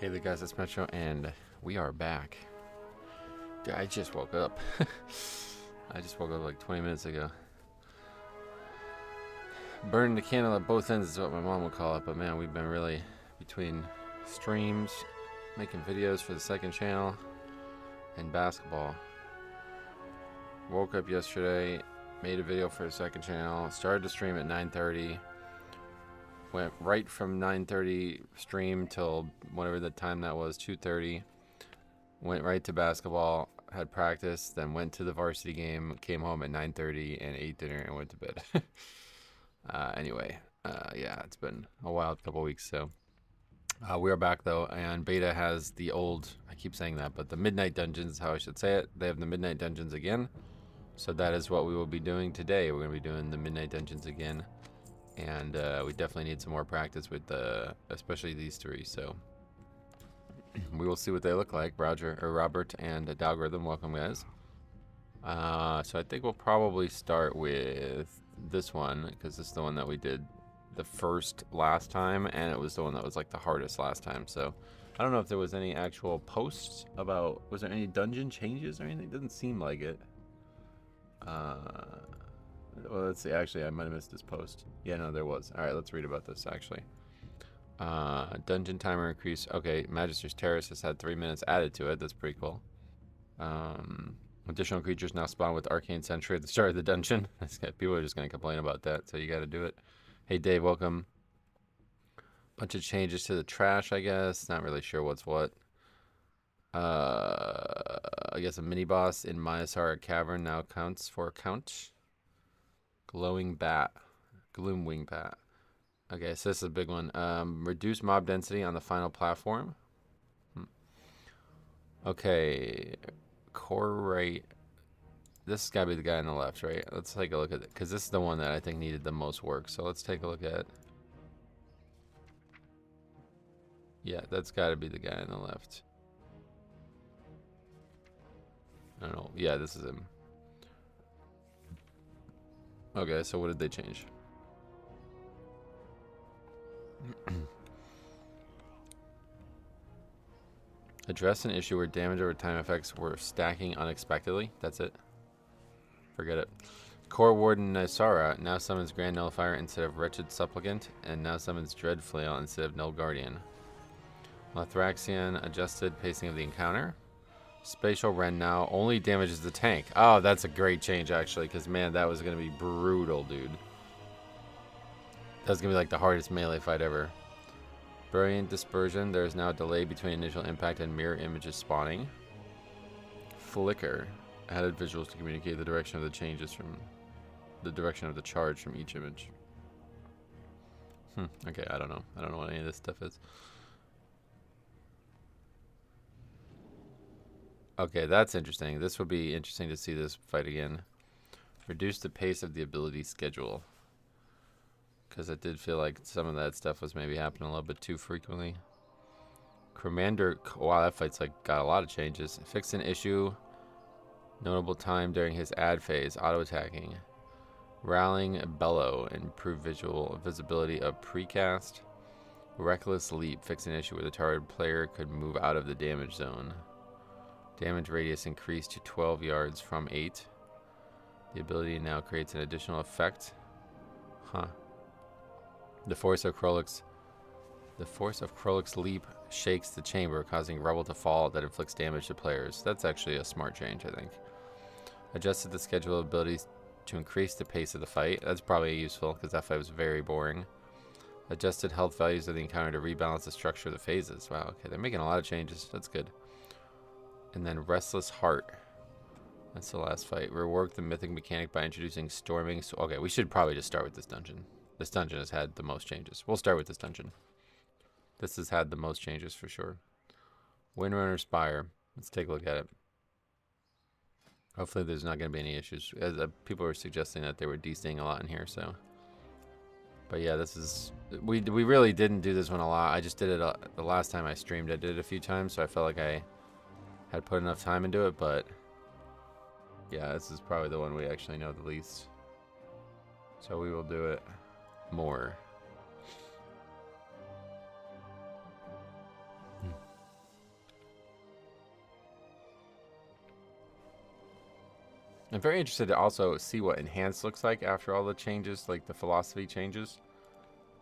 Hey there guys, it's Metro and we are back. Dude, I just woke up. I just woke up like 20 minutes ago. Burning the candle at both ends is what my mom would call it, but man, we've been really between streams, making videos for the second channel, and basketball. Woke up yesterday, made a video for the second channel, started to stream at 9:30. Went right from 9:30 stream till whatever the time that was, 2:30. Went right to basketball, had practice, then went to the varsity game, came home at 9:30 and ate dinner and went to bed. Anyway, yeah, it's been a wild couple weeks. So we are back though, and Beta has the old, I keep saying that, but the Midnight Dungeons is how I should say it. They have the Midnight Dungeons again. So that is what we will be doing today. We're going to be doing the Midnight Dungeons again. And we definitely need some more practice with especially these three. So we will see what they look like. Robert and Dalgorithim, welcome guys. So I think we'll probably start with this one because this is the one that we did the first last time, and it was the one that was like the hardest last time. So I don't know if there was any actual posts about, was there any dungeon changes or anything? It doesn't seem like it. Well, let's see. Actually, I might have missed this post. Yeah, no, there was. All right, let's read about this, actually. Dungeon timer increase. Okay, Magister's Terrace has had 3 minutes added to it. That's pretty cool. Additional creatures now spawn with Arcane Sentry at the start of the dungeon. People are just going to complain about that, so you got to do it. Hey, Dave, welcome. Bunch of changes to the trash, I guess. Not really sure what's what. I guess a mini-boss in Myasara Cavern now counts for a count. Glowing Bat. Gloomwing Bat. Okay, so this is a big one. Reduce mob density on the final platform. Okay. Core right. This has got to be the guy on the left, right? Let's take a look at it. Because this is the one that I think needed the most work. So let's take a look at. Yeah, that's got to be the guy on the left. I don't know. Yeah, this is him. Okay, so what did they change? Address an issue where damage over time effects were stacking unexpectedly. That's it. Forget it. Core Warden Nysara now summons Grand Nullifier instead of Wretched Supplicant, and now summons Dread Flail instead of Null Guardian. Lathraxian adjusted pacing of the encounter. Spatial Rend now only damages the tank. Oh, that's a great change, actually, because, man, that was going to be brutal, dude. That's going to be, like, the hardest melee fight ever. Brilliant Dispersion. There is now a delay between initial impact and mirror images spawning. Flicker. Added visuals to communicate the direction of the changes from the direction of the charge from each image. Okay, I don't know. I don't know what any of this stuff is. Okay, that's interesting. This would be interesting to see this fight again. Reduce the pace of the ability schedule. Because I did feel like some of that stuff was maybe happening a little bit too frequently. Commander, wow, that fight's like got a lot of changes. Fix an issue. Notable time during his ad phase. Auto attacking. Rallying Bellow. Improve visibility of precast. Reckless Leap. Fix an issue where the target player could move out of the damage zone. Damage radius increased to 12 yards from 8. The ability now creates an additional effect. Huh. The force of Krolyk's leap shakes the chamber, causing rubble to fall that inflicts damage to players. That's actually a smart change, I think. Adjusted the schedule of abilities to increase the pace of the fight. That's probably useful because that fight was very boring. Adjusted health values of the encounter to rebalance the structure of the phases. Wow, okay, they're making a lot of changes. That's good. And then Restless Heart. That's the last fight. Rework the mythic mechanic by introducing storming. So, okay, we should probably just start with this dungeon. This dungeon has had the most changes. We'll start with this dungeon. This has had the most changes for sure. Windrunner Spire. Let's take a look at it. Hopefully there's not going to be any issues. As people were suggesting that they were DCing a lot in here, so. But yeah, this is... We really didn't do this one a lot. I just did it the last time I streamed. I did it a few times, so I felt like I had put enough time into it, but yeah, this is probably the one we actually know the least. So we will do it more. I'm very interested to also see what enhanced looks like after all the changes, like the philosophy changes.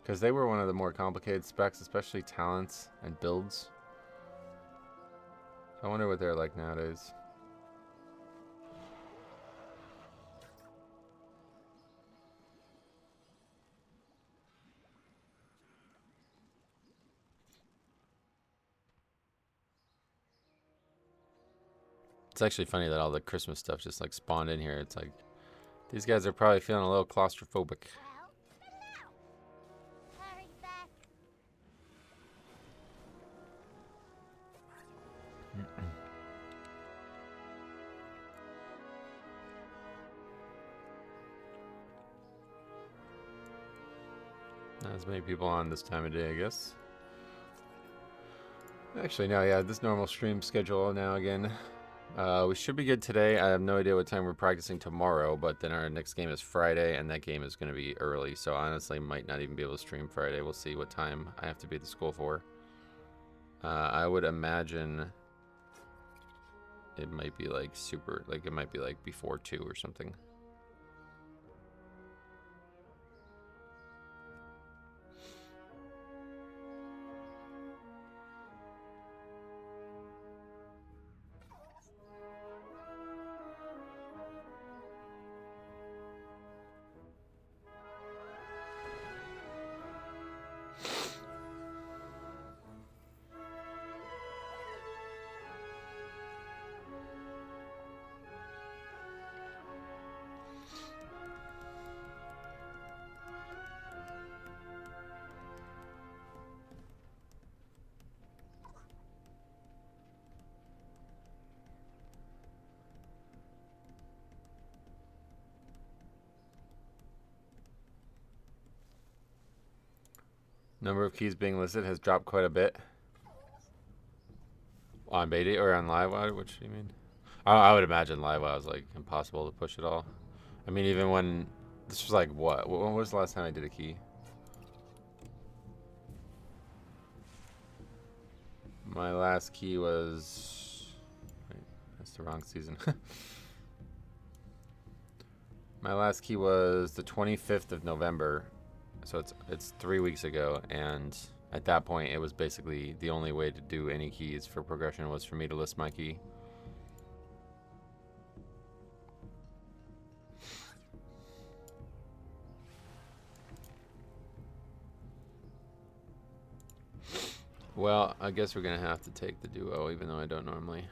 Because they were one of the more complicated specs, especially talents and builds. I wonder what they're like nowadays. It's actually funny that all the Christmas stuff just like spawned in here. It's like, these guys are probably feeling a little claustrophobic. Not as many people on this time of day, I guess. Actually, no, yeah, this normal stream schedule now again. We should be good today. I have no idea what time we're practicing tomorrow, but then our next game is Friday, and that game is going to be early, so honestly might not even be able to stream Friday. We'll see what time I have to be at the school for. I would imagine it might be like super, like it might be like before 2 or something. Number of keys being listed has dropped quite a bit. On beta or on live? What do you mean? I would imagine live was like impossible to push it all. I mean, even when this was like what? When was the last time I did a key? My last key was. Wait, that's the wrong season. My last key was the 25th of November. So it's 3 weeks ago, and at that point it was basically the only way to do any keys for progression was for me to list my key. Well, I guess we're gonna have to take the duo, even though I don't normally.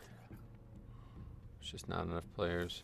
There's just not enough players.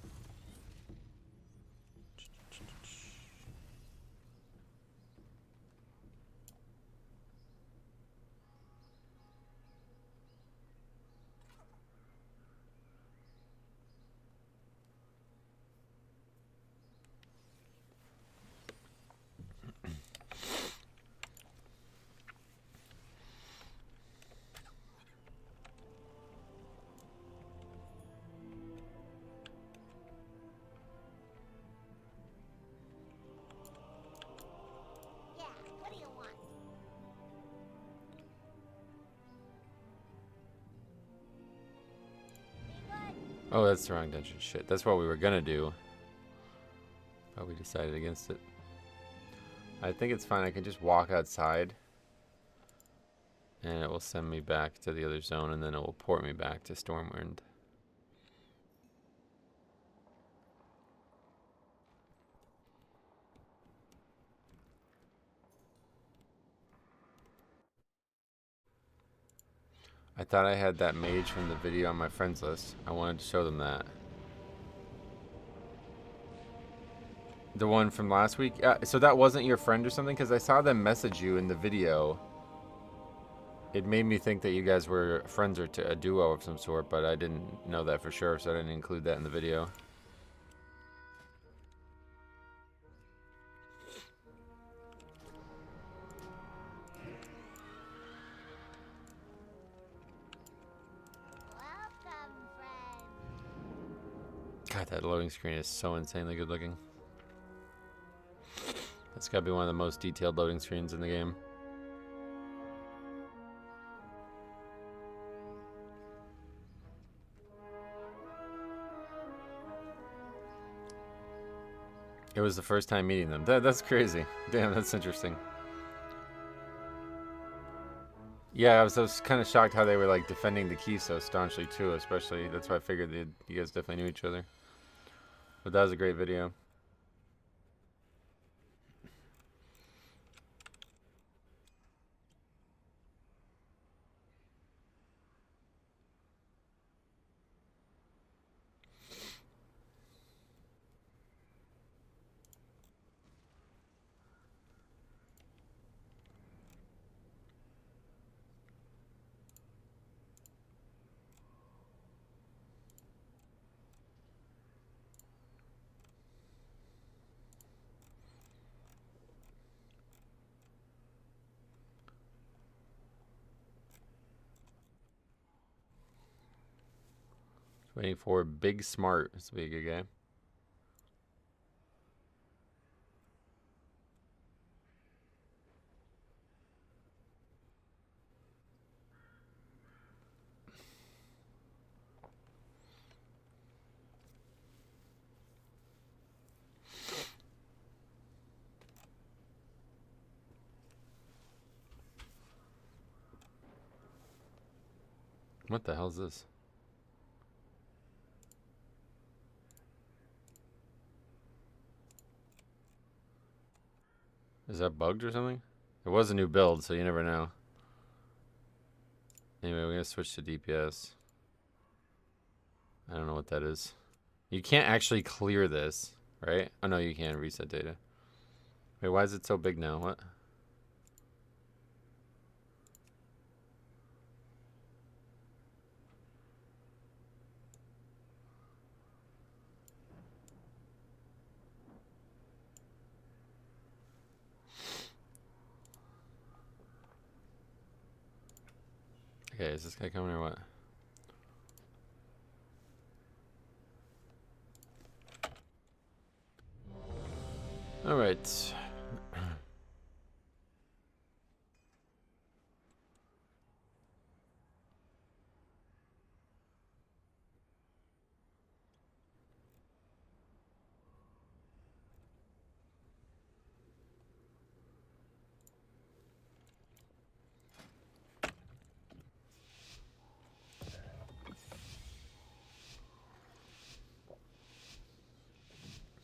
Oh, that's the wrong dungeon. Shit, that's what we were gonna do. But we decided against it. I think it's fine. I can just walk outside. And it will send me back to the other zone, and then it will port me back to Stormwind. I thought I had that mage from the video on my friends list. I wanted to show them that. The one from last week? So that wasn't your friend or something? Because I saw them message you in the video. It made me think that you guys were friends or a duo of some sort, but I didn't know that for sure, so I didn't include that in the video. God, that loading screen is so insanely good looking. That's gotta be one of the most detailed loading screens in the game. It was the first time meeting them. That's crazy. Damn, that's interesting. Yeah, I was kind of shocked how they were like defending the key so staunchly too. Especially that's why I figured you guys definitely knew each other. But that was a great video. Waiting for Big Smart. This will be a good game. What the hell is this? Is that bugged or something? It was a new build, so you never know. Anyway, we're going to switch to DPS. I don't know what that is. You can't actually clear this, right? Oh, no, you can reset data. Wait, why is it so big now? What? Okay, is this guy coming or what? All right.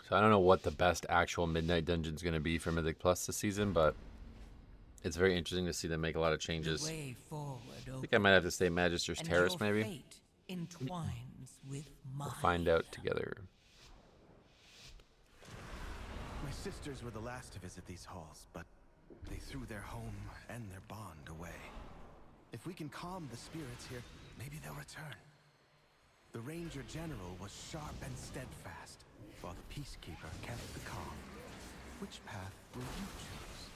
So I don't know what the best actual Midnight Dungeon is going to be for Mythic Plus this season, but it's very interesting to see them make a lot of changes. I think I might have to stay Magister's Terrace, maybe. We'll find out together. My sisters were the last to visit these halls, but they threw their home and their bond away. If we can calm the spirits here, maybe they'll return. The Ranger General was sharp and steadfast, while the Peacekeeper kept the calm. Which path will you choose?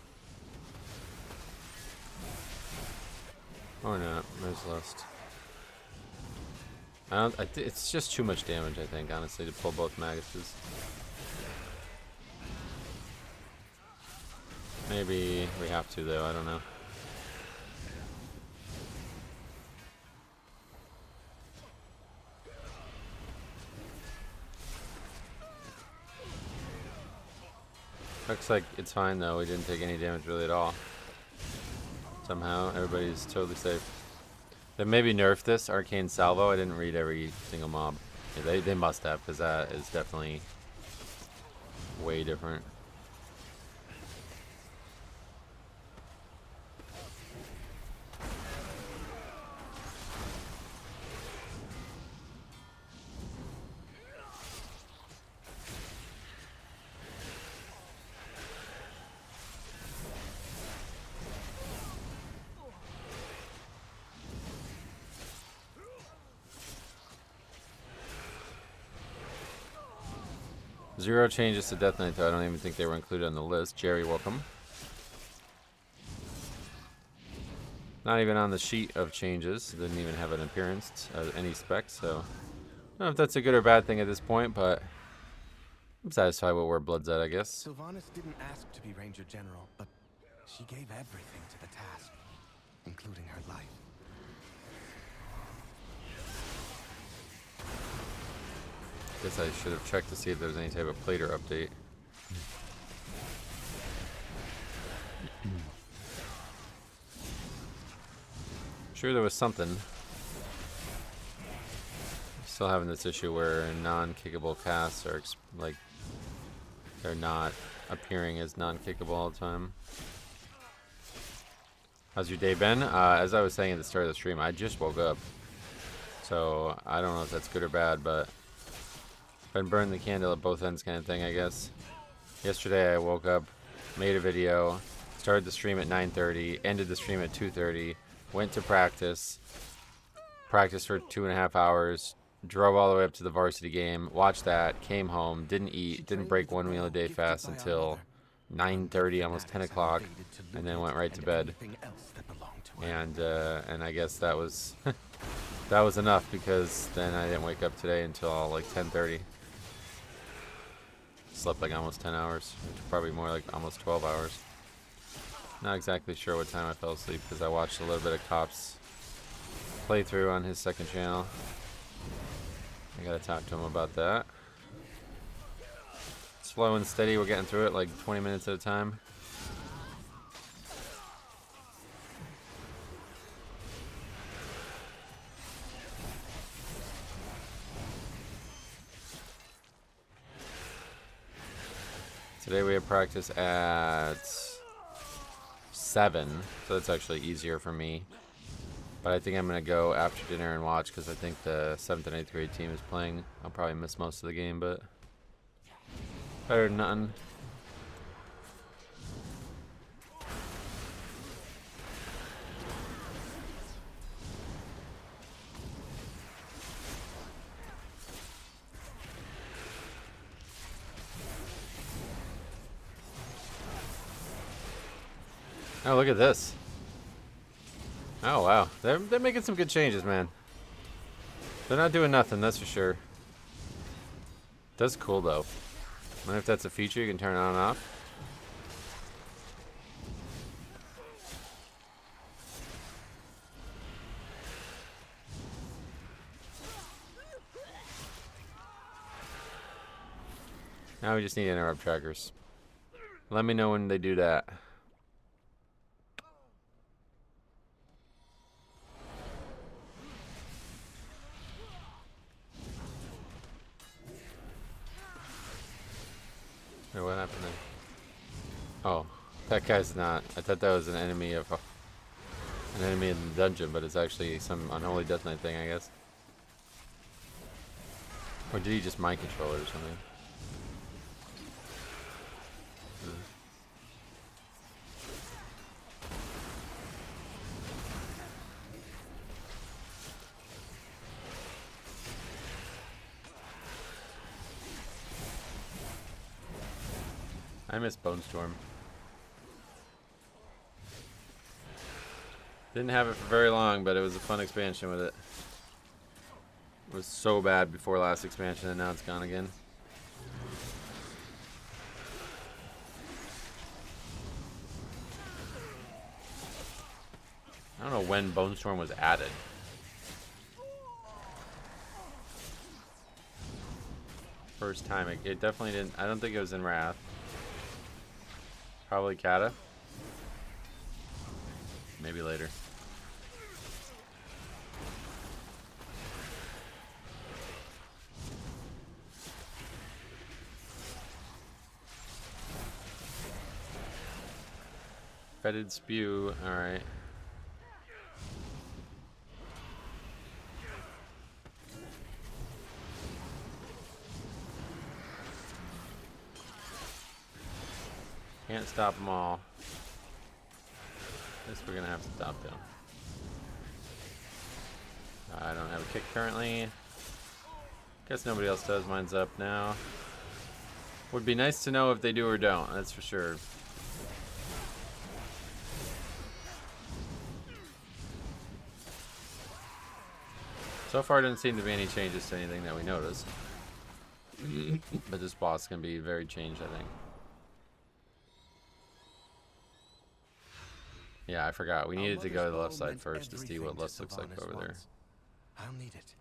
Or not. Merciless. It's just too much damage, I think, honestly, to pull both Magisters. Maybe we have to, though. I don't know. Looks like it's fine, though. We didn't take any damage really at all. Somehow, everybody's totally safe. They maybe nerfed this Arcane Salvo. I didn't read every single mob. Yeah, they must have, because that is definitely way different. Zero changes to Death Knight, though. I don't even think they were included on the list. Jerry, welcome. Not even on the sheet of changes. Didn't even have an appearance of any specs, so I don't know if that's a good or bad thing at this point, but I'm satisfied with where Blood's at, I guess. Sylvanas didn't ask to be Ranger General, but she gave everything to the task, including her life. Guess I should have checked to see if there was any type of plater update. sure there was something. Still having this issue where non-kickable casts are like they're not appearing as non-kickable all the time. How's your day been? As I was saying at the start of the stream, I just woke up, so I don't know if that's good or bad, but been burning the candle at both ends kind of thing, I guess. Yesterday I woke up, made a video, started the stream at 9:30, ended the stream at 2:30, went to practiced for 2.5 hours, drove all the way up to the varsity game, watched that, came home, didn't eat, didn't break one meal a day fast until 9:30, almost 10 o'clock, and then went right to bed. And I guess that was that was enough, because then I didn't wake up today until like 10:30. Slept like almost 10 hours, probably more like almost 12 hours. Not exactly sure what time I fell asleep, because I watched a little bit of Cop's playthrough on his second channel. I gotta talk to him about that. Slow and steady, we're getting through it like 20 minutes at a time. Today we have practice at 7, so that's actually easier for me. But I think I'm going to go after dinner and watch, because I think the 7th and 8th grade team is playing. I'll probably miss most of the game, but better than nothing. Oh, look at this. Oh, wow. They're making some good changes, man. They're not doing nothing, that's for sure. That's cool, though. I wonder if that's a feature you can turn on and off. Now we just need interrupt trackers. Let me know when they do that. Wait, what happened there? Oh, that guy's not. I thought that was an enemy in the dungeon, but it's actually some unholy death knight thing, I guess. Or did he just mind control it or something? I miss Bone Storm. Didn't have it for very long, but it was a fun expansion with it. It was so bad before last expansion, and now it's gone again. I don't know when Bone Storm was added. First time. It definitely didn't. I don't think it was in Wrath. Probably Kata. Maybe later. Fetid Spew, alright. Can't stop them all. This we're gonna have to stop them. I don't have a kick currently. Guess nobody else does. Mine's up now. Would be nice to know if they do or don't, that's for sure. So far, doesn't seem to be any changes to anything that we noticed. But this boss is going to be very changed, I think. Yeah, I forgot. We needed to go to the left side first to see what left looks like over there. I'll need it.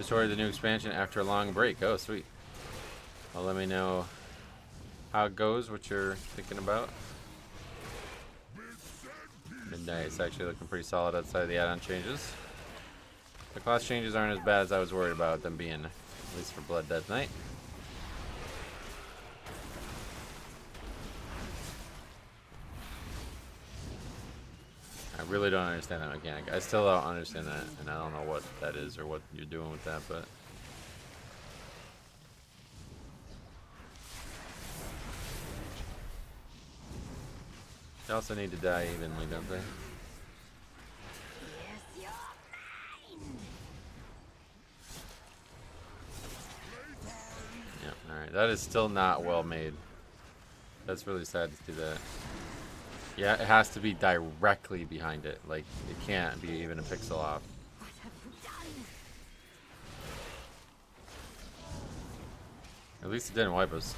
Just ordered the new expansion after a long break. Oh, sweet. Well, let me know how it goes, what you're thinking about. Midnight is actually looking pretty solid outside of the add-on changes. The class changes aren't as bad as I was worried about them being, at least for Blood Death Knight. I really don't understand that mechanic. I still don't understand that, and I don't know what that is or what you're doing with that, but... They also need to die evenly, don't they? Yeah, alright. That is still not well made. That's really sad to do that. Yeah, it has to be directly behind it. Like, it can't be even a pixel off. At least it didn't wipe us.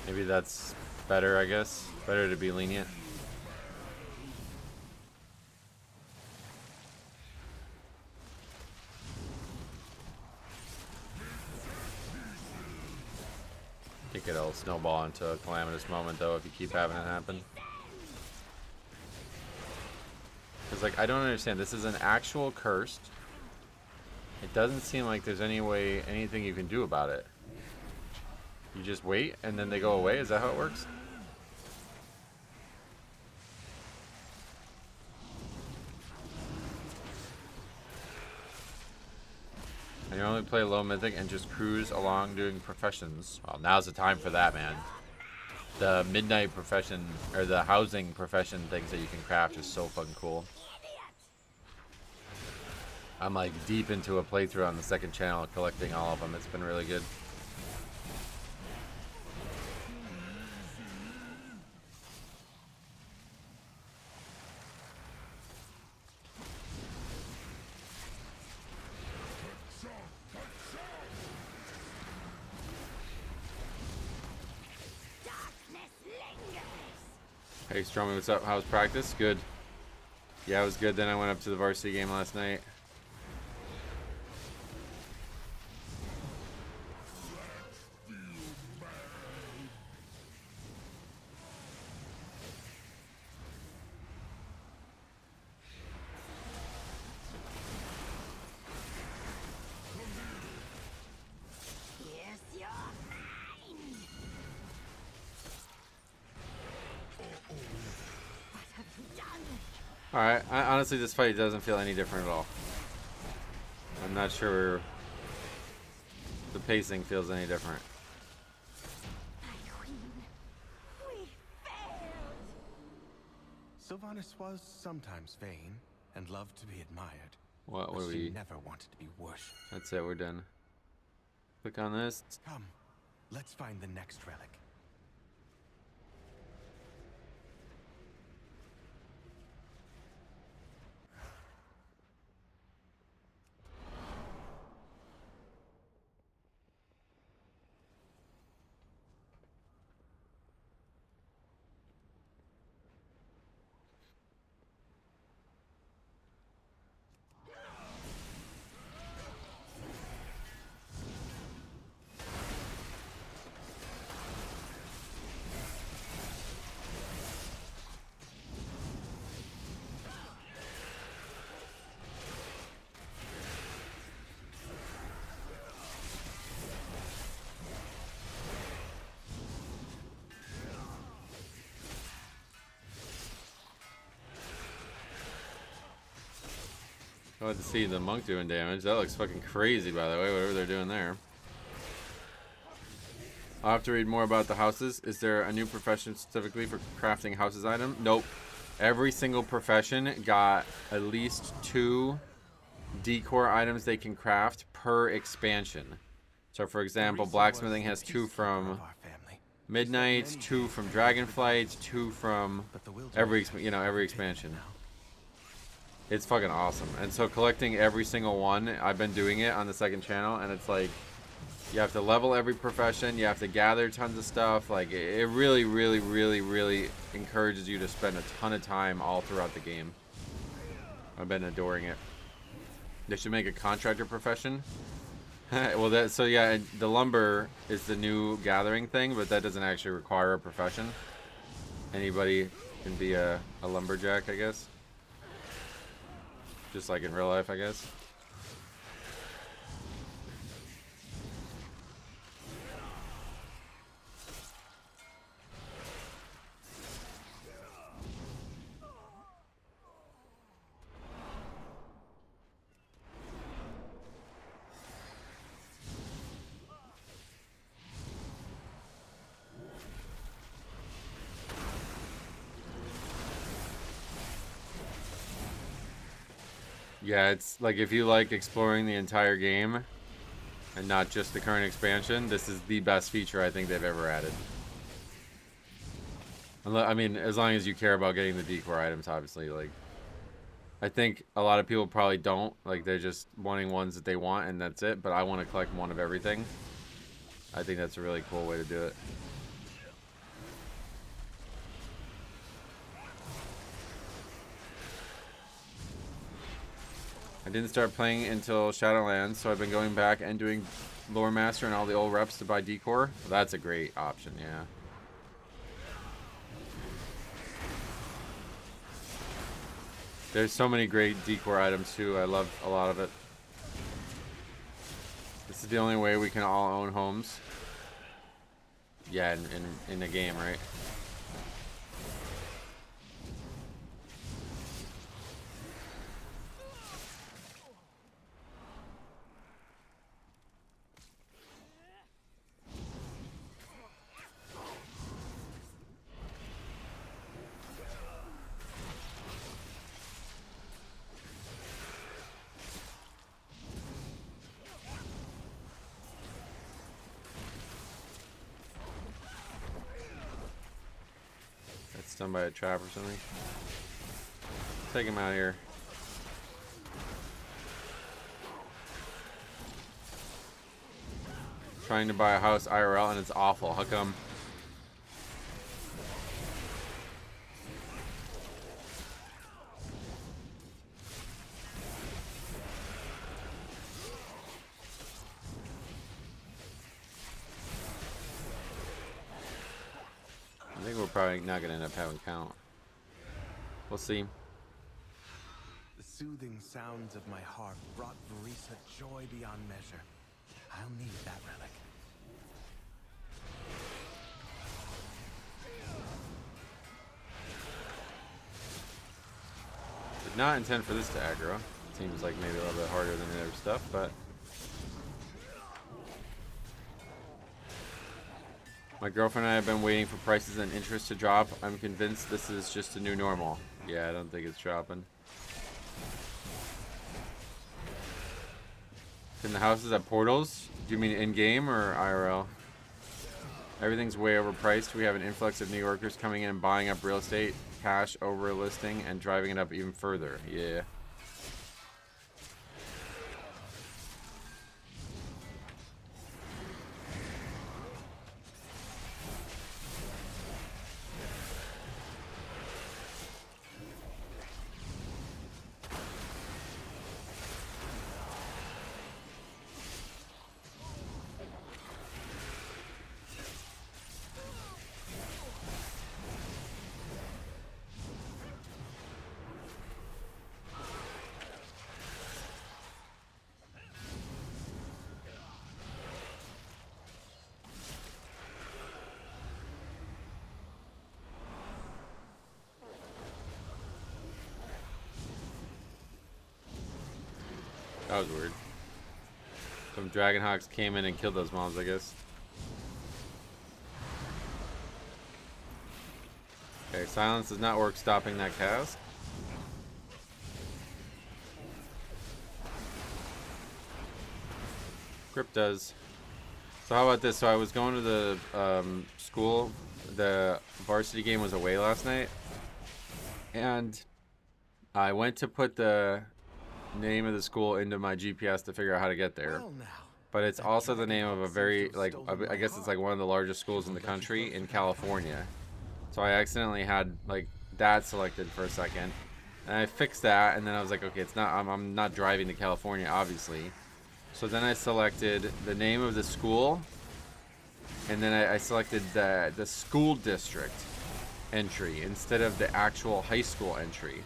Maybe that's better, I guess. Better to be lenient. I think it'll snowball into a calamitous moment, though, if you keep having it happen. Because, like, I don't understand. This is an actual cursed. It doesn't seem like there's anything you can do about it. You just wait, and then they go away? Is that how it works? And you only play low mythic and just cruise along doing professions. Well, now's the time for that, man. The midnight profession, or the housing profession things that you can craft is so fucking cool. I'm like deep into a playthrough on the second channel collecting all of them. It's been really good. Hey Stromy, what's up? How's practice? Good. Yeah, it was good. Then I went up to the varsity game last night. Alright, honestly this fight doesn't feel any different at all. I'm not sure the pacing feels any different. Sylvanas was sometimes vain and loved to be admired. What but were she we? never wanted to be worshipped. That's it, we're done. Click on this. Come, let's find the next relic. Glad to see the monk doing damage. That looks fucking crazy, by the way, whatever they're doing there. I'll have to read more about the houses. Is there a new profession specifically for crafting houses item? Nope. Every single profession got at least 2 decor items they can craft per expansion. So, for example, blacksmithing has 2 from Midnight, 2 from Dragonflight, 2 from every expansion. It's fucking awesome. And so collecting every single one, I've been doing it on the second channel, and it's like you have to level every profession, you have to gather tons of stuff. Like it really, really, really, really encourages you to spend a ton of time all throughout the game. I've been adoring it. They should make a contractor profession. Well, so yeah, the lumber is the new gathering thing, but that doesn't actually require a profession. Anybody can be a lumberjack, I guess. Just like in real life, I guess. Yeah, it's like if you like exploring the entire game and not just the current expansion, this is the best feature I think they've ever added. I mean, as long as you care about getting the decor items, obviously. Like, I think a lot of people probably don't. Like, they're just wanting ones that they want and that's it. But I want to collect one of everything. I think that's a really cool way to do it. I didn't start playing until Shadowlands, so I've been going back and doing Lore Master and all the old reps to buy decor. Well, that's a great option, yeah. There's so many great decor items too. I love a lot of it. This is the only way we can all own homes. Yeah, in a game, right? Done by a trap or something. Take him out of here. Trying to buy a house IRL and it's awful. How come? I think we're probably not going to end up having count. We'll see. The soothing sounds of my harp brought Verisa joy beyond measure. I'll need that relic. Did not intend for this to aggro. Seems like maybe a little bit harder than the other stuff, but... My girlfriend and I have been waiting for prices and interest to drop. I'm convinced this is just a new normal. Yeah, I don't think it's dropping. Can the houses have portals? Do you mean in-game or IRL? Everything's way overpriced. We have an influx of New Yorkers coming in and buying up real estate, cash over listing, and driving it up even further. Yeah. That was weird. Some Dragonhawks came in and killed those mobs, I guess. Okay, silence does not work stopping that cast. Grip does. So how about this? So I was going to the school. The varsity game was away last night. And I went to put the name of the school into my GPS to figure out how to get there. But it's also the name of a very, like, I guess it's like one of the largest schools in the country in California. So I accidentally had, like, that selected for a second. And I fixed that, and then I was like, okay, it's not. I'm not driving to California, obviously. So then I selected the name of the school, and then I selected the school district entry instead of the actual high school entry,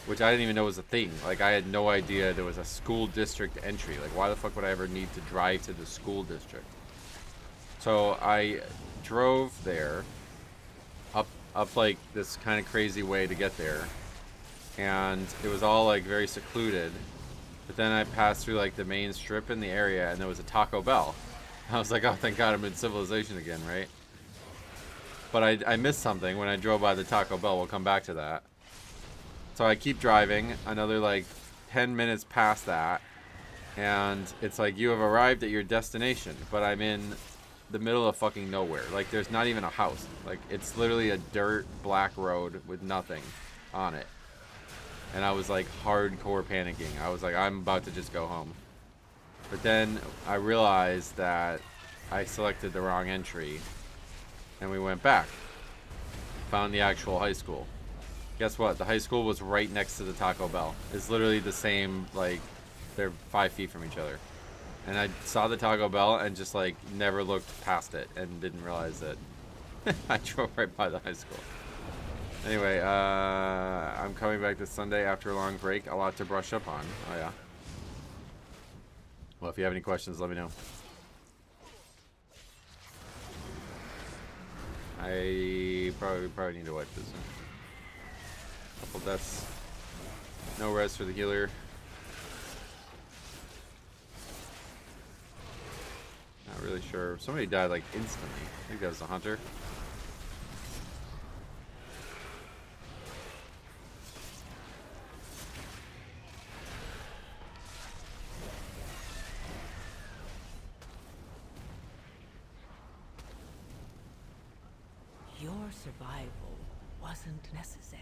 which I didn't even know was a thing. Like, I had no idea there was a school district entry. Like, why the fuck would I ever need to drive to the school district? So I drove there, up like this kind of crazy way to get there, and it was all like very secluded. But then I passed through like the main strip in the area, and there was a Taco Bell. I was like, oh, thank God I'm in civilization again, right? But I missed something when I drove by the Taco Bell. We'll come back to that. So I keep driving, another like 10 minutes past that, and it's like, you have arrived at your destination, but I'm in the middle of fucking nowhere. Like, there's not even a house. Like, it's literally a dirt black road with nothing on it. And I was like hardcore panicking. I was like, I'm about to just go home. But then I realized that I selected the wrong entry, and we went back. Found the actual high school. Guess what? The high school was right next to the Taco Bell. It's literally the same, like, they're 5 feet from each other. And I saw the Taco Bell and just like never looked past it and didn't realize that I drove right by the high school. Anyway, I'm coming back this Sunday after a long break. A lot to brush up on. Oh yeah. Well, if you have any questions, let me know. I probably need to wipe this one. Couple deaths. No res for the healer. Not really sure. Somebody died like instantly. I think that was the hunter. Your survival wasn't necessary.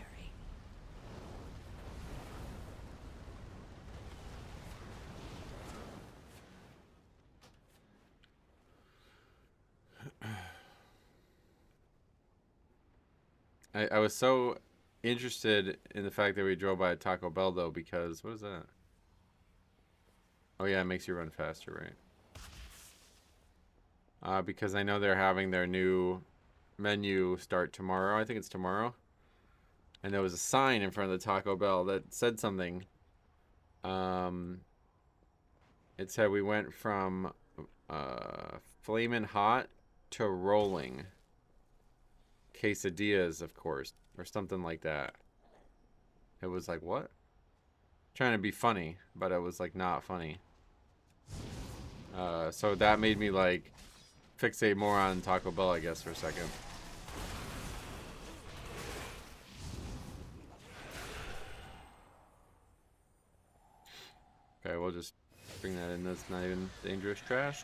I was so interested in the fact that we drove by a Taco Bell, though, because... What is that? Oh, yeah, it makes you run faster, right? Because I know they're having their new menu start tomorrow. I think it's tomorrow. And there was a sign in front of the Taco Bell that said something. It said we went from flamin' hot to rolling. Quesadillas, of course, or something like that. It was like, what? Trying to be funny, but it was like not funny. So that made me like fixate more on Taco Bell, I guess, for a second. Okay, we'll just bring that in. That's not even dangerous trash.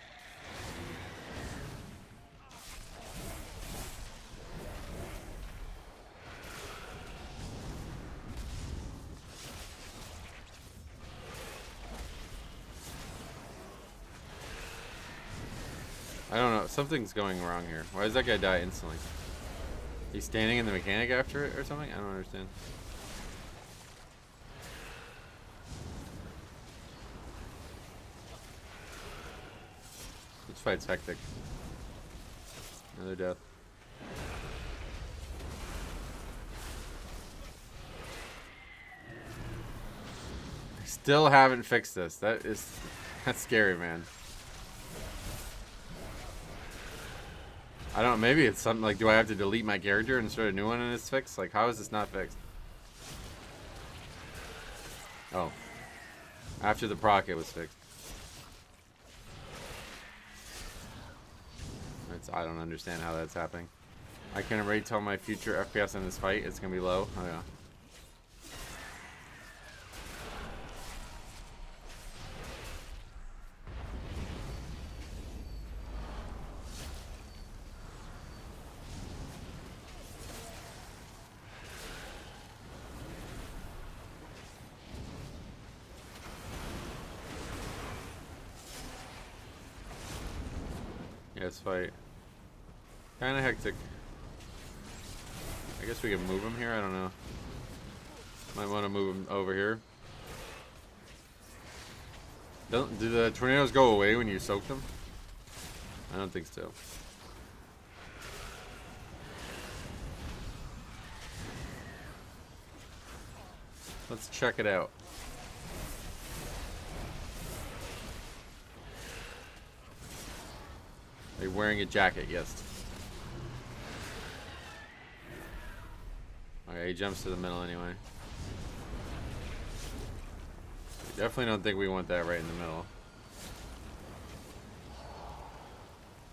I don't know. Something's going wrong here. Why does that guy die instantly? He's standing in the mechanic after it or something? I don't understand. This fight's hectic. Another death. I still haven't fixed this. That's scary, man. I don't know, maybe it's something like, do I have to delete my character and start a new one and it's fixed? Like, how is this not fixed? Oh. After the proc, it was fixed. I don't understand how that's happening. I can already tell my future FPS in this fight, it's gonna be low. Oh yeah. This fight. Kinda hectic. I guess we can move him here, I don't know. Might want to move him over here. Do the tornadoes go away when you soak them? I don't think so. Let's check it out. Are you wearing a jacket? Yes. Okay, he jumps to the middle anyway. Definitely don't think we want that right in the middle.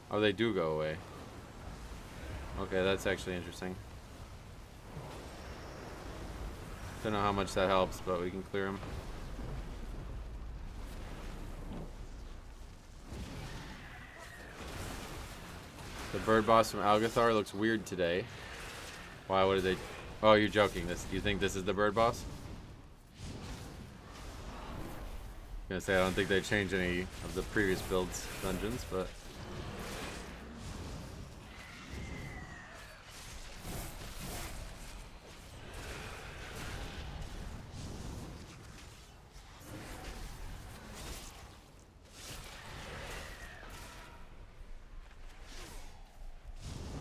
Oh, they do go away. Okay, that's actually interesting. Don't know how much that helps, but we can clear them. The bird boss from Algathar looks weird today. Why? What did they... Oh, you're joking. This? You think this is the bird boss? I was gonna say, I don't think they changed any of the previous builds dungeons, but...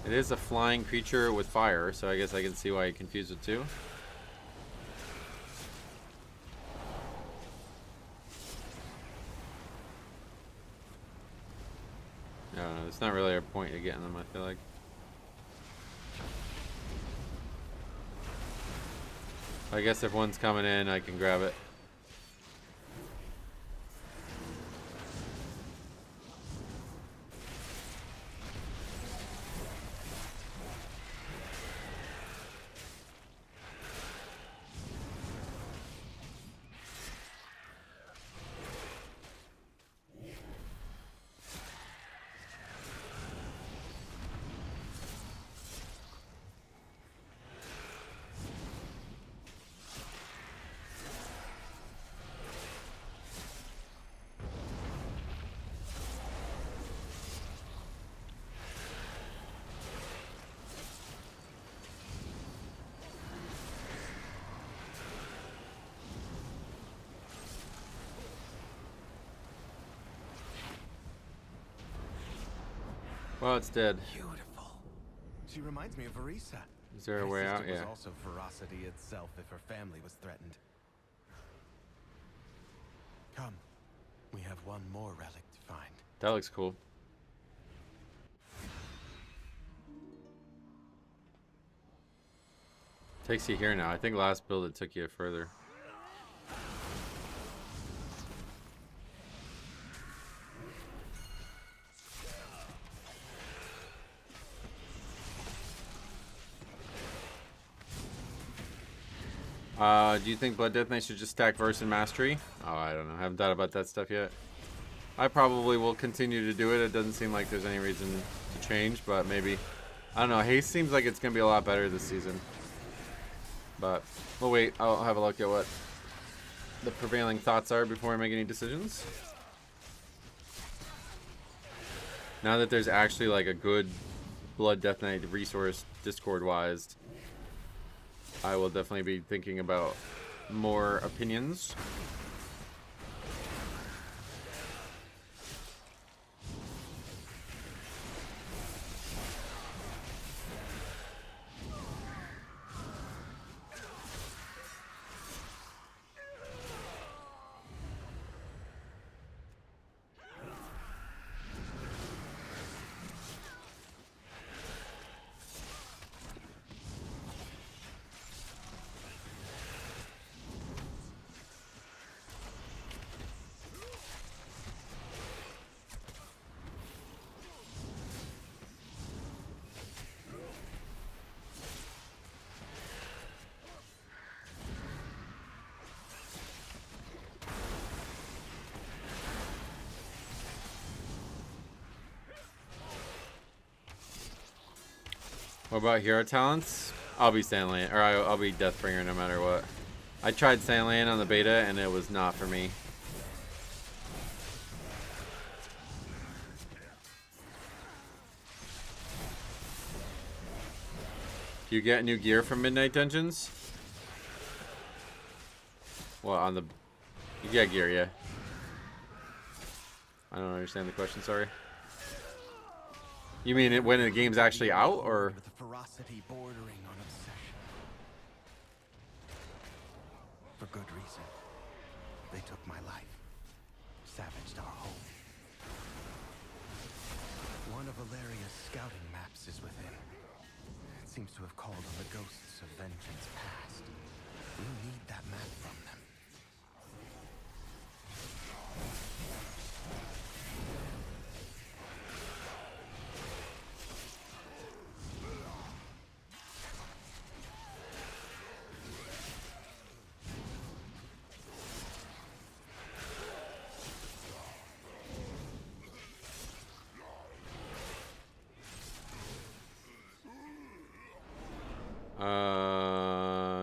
It is a flying creature with fire, so I guess I can see why you confused it too. I don't know, there's not really a point to getting them, I feel like. I guess if one's coming in, I can grab it. Well, it's dead. Beautiful. She reminds me of Arisa. Is there a way out? Yeah. Was also ferocity itself if her family was threatened. Come. We have one more relic to find. That looks cool. Takes you here now. I think last build it took you further. Do you think Blood Death Knight should just stack Verse and Mastery? Oh, I don't know. I haven't thought about that stuff yet. I probably will continue to do it. It doesn't seem like there's any reason to change, but maybe. I don't know. Haste seems like it's going to be a lot better this season. But we'll wait. I'll have a look at what the prevailing thoughts are before I make any decisions. Now that there's actually like a good Blood Death Knight resource Discord-wise, I will definitely be thinking about more opinions. What about hero talents? I'll be Sandland, or I'll be Deathbringer no matter what. I tried Sandland on the beta and it was not for me. Do you get new gear from Midnight Dungeons? Well, on the... Yeah, gear, yeah. I don't understand the question, sorry. You mean it when the game's actually out, or...? With a ferocity bordering on obsession. For good reason. They took my life. Savaged our home. One of Valeria's scouting maps is within. It seems to have called on the ghosts of vengeance past. We need that map from them.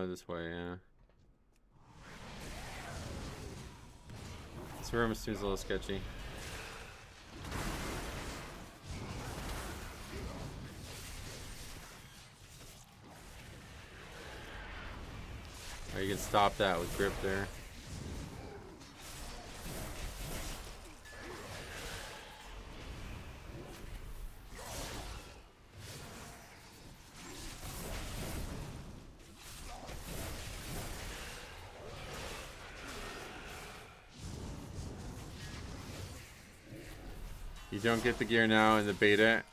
This way, yeah. This room seems a little sketchy. Oh, you can stop that with grip there. You don't get the gear now in the beta,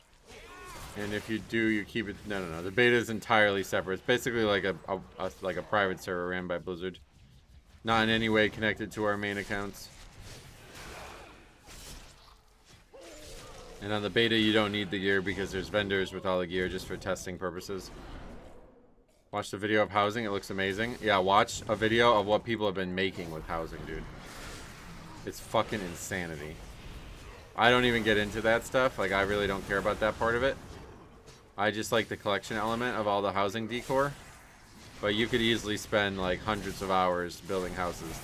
and if you do, you keep it. No. The beta is entirely separate. It's basically like a private server ran by Blizzard, not in any way connected to our main accounts. And on the beta, you don't need the gear because there's vendors with all the gear just for testing purposes. Watch the video of housing. It looks amazing. Yeah, watch a video of what people have been making with housing, dude. It's fucking insanity. I don't even get into that stuff. Like, I really don't care about that part of it. I just like the collection element of all the housing decor. But you could easily spend, like, hundreds of hours building houses.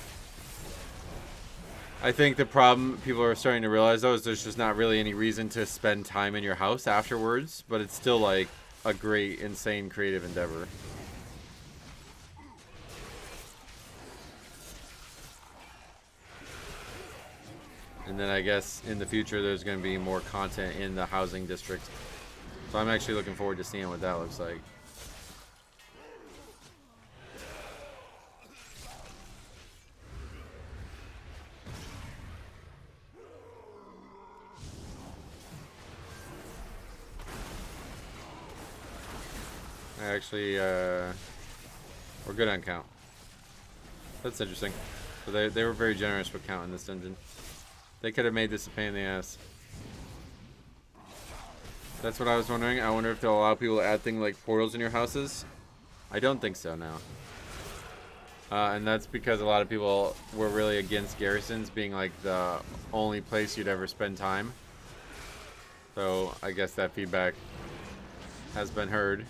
I think the problem people are starting to realize, though, is there's just not really any reason to spend time in your house afterwards. But it's still, like, a great, insane creative endeavor. And then I guess in the future there's going to be more content in the housing district. So I'm actually looking forward to seeing what that looks like. Actually, we're good on count. That's interesting. So they were very generous with count in this dungeon. They could have made this a pain in the ass. That's what I was wondering. I wonder if they'll allow people to add things like portals in your houses. I don't think so now. And that's because a lot of people were really against garrisons being like the only place you'd ever spend time. So I guess that feedback has been heard.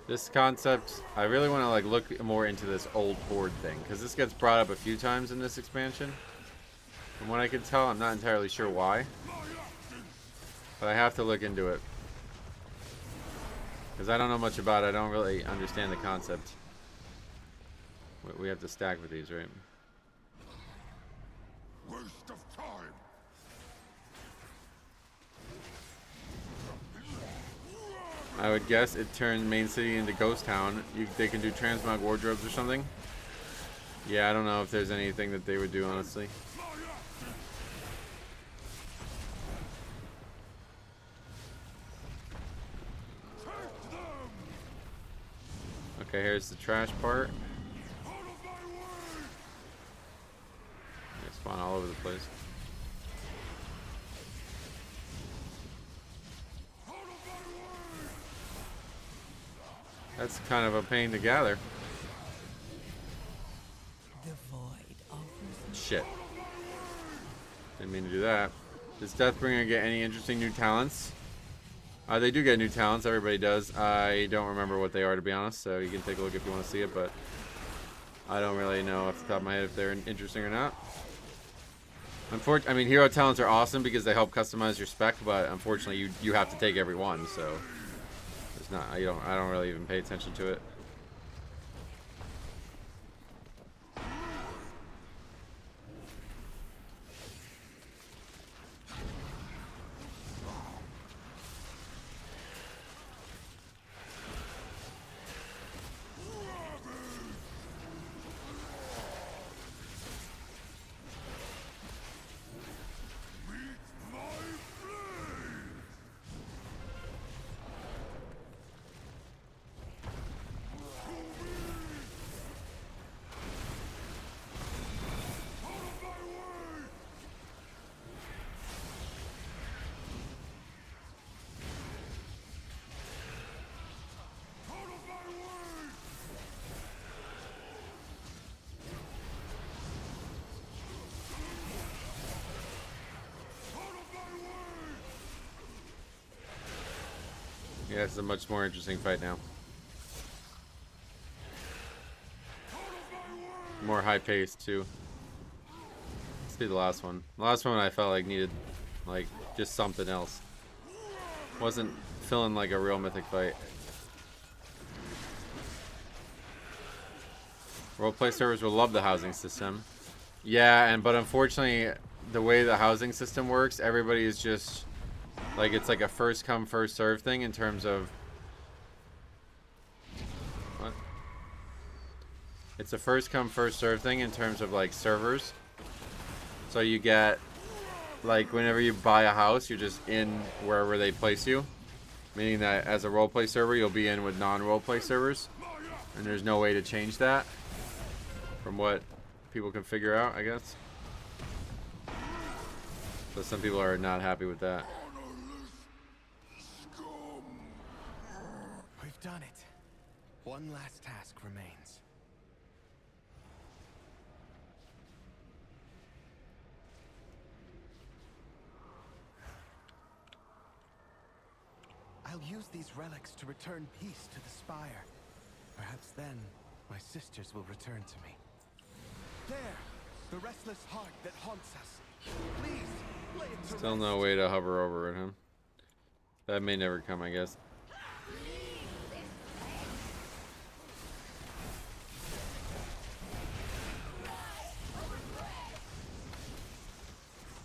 This concept, I really want to like look more into this old horde thing, because this gets brought up a few times in this expansion. From what I can tell, I'm not entirely sure why, but I have to look into it, because I don't know much about it. I don't really understand the concept. We have to stack with these, right? Waste of time. I would guess it turned main city into ghost town. They can do transmog wardrobes or something. Yeah, I don't know if there's anything that they would do, honestly. Okay, here's the trash part. They spawn all all over the place. That's kind of a pain to gather. The void offers. Shit. Didn't mean to do that. Does Deathbringer get any interesting new talents? They do get new talents. Everybody does. I don't remember what they are, to be honest, so you can take a look if you want to see it, but I don't really know off the top of my head if they're interesting or not. I mean, hero talents are awesome because they help customize your spec, but unfortunately, you have to take every one, so it's not. I don't really even pay attention to it. Yeah, it's a much more interesting fight now. More high paced too. Let's do the last one. The last one I felt like needed like just something else. Wasn't feeling like a real Mythic fight. Roleplay servers will love the housing system. Yeah, but unfortunately the way the housing system works, everybody is just like, it's like a first come first serve thing in terms of what? It's a first come first serve thing in terms of like servers. So you get like whenever you buy a house, you're just in wherever they place you. Meaning that as a roleplay server, you'll be in with non-roleplay servers. And there's no way to change that from what people can figure out, I guess. So some people are not happy with that. We've done it. One last task remains. I'll use these relics to return peace to the Spire. Perhaps then, my sisters will return to me. There! The restless heart that haunts us. Please, lay it to Still rest. no way to hover over it, huh? That may never come, I guess.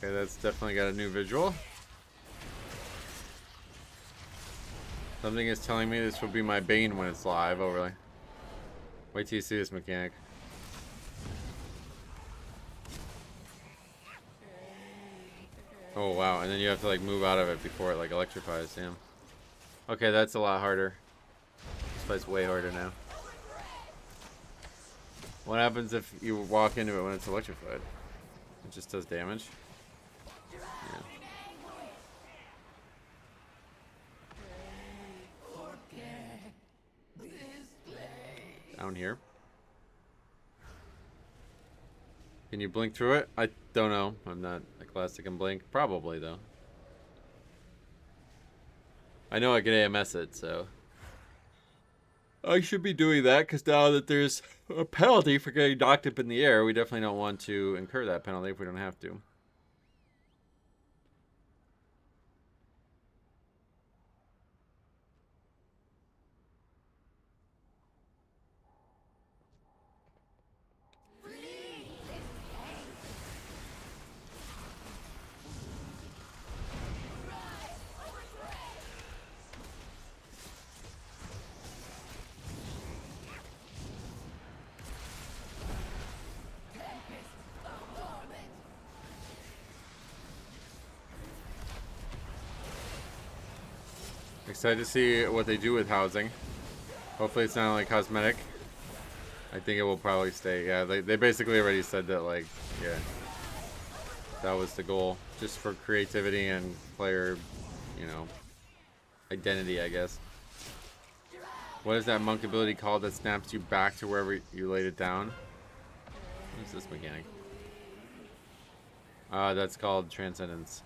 Okay, that's definitely got a new visual. Something is telling me this will be my bane when it's live. Oh, really? Wait till you see this mechanic. Oh, wow. And then you have to, like, move out of it before it, like, electrifies. Damn. Okay, that's a lot harder. This fight's way harder now. What happens if you walk into it when it's electrified? It just does damage? Yeah. Down here. Can you blink through it? I don't know. I'm not a classic and blink. Probably, though. I know I can AMS it, so I should be doing that, because now that there's a penalty for getting knocked up in the air, we definitely don't want to incur that penalty if we don't have to. Excited to see what they do with housing. Hopefully it's not like cosmetic. I think it will probably stay. Yeah, they basically already said that, like, yeah. That was the goal, just for creativity and player, you know, identity, I guess. What is that monk ability called that snaps you back to wherever you laid it down? What's this mechanic? That's called Transcendence.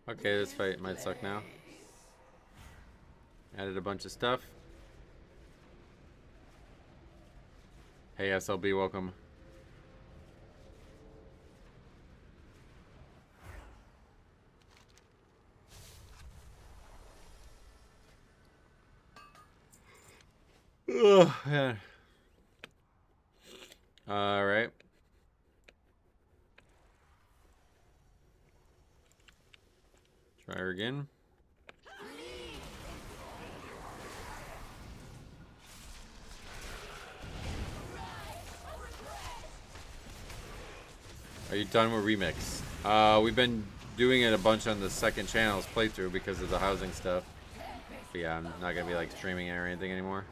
Okay, this fight might suck now. Added a bunch of stuff. Hey SLB, welcome. Ugh, yeah. All right. Try her again. Are you done with Remix? We've been doing it a bunch on the second channel's playthrough because of the housing stuff. But yeah, I'm not gonna be like streaming it or anything anymore.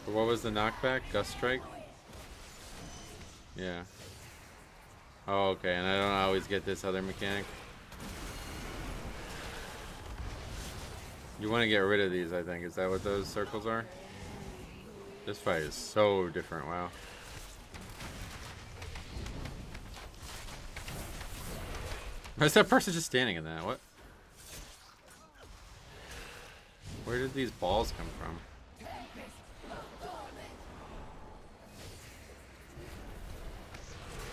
What was the knockback? Gust Strike? Yeah. Oh, okay, and I don't always get this other mechanic. You want to get rid of these, I think. Is that what those circles are? This fight is so different, wow. Why is that person just standing in that? What? Where did these balls come from?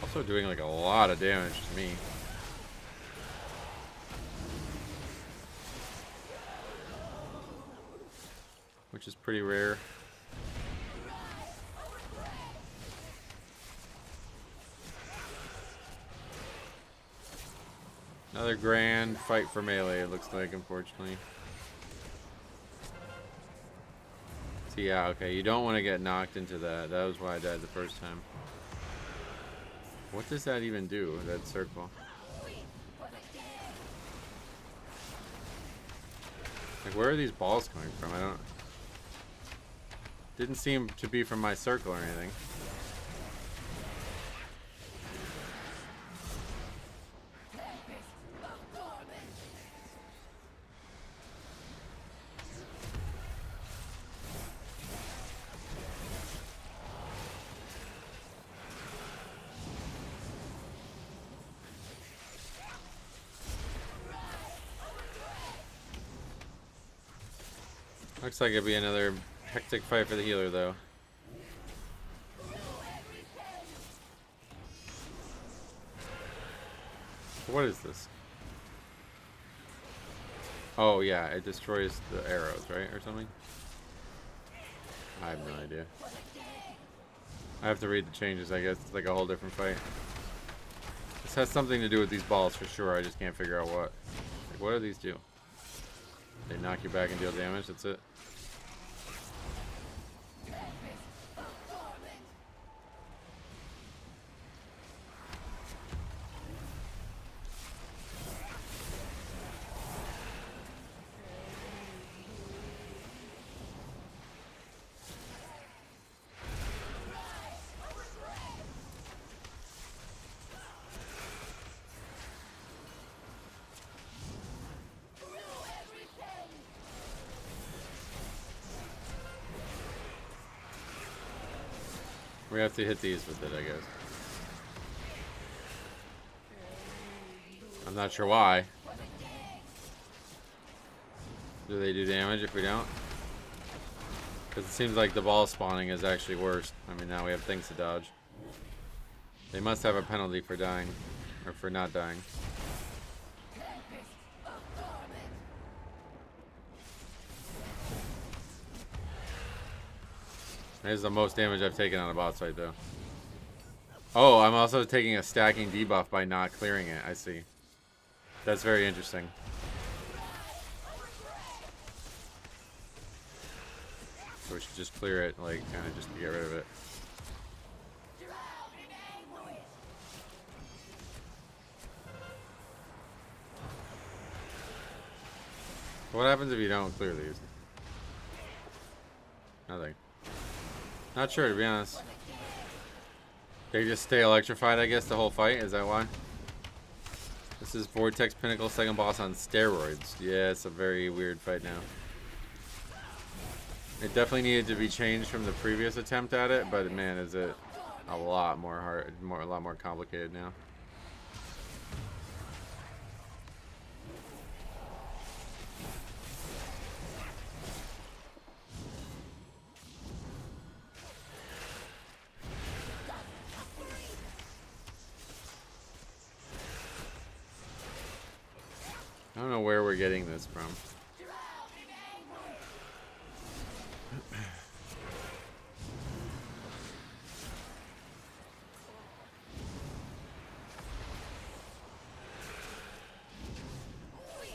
Also doing like a lot of damage to me. Which is pretty rare. Another grand fight for melee, it looks like, unfortunately. So yeah, okay, you don't want to get knocked into that. That was why I died the first time. What does that even do, that circle? Like, where are these balls coming from? I don't... Didn't seem to be from my circle or anything. Looks like it'd be another hectic fight for the healer, though. What is this? Oh, yeah, it destroys the arrows, right? Or something? I have no idea. I have to read the changes, I guess. It's like a whole different fight. This has something to do with these balls for sure. I just can't figure out what. Like, what do these do? They knock you back and deal damage, that's it. We have to hit these with it, I guess. I'm not sure why. Do they do damage if we don't? Because it seems like the ball spawning is actually worse. I mean, now we have things to dodge. They must have a penalty for dying. Or for not dying. This is the most damage I've taken on a boss fight, though. Oh, I'm also taking a stacking debuff by not clearing it. I see. That's very interesting. So we should just clear it, like, kind of just to get rid of it. What happens if you don't clear these? Nothing. Not sure, to be honest. They just stay electrified, I guess, the whole fight? Is that why? This is Vortex Pinnacle, second boss on steroids. Yeah, it's a very weird fight now. It definitely needed to be changed from the previous attempt at it, but man, is it a lot more hard, a lot more complicated now. I don't know where we're getting this from.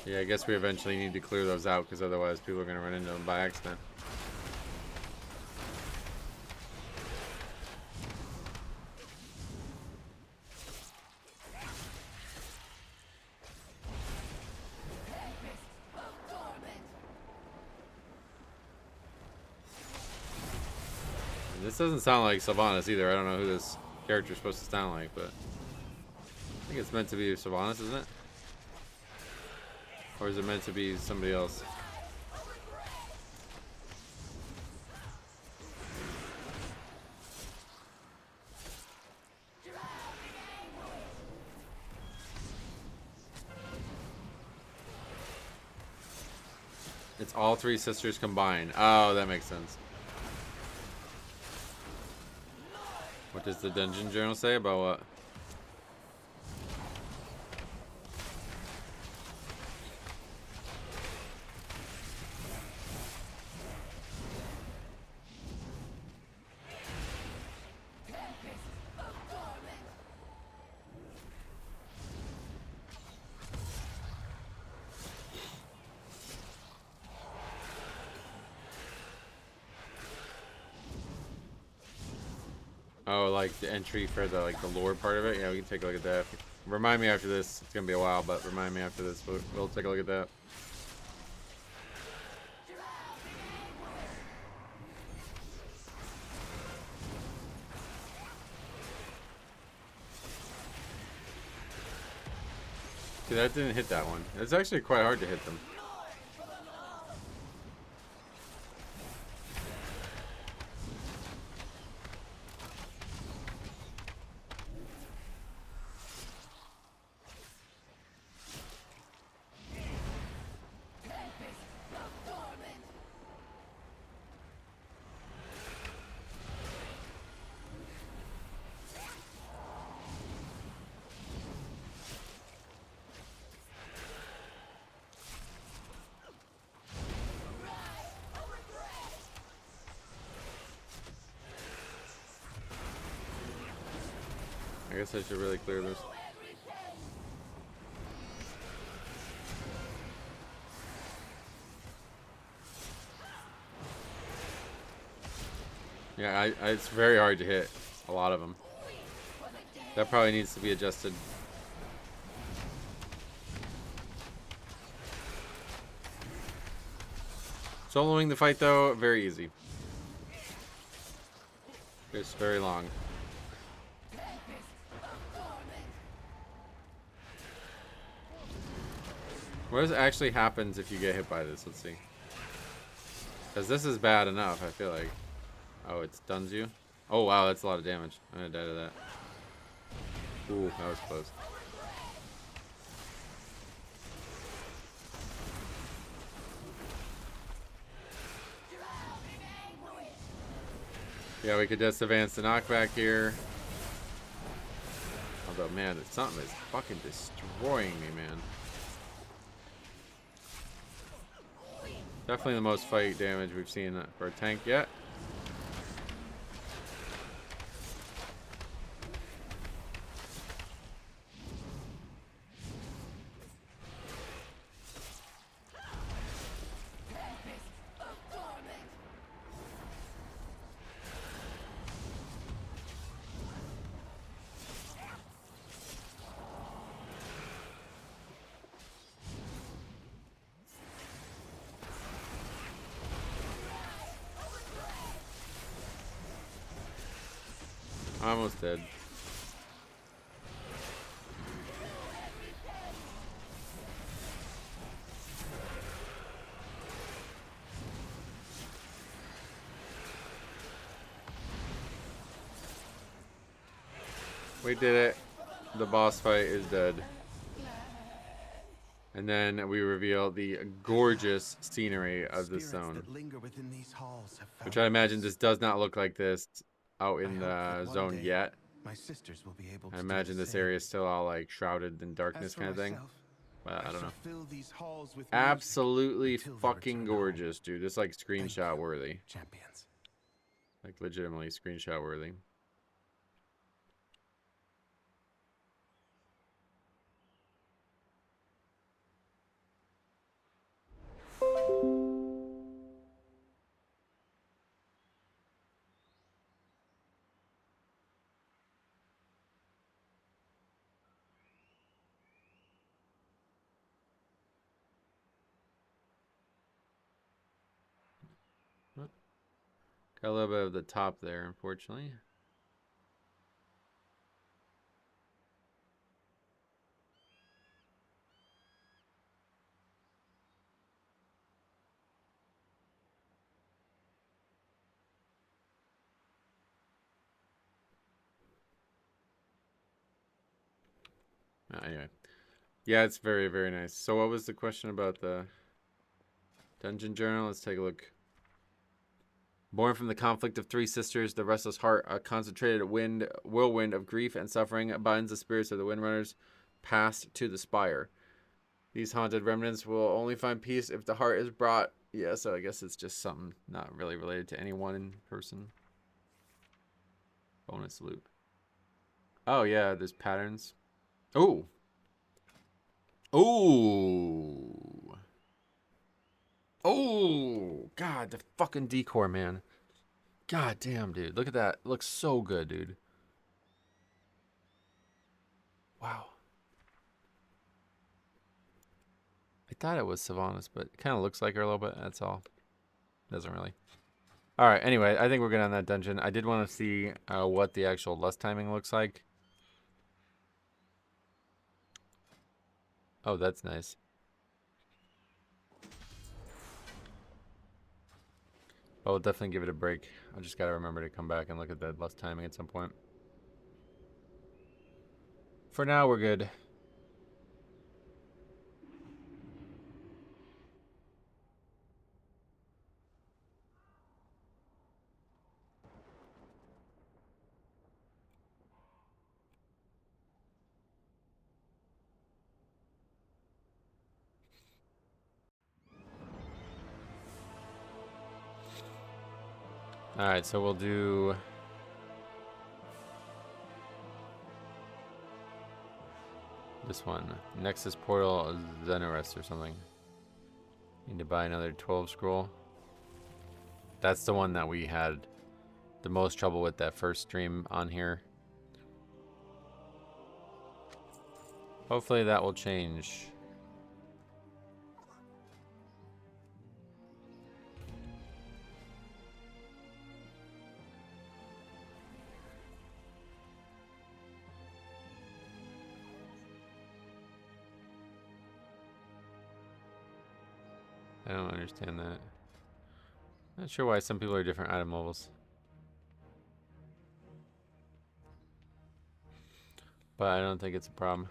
Yeah, I guess we eventually need to clear those out because otherwise people are going to run into them by accident. This doesn't sound like Sylvanas either. I don't know who this character is supposed to sound like, but I think it's meant to be Sylvanas, isn't it? Or is it meant to be somebody else? It's all three sisters combined. Oh, that makes sense. What does the dungeon journal say about what? Oh, like the entry for the the lore part of it. Yeah, we can take a look at that. Remind me after this. It's gonna be a while, but remind me after this. We'll take a look at that. See, that didn't hit that one. It's actually quite hard to hit them. I guess I should really clear this. Yeah, it's very hard to hit a lot of them. That probably needs to be adjusted. Soloing the fight though, very easy. It's very long. What actually happens if you get hit by this? Let's see. Because this is bad enough, I feel like. Oh, it stuns you? Oh, wow, that's a lot of damage. I'm gonna die to that. Ooh, that was close. Yeah, we could just advance the knockback here. Although, man, something is fucking destroying me, man. Definitely the most fight damage we've seen for a tank yet. Almost dead. We did it. The boss fight is dead. And then we reveal the gorgeous scenery of the zone. Which I imagine this does not look like this out in the zone yet. My sisters will be able to I imagine this area is still all like shrouded in darkness kind of thing. But I don't know. Absolutely fucking gorgeous, dude. It's like screenshot worthy. Champions. Like legitimately screenshot worthy. Got a little bit of the top there, unfortunately. Anyway. Yeah, it's very, very nice. So what was the question about the dungeon journal? Let's take a look. Born from the conflict of three sisters, the restless heart, a concentrated whirlwind of grief and suffering, binds the spirits of the Windrunners past to the Spire. These haunted remnants will only find peace if the heart is brought. Yeah, so I guess it's just something not really related to any one person. Bonus loot. Oh, yeah, there's patterns. Oh. Oh. Oh. God, the fucking decor, man. God damn, dude. Look at that. It looks so good, dude. Wow. I thought it was Sylvanas, but it kind of looks like her a little bit. That's all. Doesn't really. All right. Anyway, I think we're good on that dungeon. I did want to see what the actual lust timing looks like. Oh, that's nice. But we'll definitely give it a break. I just got to remember to come back and look at that lust timing at some point. For now, we're good. Alright, so we'll do... this one. Nexus Portal Xenorest or something. Need to buy another 12 scroll. That's the one that we had the most trouble with that first stream on here. Hopefully that will change. I don't understand that. Not sure why some people are different item levels. But I don't think it's a problem.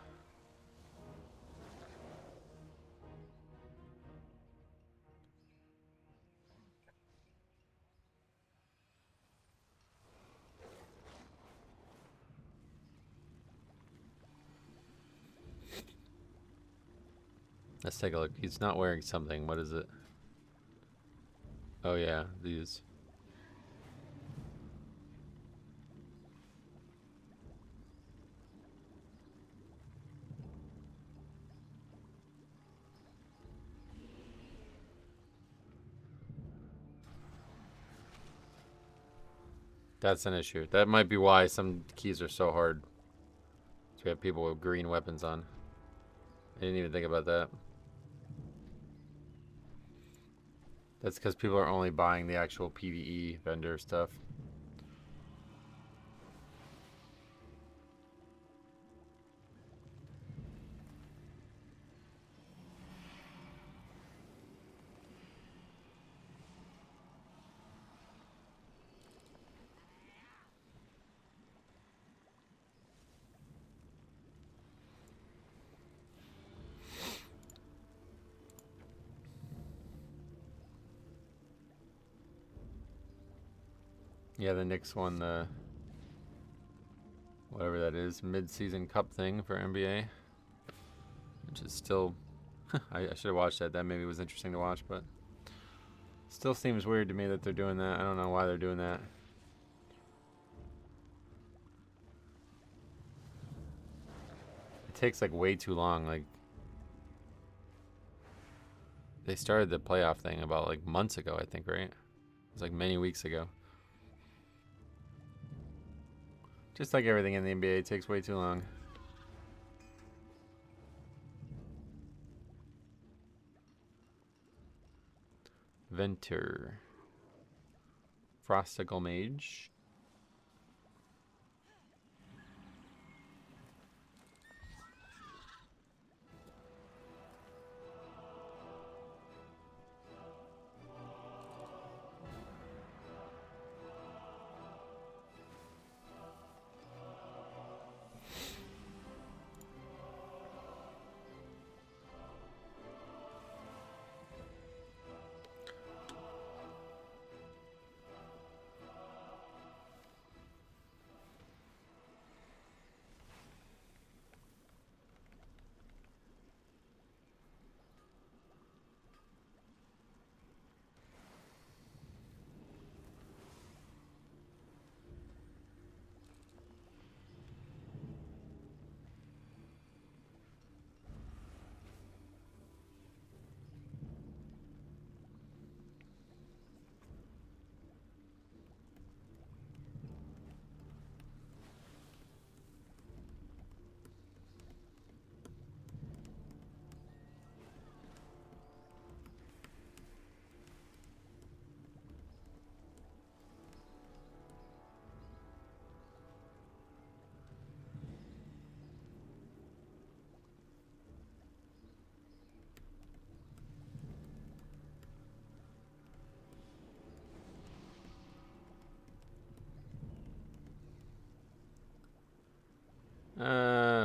Let's take a look. He's not wearing something. What is it? Oh yeah, these. That's an issue. That might be why some keys are so hard. So we have people with green weapons on. I didn't even think about that. That's because people are only buying the actual PvE vendor stuff. Yeah, the Knicks won the whatever that is, mid-season cup thing for NBA, which is still I should have watched that. That maybe was interesting to watch, but still seems weird to me that they're doing that. I don't know why they're doing that. It takes like way too long. Like they started the playoff thing about like months ago, I think, right? It was like many weeks ago. Just like everything in the NBA, it takes way too long. Venter. Frosticle Mage.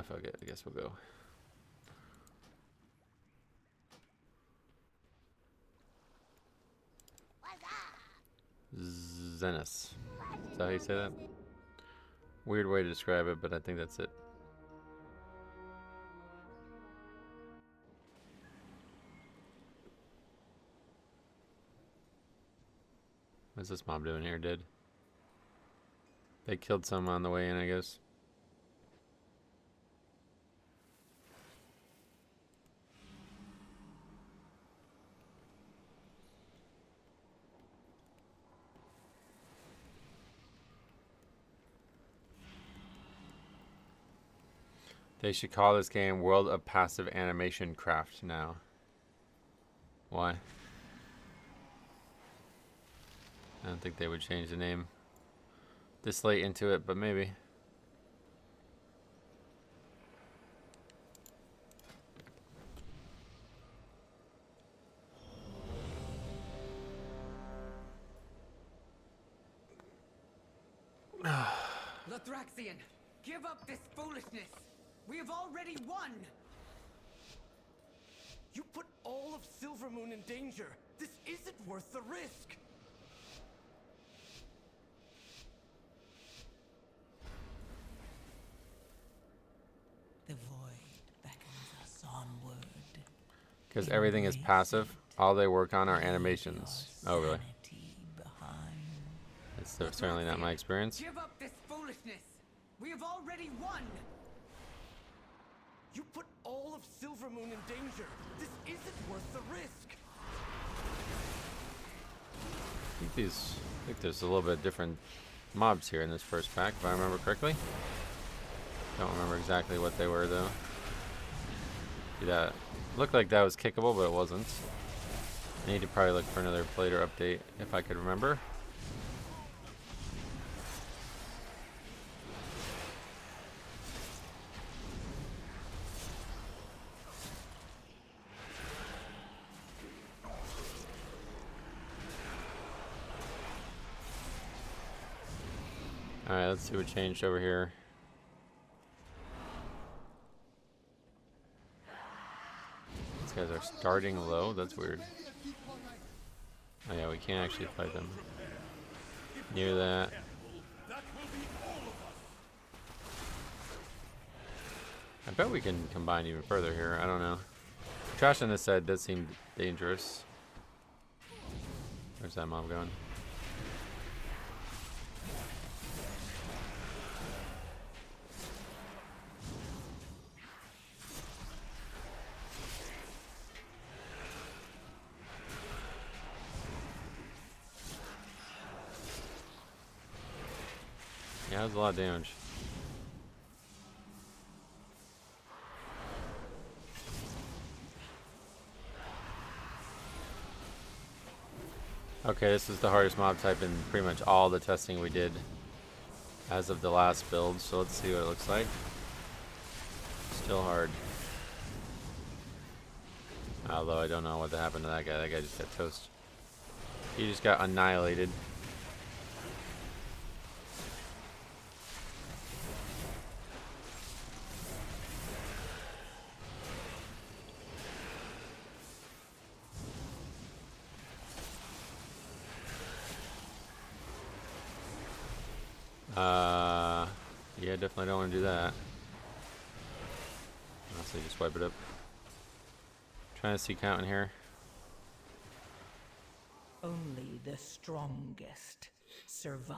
Fuck it. I guess we'll go. Zenith. Is that how you say that? Weird way to describe it, but I think that's it. What's this mob doing here, dude? They killed some on the way in, I guess. They should call this game World of Passive Animation Craft now. Why? I don't think they would change the name this late into it, but maybe. Lathraxian, give up this foolishness. We have already won. You put all of Silvermoon in danger. This isn't worth the risk. The void beckons us onward. Because everything is passive. All they work on are animations. Oh, really? That's certainly not my experience. Give up this foolishness. We have already won. You put all of Silvermoon in danger. This isn't worth the risk. I think there's a little bit different mobs here in this first pack, if I remember correctly. Don't remember exactly what they were, though. See that? Looked like that was kickable, but it wasn't. I need to probably look for another Plater update, if I could remember. Alright, let's see what changed over here. These guys are starting low, that's weird. Oh yeah, we can't actually fight them. If Near that. I bet we can combine even further here. I don't know. Trash on this side does seem dangerous. Where's that mob going? Yeah, that was a lot of damage. Okay, this is the hardest mob type in pretty much all the testing we did as of the last build, so let's see what it looks like. Still hard. Although I don't know what happened to that guy. That guy just got toast. He just got annihilated. Yeah, definitely don't want to do that. Honestly, just wipe it up. Trying to see count in here. Only the strongest survive.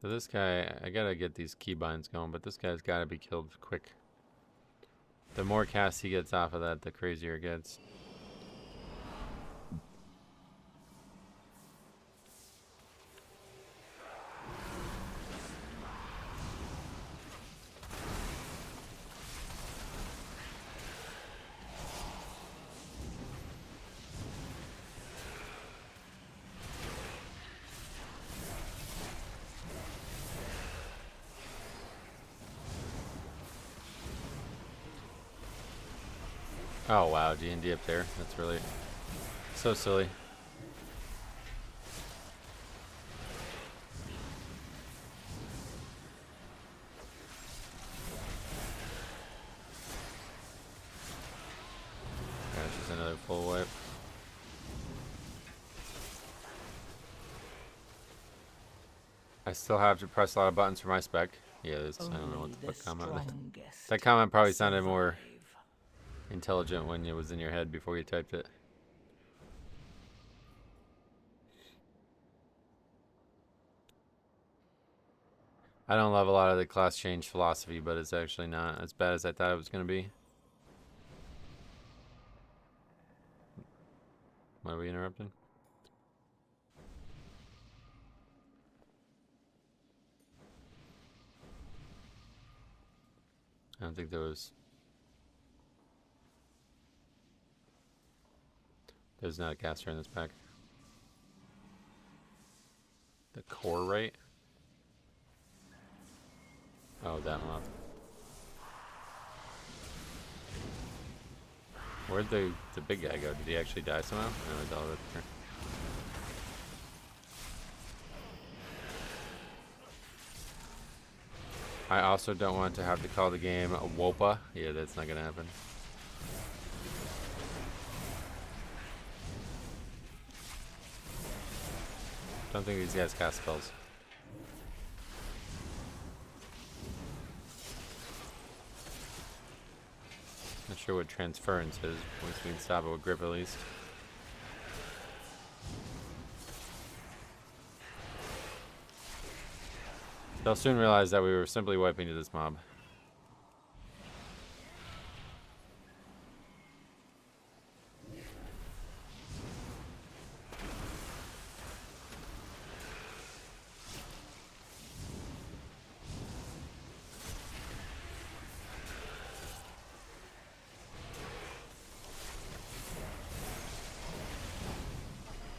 So this guy, I gotta get these keybinds going, but this guy's gotta be killed quick. The more casts he gets off of that, the crazier it gets. Oh wow, D&D up there. That's really so silly. That's just another full wipe. I still have to press a lot of buttons for my spec. Yeah, this, I don't know what the fuck comment was. That comment probably sounded more intelligent when it was in your head before you typed it. I don't love a lot of the class change philosophy, but it's actually not as bad as I thought it was going to be. Why are we interrupting? I don't think there was... There's not a caster in this pack. The core rate? Oh, that mob. Where'd the big guy go? Did he actually die somehow? No, he's all over there. I also don't want to have to call the game a WOPA. Yeah, that's not gonna happen. Don't think these guys cast spells. Not sure what transference is. Once we can stop it with grip at least. They'll soon realize that we were simply wiping to this mob.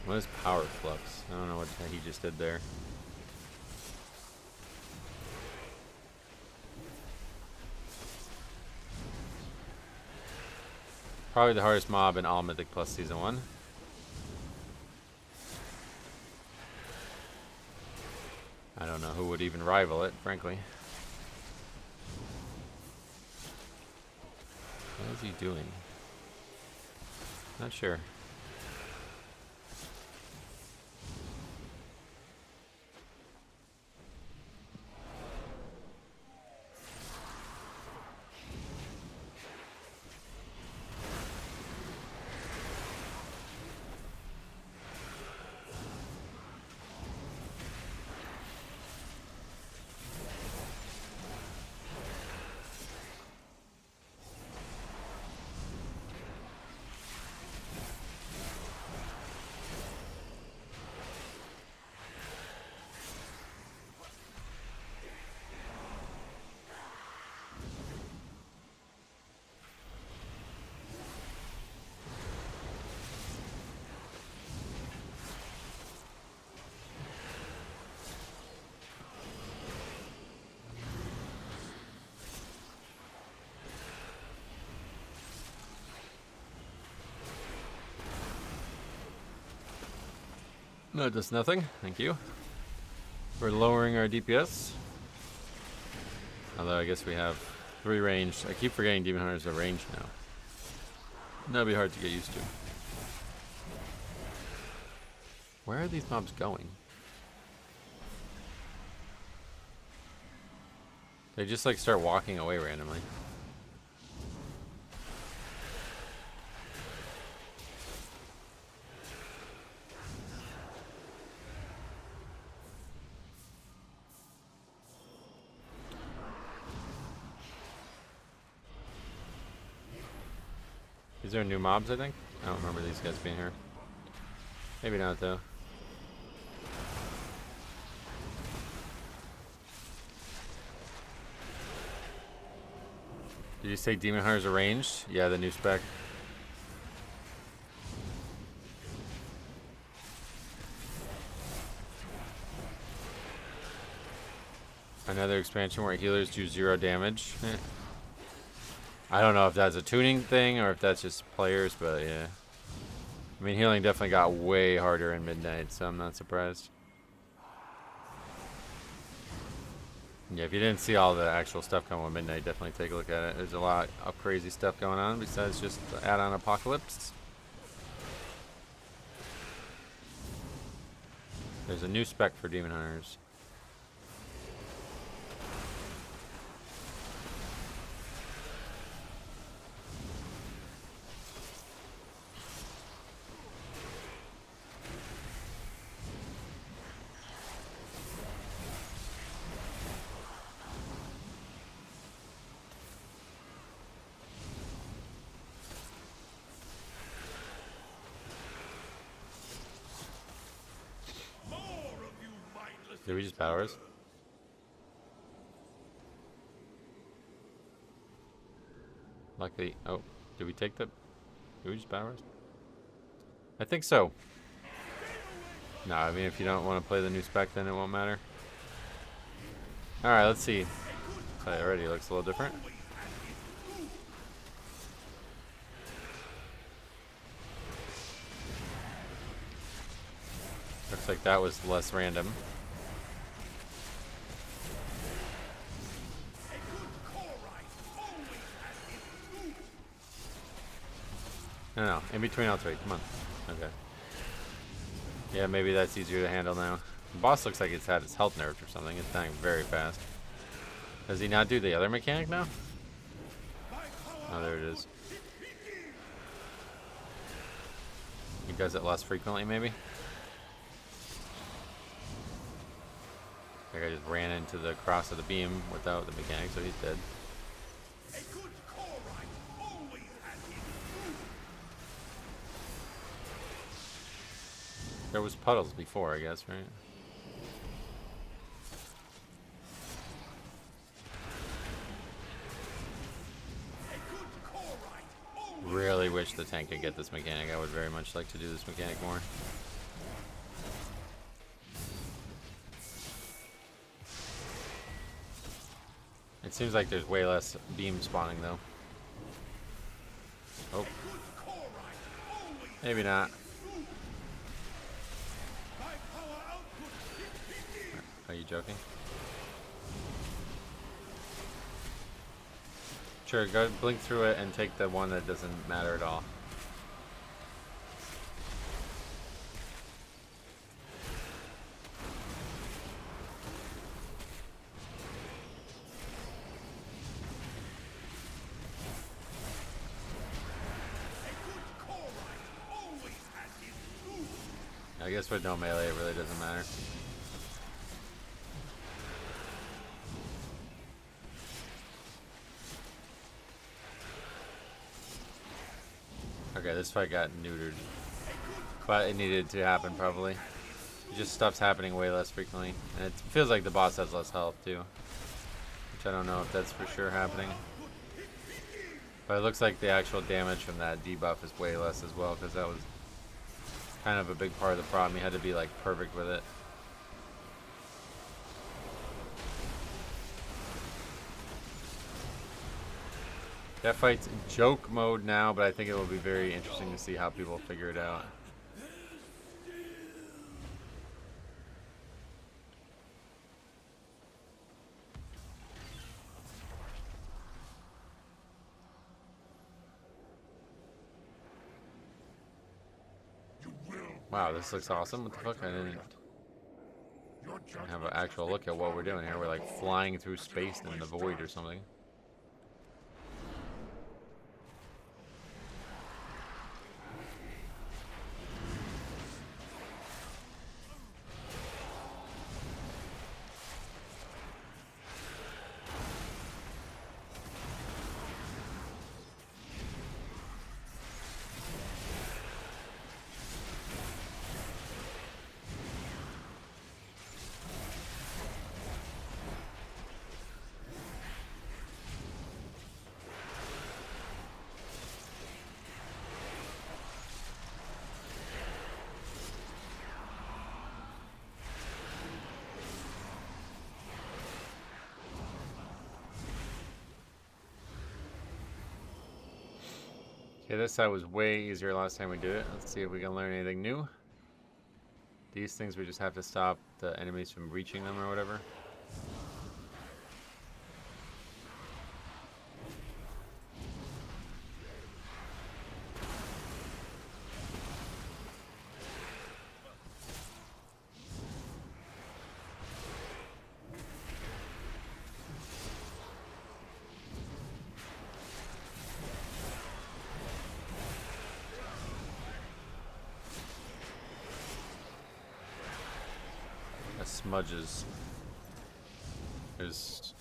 What is power flux? I don't know what he just did there. Probably the hardest mob in all Mythic Plus Season 1. don't know who would even rival it, frankly. What is he doing? Not sure. No, it does nothing. Thank you. We're lowering our DPS. Although I guess we have 3 ranged. I keep forgetting Demon Hunters are ranged now. That'll be hard to get used to. Where are these mobs going? They just like start walking away randomly. These are new mobs, I think? I don't remember these guys being here. Maybe not, though. Did you say Demon Hunters are ranged? Yeah, the new spec. Another expansion where healers do 0 damage. I don't know if that's a tuning thing or if that's just players, but yeah. I mean, healing definitely got way harder in Midnight, so I'm not surprised. Yeah, if you didn't see all the actual stuff coming with Midnight, definitely take a look at it. There's a lot of crazy stuff going on besides just the add-on Apocalypse. There's a new spec for Demon Hunters. Did we just powers? Luckily, oh, did we take the? Did we just powers? I think so. No, I mean if you don't want to play the new spec, then it won't matter. All right, let's see. It already looks a little different. Looks like that was less random. No, in between all 3. Come on. Okay. Yeah, maybe that's easier to handle now. The boss looks like it's had its health nerfed or something. It's dying very fast. Does he not do the other mechanic now? Oh, there it is. He does it less frequently, maybe? Like I just ran into the cross of the beam without the mechanic, so he's dead. There was puddles before, I guess, right? Really wish the tank could get this mechanic. I would very much like to do this mechanic more. It seems like there's way less beam spawning, though. Oh. Maybe not. Oh, you joking? Sure, go blink through it and take the one that doesn't matter at all. I guess with no melee, it really doesn't matter. Okay, this fight got neutered, but it needed to happen probably. Just stuff's happening way less frequently, and it feels like the boss has less health too, which I don't know if that's for sure happening. But it looks like the actual damage from that debuff is way less as well, because that was kind of a big part of the problem. You had to be like perfect with it. That fight's joke mode now, but I think it will be very interesting to see how people figure it out. Wow, this looks awesome. What the fuck? I didn't have an actual look at what we're doing here. We're like flying through space in the void or something. Okay, this side was way easier last time we did it. Let's see if we can learn anything new. These things we just have to stop the enemies from reaching them or whatever. Smudges. There's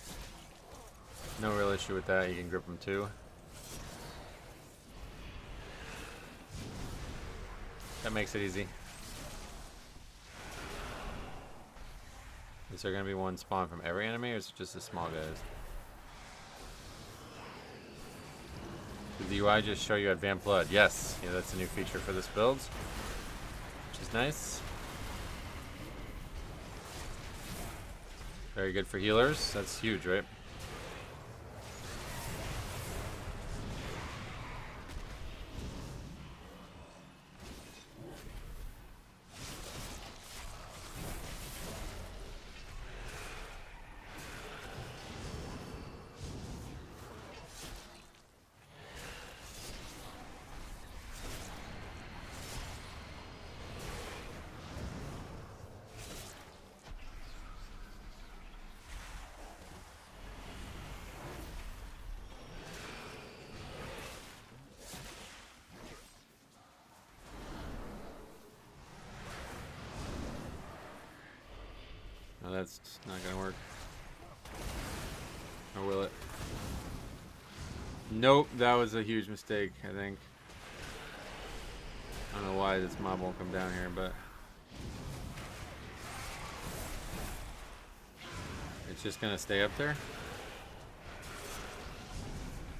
no real issue with that. You can grip them too. That makes it easy. Is there going to be one spawn from every enemy, or is it just the small guys? Did the UI just show you Advanced Blood? Yes. Yeah, that's a new feature for this build, which is nice. Very good for healers. That's huge, right? No, that's not gonna work. Or will it? Nope, that was a huge mistake, I think. I don't know why this mob won't come down here, but it's just gonna stay up there.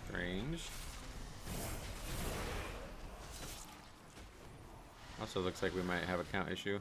Strange. Also looks like we might have a count issue.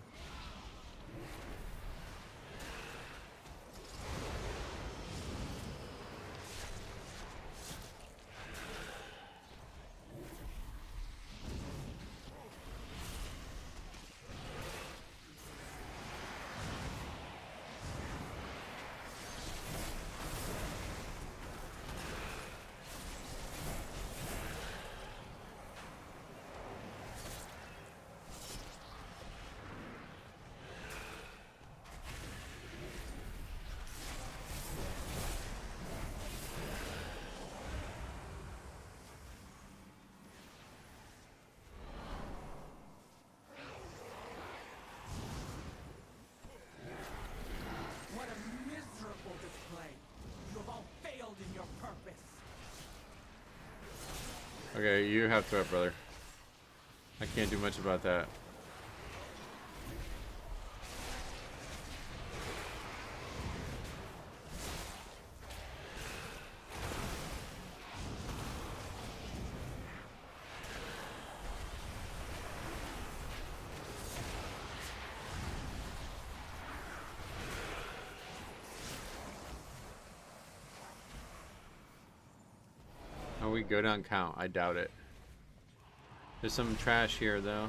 Okay, you have threat, brother. I can't do much about that. Oh, we go down count. I doubt it. There's some trash here, though.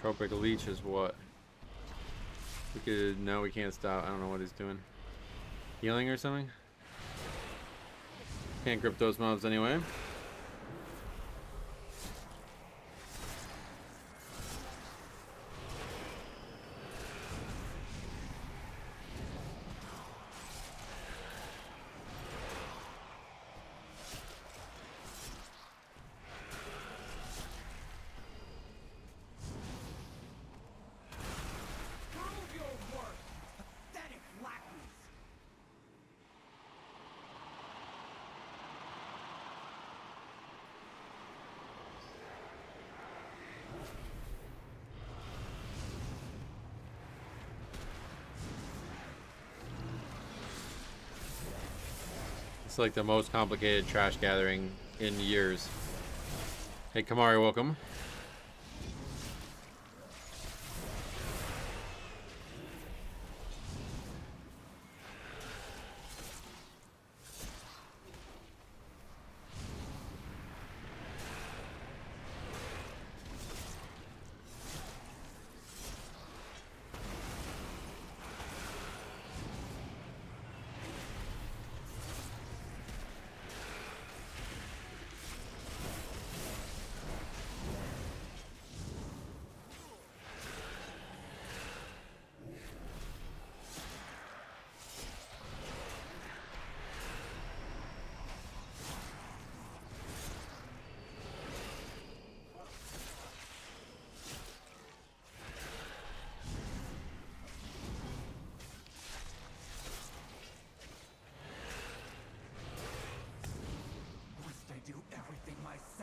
Tropic Leech is what? We could... No, we can't stop. I don't know what he's doing. Healing or something? Can't grip those mobs anyway. It's like the most complicated trash gathering in years. Hey, Kamari, welcome.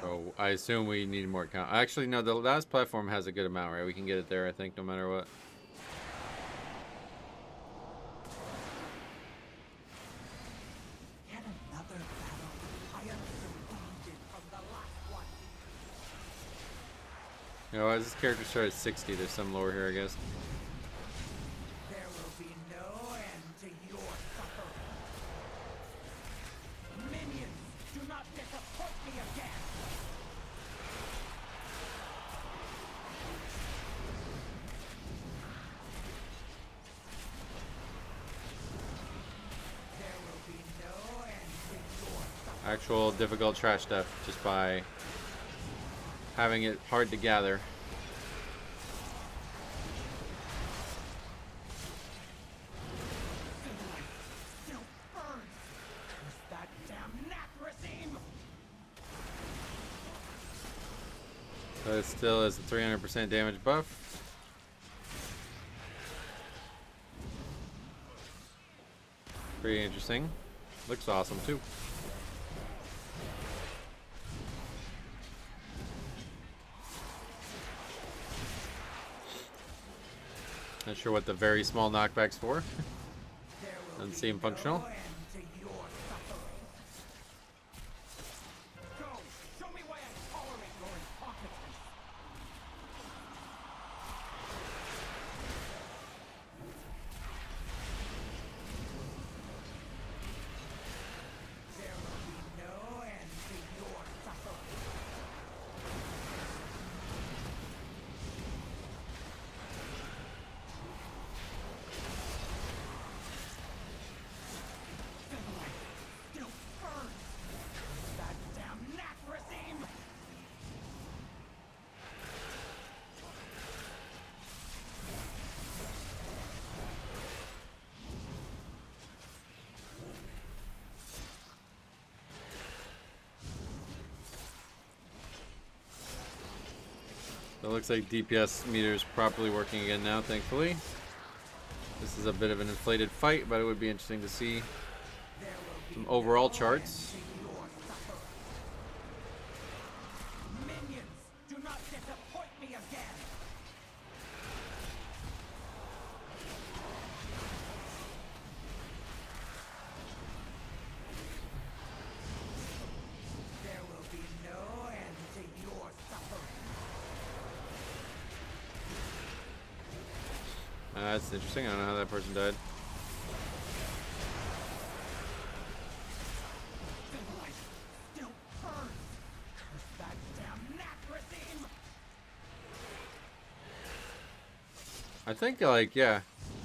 Oh, I assume we need more count. Actually, no, the last platform has a good amount, right? We can get it there, I think, no matter what. Yet another battle. I am surrounded from the last one. You know, as this character started at 60, there's some lower here, I guess. There will be no end to your suffering. Minions, do not disappoint me again. Actual difficult trash stuff just by having it hard to gather. Still burns. Curse that damn Nathracine. But it still is a 300% damage buff. Pretty interesting. Looks awesome too. Not sure what the very small knockback's for. Doesn't seem functional. It looks like DPS meter is properly working again now, thankfully. This is a bit of an inflated fight, but it would be interesting to see some overall charts. Minions, do not disappoint me again. There will be no end to your suffering. That's interesting. I don't know how that person died. Still burns. Curse that damn nap regime. I think, like, yeah.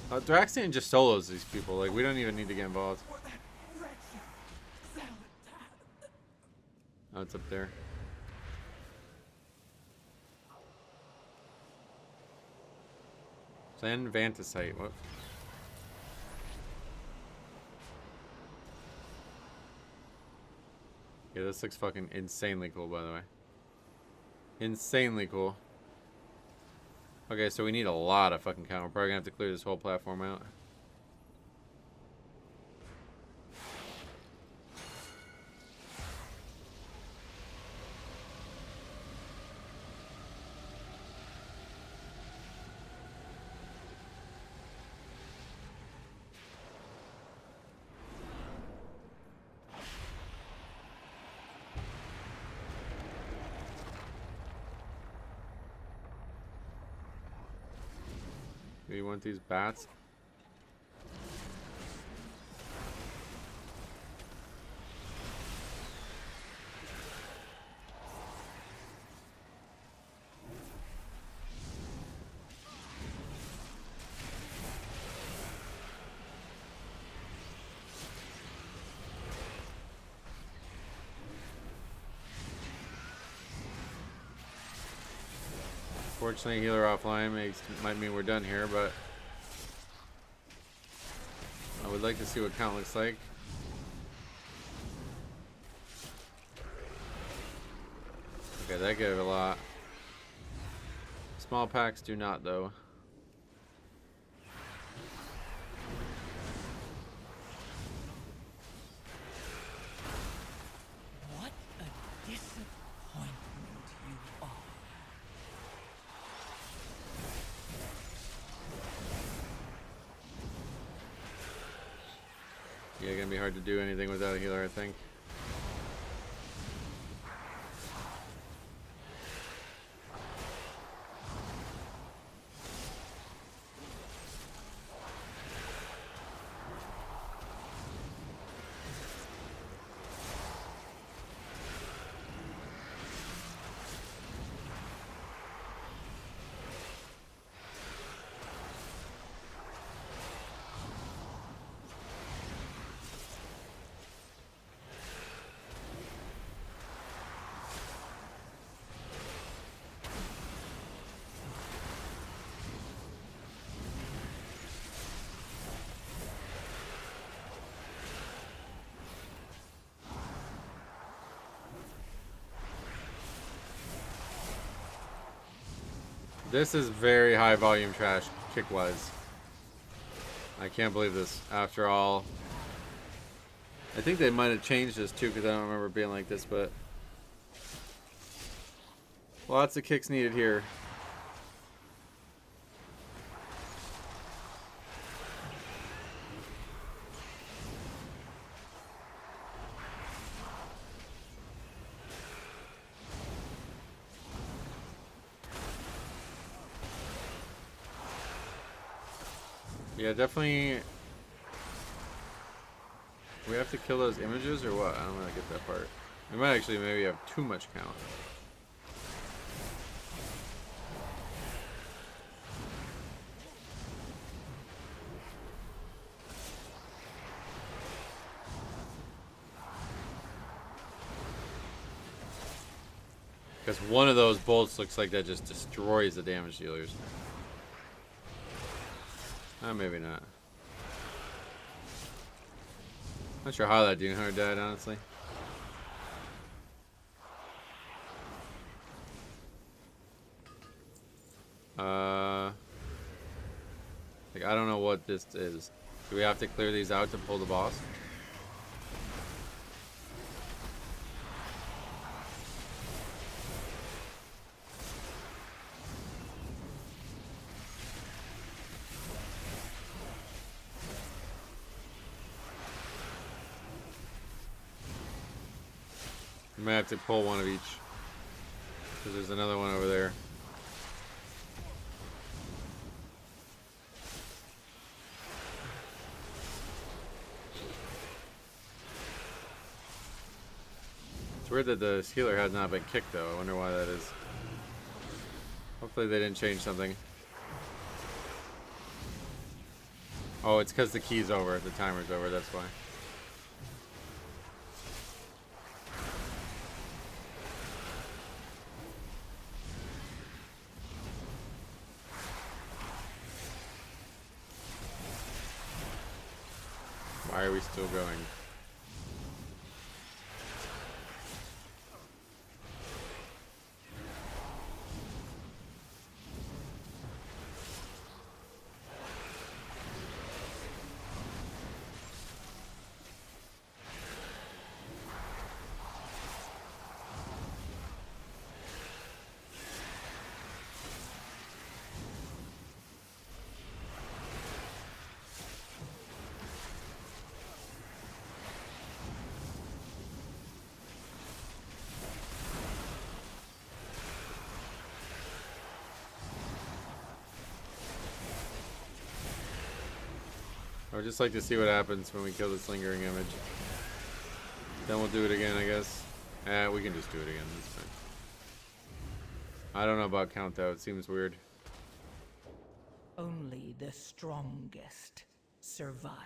Draxian just solos these people. Like, we don't even need to get involved. For that wretched Zealot. Oh, it's up there. Then Vantisite. What? Yeah, this looks fucking insanely cool, by the way. Insanely cool. Okay, so we need a lot of fucking count. We're probably gonna have to clear this whole platform out. Do you want these bats? Fortunately, healer offline might mean we're done here, but I would like to see what count looks like. Okay, that gave a lot. Small packs do not, though. What a disappointment you are. Yeah, gonna be hard to do anything without a healer, I think. This is very high volume trash, kick-wise. I can't believe this. After all I think they might have changed this too, because I don't remember it being like this, but lots of kicks needed here. Yeah, definitely. We have to kill those images or what? I don't really get that part. We might actually maybe have too much count. Because one of those bolts looks like that just destroys the damage dealers. Maybe not. Not sure how that Dune Hunter died, honestly. Like, I don't know what this is. Do we have to clear these out to pull the boss? We might have to pull one of each. Because there's another one over there. It's weird that the healer has not been kicked though. I wonder why that is. Hopefully they didn't change something. Oh, it's because the key's over. The timer's over, that's why. Why are we still going? I would just like to see what happens when we kill this lingering image. Then we'll do it again, I guess. We can just do it again. That's fine. I don't know about count though. It seems weird. Only the strongest survive.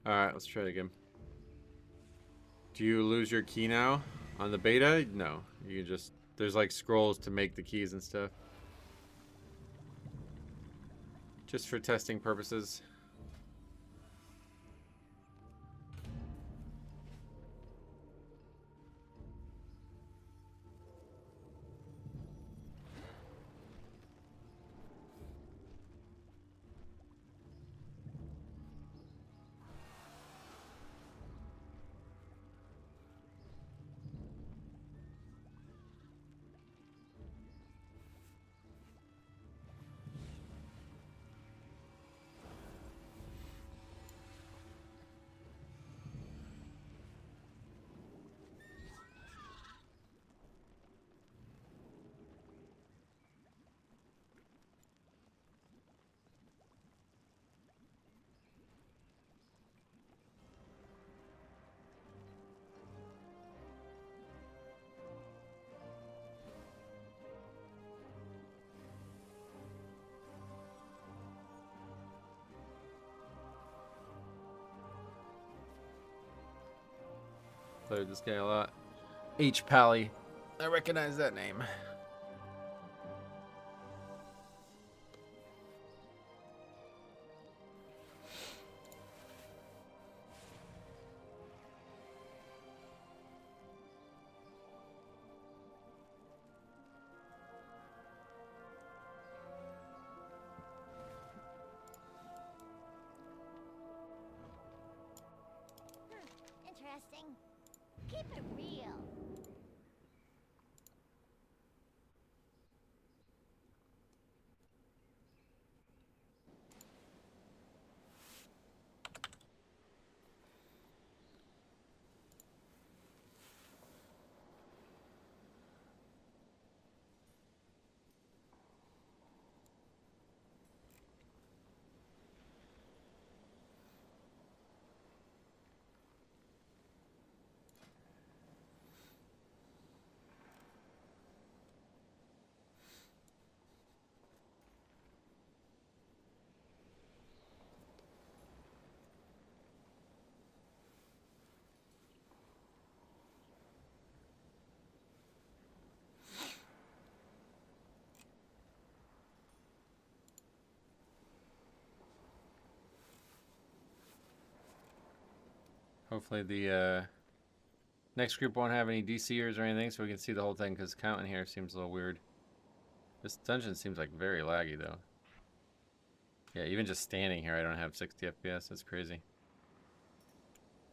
Alright, let's try it again. Do you lose your key now? On the beta? No. You can just... There's like scrolls to make the keys and stuff. Just for testing purposes. Played this guy a lot. H. Pally. I recognize that name. Interesting. Keep it real. Hopefully the next group won't have any DCers or anything, so we can see the whole thing, because counting here seems a little weird. This dungeon seems like very laggy, though. Yeah, even just standing here, I don't have 60 FPS. That's crazy.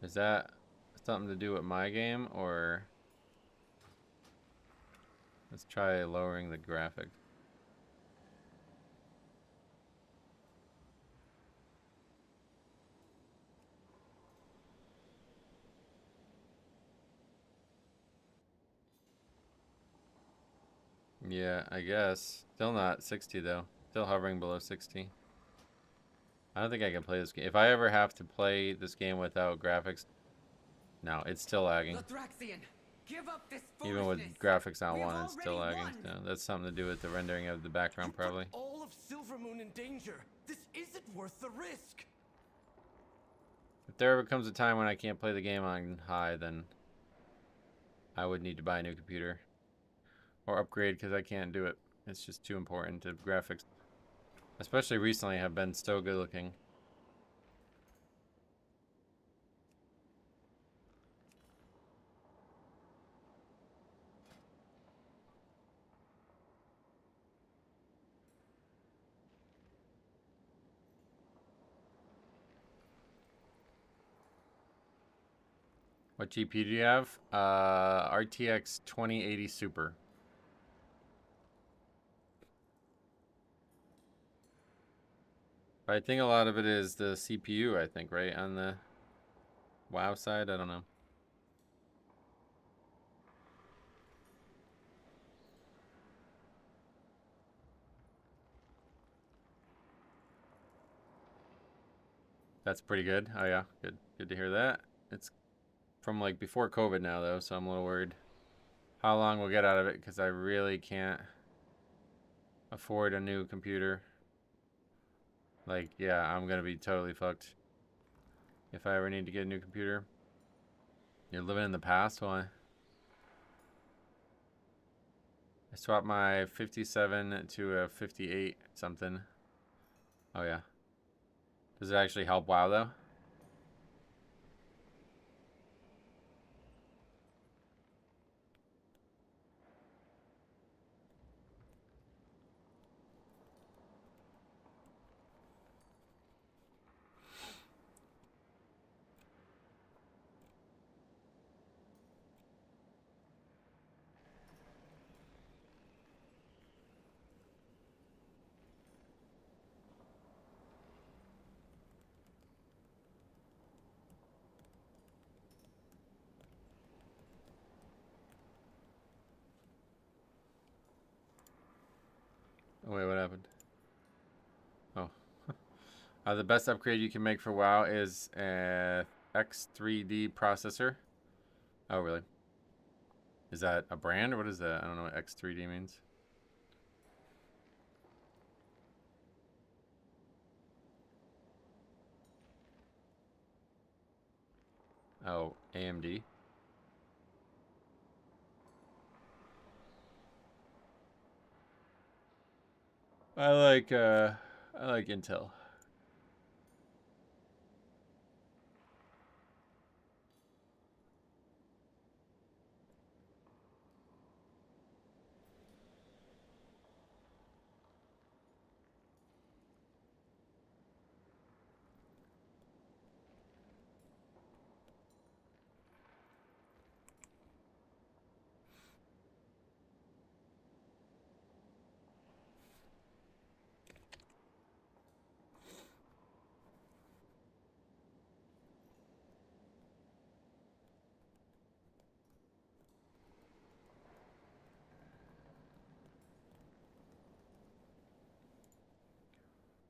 Is that something to do with my game, or... Let's try lowering the graphic. Yeah, I guess. Still not 60 though. Still hovering below 60. I don't think I can play this game. If I ever have to play this game without graphics, no, it's still lagging. Lothraxian, give up this Even with foolishness. graphics on We have 1, it's still already lagging. won. So that's something to do with the rendering of the background, You put probably. all of Silvermoon in danger. This isn't worth the risk. If there ever comes a time when I can't play the game on high, then I would need to buy a new computer. Or upgrade, because I can't do it. It's just too important to graphics. Especially recently have been so good looking. What GPU do you have? RTX 2080 Super. I think a lot of it is the CPU, I think, right? On the WoW side, I don't know. That's pretty good. Oh yeah, good to hear that. It's from like before COVID now though, so I'm a little worried how long we'll get out of it, because I really can't afford a new computer. Like, yeah, I'm gonna be totally fucked if I ever need to get a new computer. You're living in the past? Why? I swapped my 57 to a 58 something. Oh yeah. Does it actually help WoW though? Oh wait, what happened? Oh. The best upgrade you can make for WoW is a X3D processor. Oh really? Is that a brand, or what is that? I don't know what X3D means. Oh, AMD. I like Intel.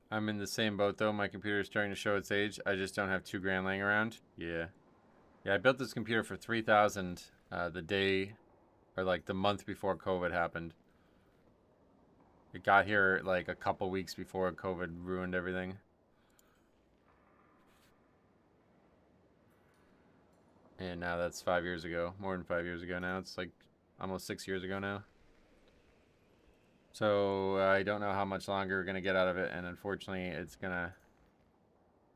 I'm in the same boat though. My computer is starting to show its age. I just don't have $2,000 laying around. Yeah. Yeah, I built this computer for $3,000 the day, or like the month before COVID happened. It got here like a couple weeks before COVID ruined everything. And now that's 5 years ago. More than 5 years ago now. It's like almost 6 years ago now. So I don't know how much longer we're gonna get out of it, and unfortunately, it's gonna,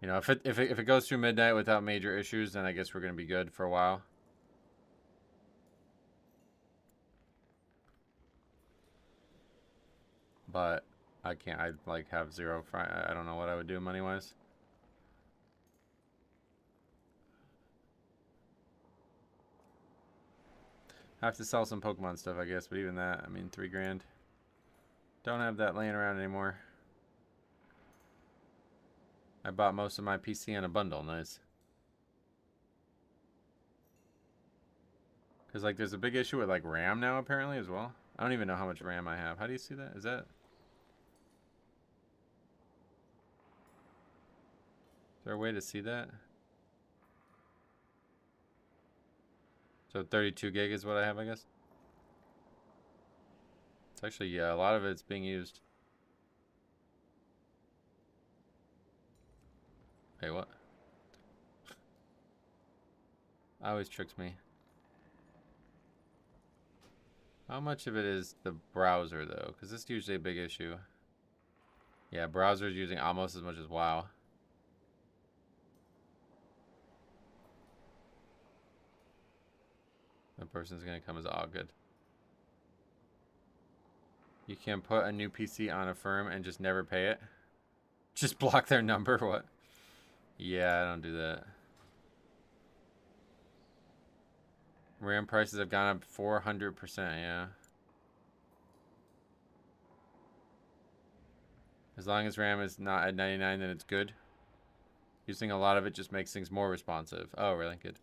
you know, if it goes through midnight without major issues, then I guess we're gonna be good for a while. But I can't. I like have zero. I don't know what I would do money wise. Have to sell some Pokemon stuff, I guess. But even that, I mean, $3,000. Don't have that laying around anymore. I bought most of my PC in a bundle. Nice. Because, like, there's a big issue with, like, RAM now, apparently, as well. I don't even know how much RAM I have. How do you see that? Is that... Is there a way to see that? So 32 gig is what I have, I guess. It's actually, yeah, a lot of it's being used. Hey, what? Always tricks me. How much of it is the browser, though? Because this is usually a big issue. Yeah, browser's using almost as much as WoW. The person's gonna come as all good. You can put a new PC on a firm and just never pay it. Just block their number, what? Yeah, I don't do that. RAM prices have gone up 400%, yeah. As long as RAM is not at 99, then it's good. Using a lot of it just makes things more responsive. Oh, really? Good.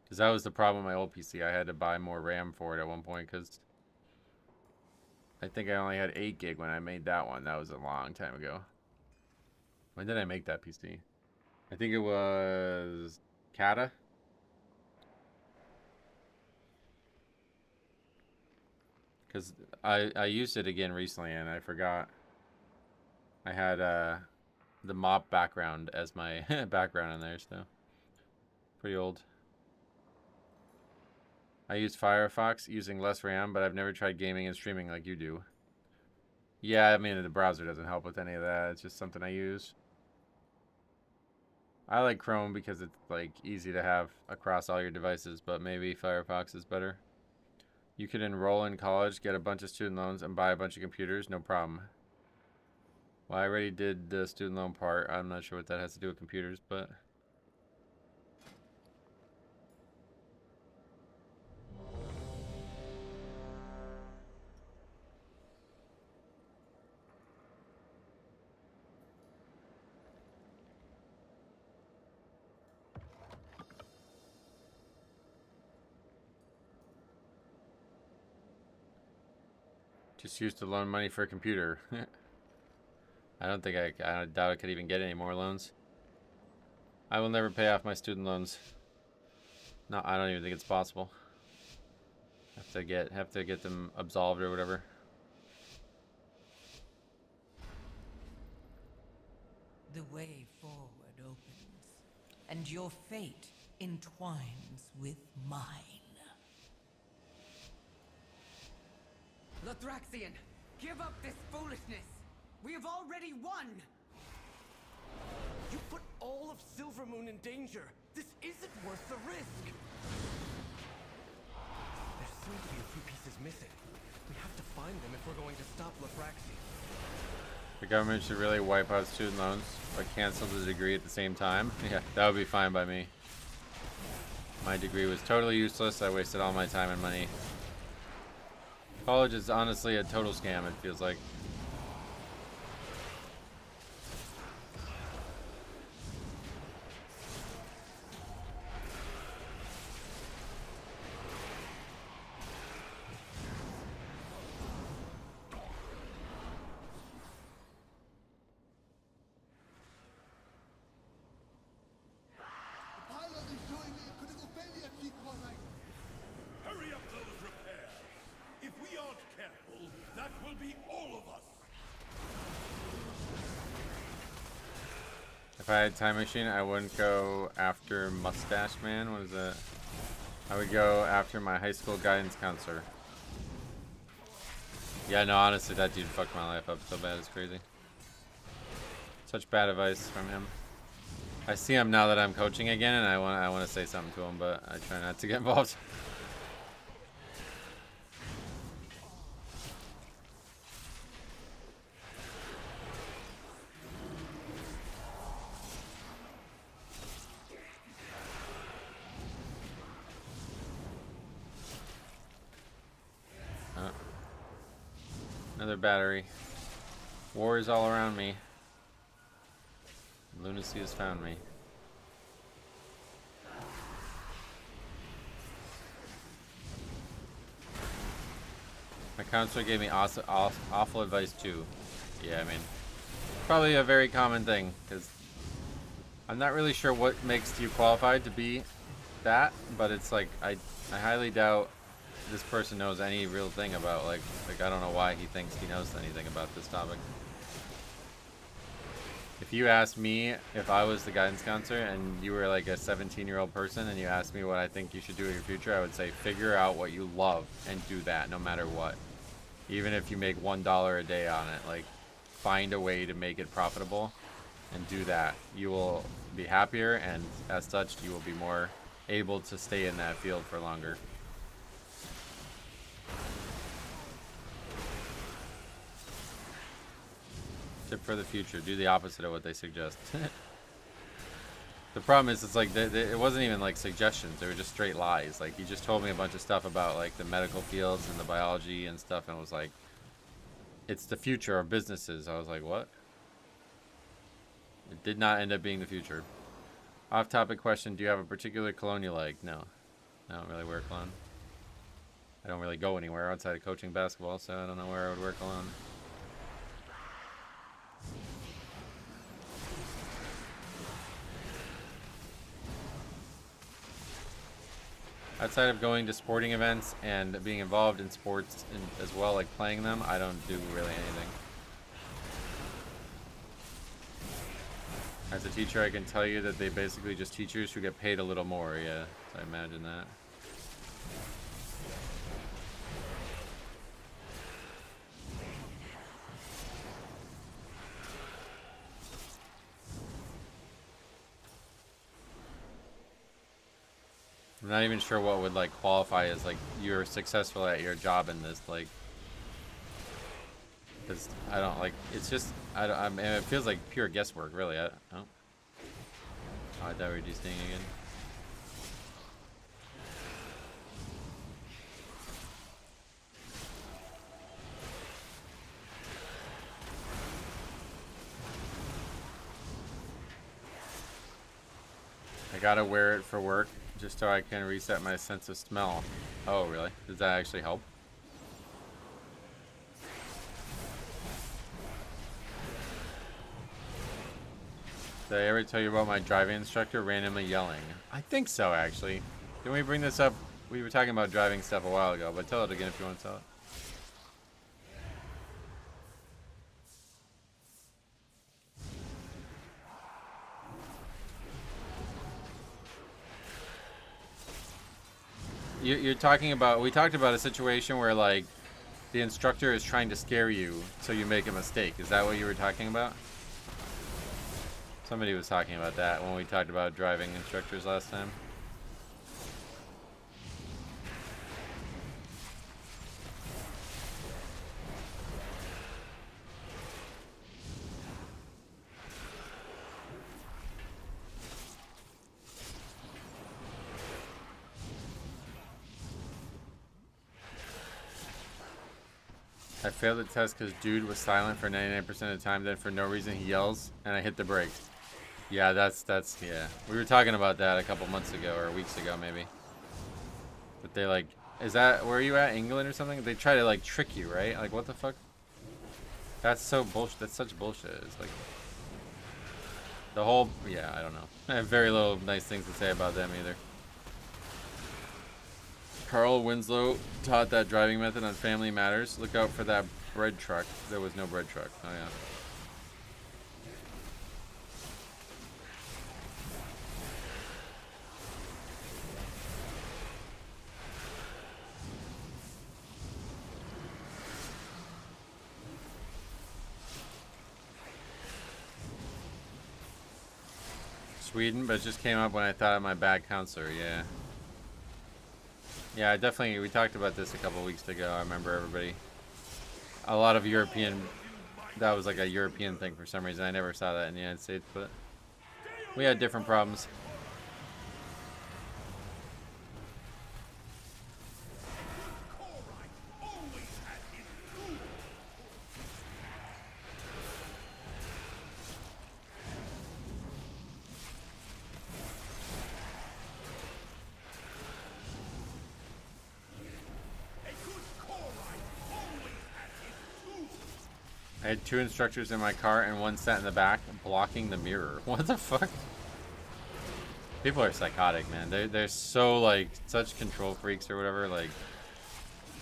Because that was the problem with my old PC. I had to buy more RAM for it at one point because I think I only had 8 gig when I made that one. That was a long time ago. When did I make that PC? I think it was Kata. Because I used it again recently and I forgot. I had the mop background as my background in there, so pretty old. I use Firefox using less RAM, but I've never tried gaming and streaming like you do. Yeah, I mean, the browser doesn't help with any of that. It's just something I use. I like Chrome because it's like easy to have across all your devices, but maybe Firefox is better. You could enroll in college, get a bunch of student loans, and buy a bunch of computers, no problem. Well, I already did the student loan part. I'm not sure what that has to do with computers, but... Just used to loan money for a computer. I don't think I doubt I could even get any more loans. I will never pay off my student loans. No, I don't even think it's possible. Have to get them absolved or whatever. The way forward opens, and your fate entwines with mine. Lathraxian, Give up this foolishness. We have already won. You put all of Silvermoon in danger. This isn't worth the risk. There seem to be a few pieces missing. We have to find them if we're going to stop Lefraxi. The government should really wipe out student loans, but cancel the degree at the same time. Yeah, that would be fine by me. My degree was totally useless. I wasted all my time and money. College is honestly a total scam, it feels like. Hurry up those repairs. If we aren't careful, that will be all of us. If I had a time machine, I wouldn't go after Mustache Man. What is that? I would go after my high school guidance counselor. Yeah, no, honestly, that dude fucked my life up so bad. It's crazy. Such bad advice from him. I see him now that I'm coaching again, and I want to say something to him, but I try not to get involved. Another battery. War is all around me. Lunacy has found me. My counselor gave me awful advice too. Yeah, I mean, probably a very common thing, because I'm not really sure what makes you qualified to be that, but it's like I highly doubt this person knows any real thing about like I don't know why he thinks he knows anything about this topic. If you asked me if I was the guidance counselor and you were like a 17-year-old person and you asked me what I think you should do in your future, I would say figure out what you love and do that no matter what. Even if you make $1 a day on it, like find a way to make it profitable and do that. You will be happier, and as such you will be more able to stay in that field for longer. Tip for the future: do the opposite of what they suggest. The problem is, it's like it wasn't even like suggestions; they were just straight lies. Like, he just told me a bunch of stuff about like the medical fields and the biology and stuff, and was like, "It's the future of businesses." I was like, "What?" It did not end up being the future. Off-topic question: do you have a particular cologne you like? No, I don't really wear cologne. I don't really go anywhere outside of coaching basketball, so I don't know where I would wear cologne. Outside of going to sporting events and being involved in sports as well, like playing them, I don't do really anything. As a teacher, I can tell you that they basically just teachers who get paid a little more. Yeah, so I imagine that. I'm not even sure what would like qualify as like you're successful at your job in this, like, because I don't like, it's just I mean, it feels like pure guesswork, really. Oh, I thought we were just staying again. I gotta wear it for work just so I can reset my sense of smell. Oh, really? Does that actually help? Did I ever tell you about my driving instructor randomly yelling? I think so, actually. Didn't we bring this up? We were talking about driving stuff a while ago, but tell it again if you want to tell it. You're talking about, we talked about a situation where like the instructor is trying to scare you so you make a mistake. Is that what you were talking about? Somebody was talking about that when we talked about driving instructors last time. I failed the test because dude was silent for 99% of the time, then for no reason he yells, and I hit the brakes. Yeah, that's, yeah. We were talking about that a couple months ago, or weeks ago, maybe. But they, like, is that, where are you at, England or something? They try to, like, trick you, right? Like, what the fuck? That's so bullshit, that's such bullshit. It's like, the whole, yeah, I don't know. I have very little nice things to say about them either. Carl Winslow taught that driving method on Family Matters. Look out for that bread truck. There was no bread truck. Oh, yeah. Sweden, but it just came up when I thought of my bad counselor. Yeah. Yeah, definitely. We talked about this a couple weeks ago. I remember everybody. A lot of European. That was like a European thing for some reason. I never saw that in the United States, but we had different problems. I had 2 instructors in my car and 1 sat in the back blocking the mirror. What the fuck? People are psychotic, man. They're so, like, such control freaks or whatever. Like,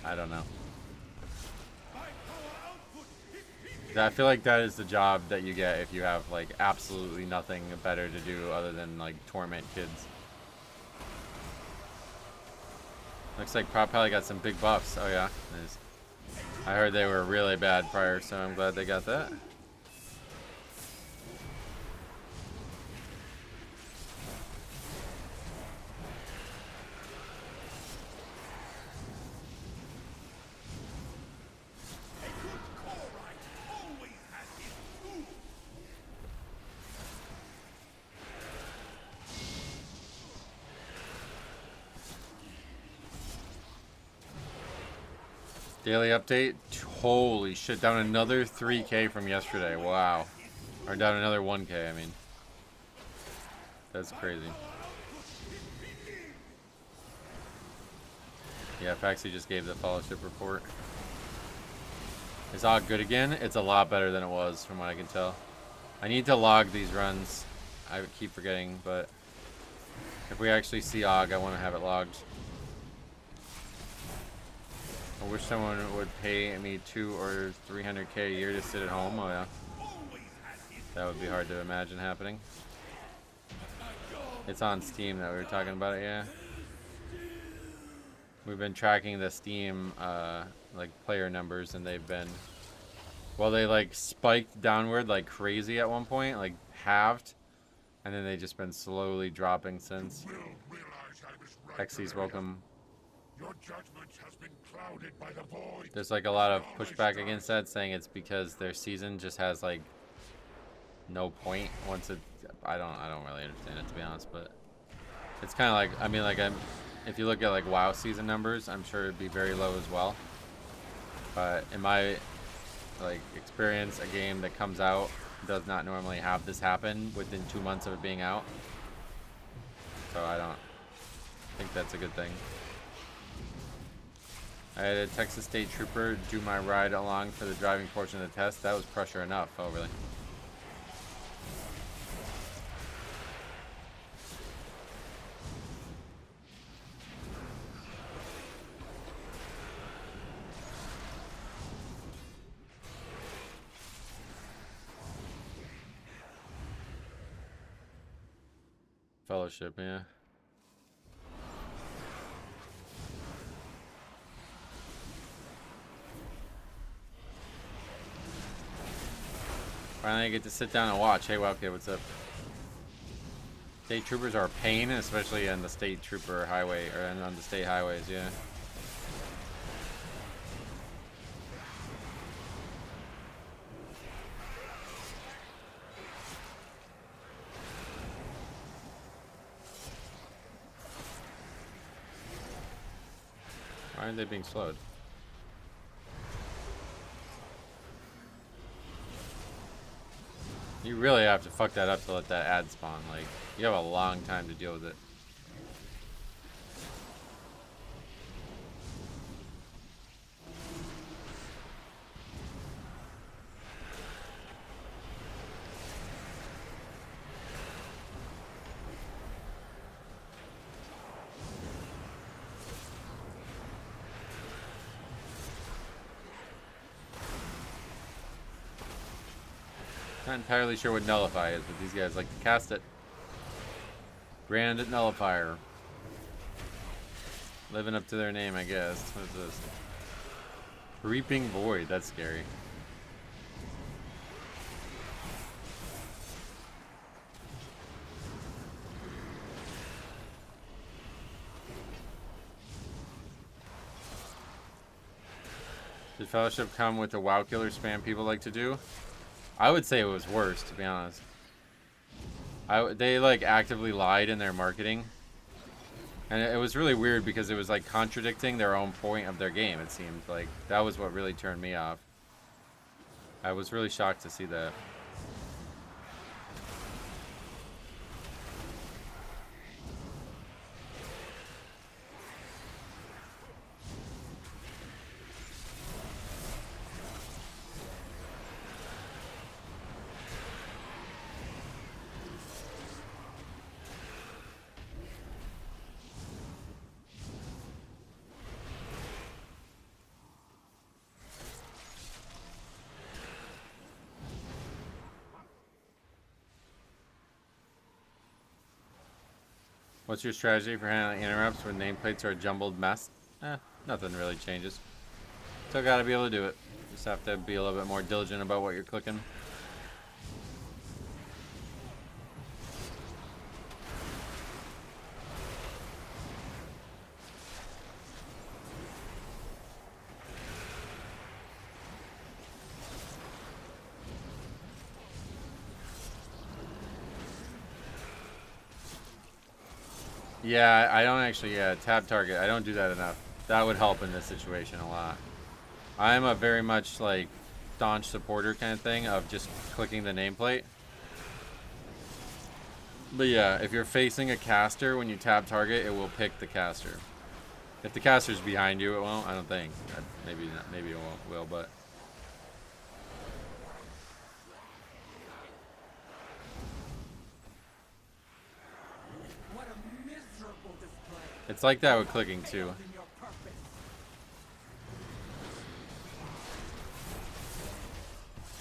I don't know. I feel like that is the job that you get if you have, like, absolutely nothing better to do other than, like, torment kids. Looks like Prop probably got some big buffs. Oh, yeah. Nice. I heard they were really bad prior, so I'm glad they got that. Daily update. Holy shit, down another 3K from yesterday. Wow. Or down another 1K, I mean. That's crazy. Yeah, Faxi just gave the fellowship report. Is Og good again? It's a lot better than it was from what I can tell. I need to log these runs. I keep forgetting, but if we actually see Og, I want to have it logged. I wish someone would pay me 200 or 300K a year to sit at home. Oh yeah, that would be hard to imagine happening. It's on Steam that we were talking about it. Yeah, we've been tracking the Steam like player numbers, and they've been, well, they like spiked downward like crazy at one point, like halved, and then they just been slowly dropping since. Xy's welcome. Your judgment has been clouded by the void. There's like a lot of pushback against that, saying it's because their season just has like no point once it. I don't really understand it, to be honest, but it's kind of like, I mean, like, if you look at like WoW season numbers, I'm sure it'd be very low as well. But in my like experience, a game that comes out does not normally have this happen within 2 months of it being out. So I don't think that's a good thing. I had a Texas State Trooper do my ride along for the driving portion of the test. That was pressure enough. Oh, really? Fellowship, yeah. Finally get to sit down and watch. Hey, okay, what's up? State troopers are a pain, especially on the state trooper highway, or on the state highways, yeah. Why aren't they being slowed? You really have to fuck that up to let that ad spawn. Like, you have a long time to deal with it. Not entirely sure what Nullify is, but these guys like to cast it. Grand Nullifier. Living up to their name, I guess. What is this? Reaping Void. That's scary. Did Fellowship come with the WoW killer spam people like to do? I would say it was worse, to be honest. They like actively lied in their marketing, and it was really weird because it was like contradicting their own point of their game. It seemed like that was what really turned me off. I was really shocked to see that. What's your strategy for handling interrupts when nameplates are a jumbled mess? Nothing really changes. Still gotta be able to do it. Just have to be a little bit more diligent about what you're clicking. Yeah, I don't actually, tab target. I don't do that enough. That would help in this situation a lot. I'm a very much, like, staunch supporter kind of thing of just clicking the nameplate. But yeah, if you're facing a caster, when you tab target, it will pick the caster. If the caster's behind you, it won't. I don't think. Maybe not, maybe it will, but... It's like that with clicking too.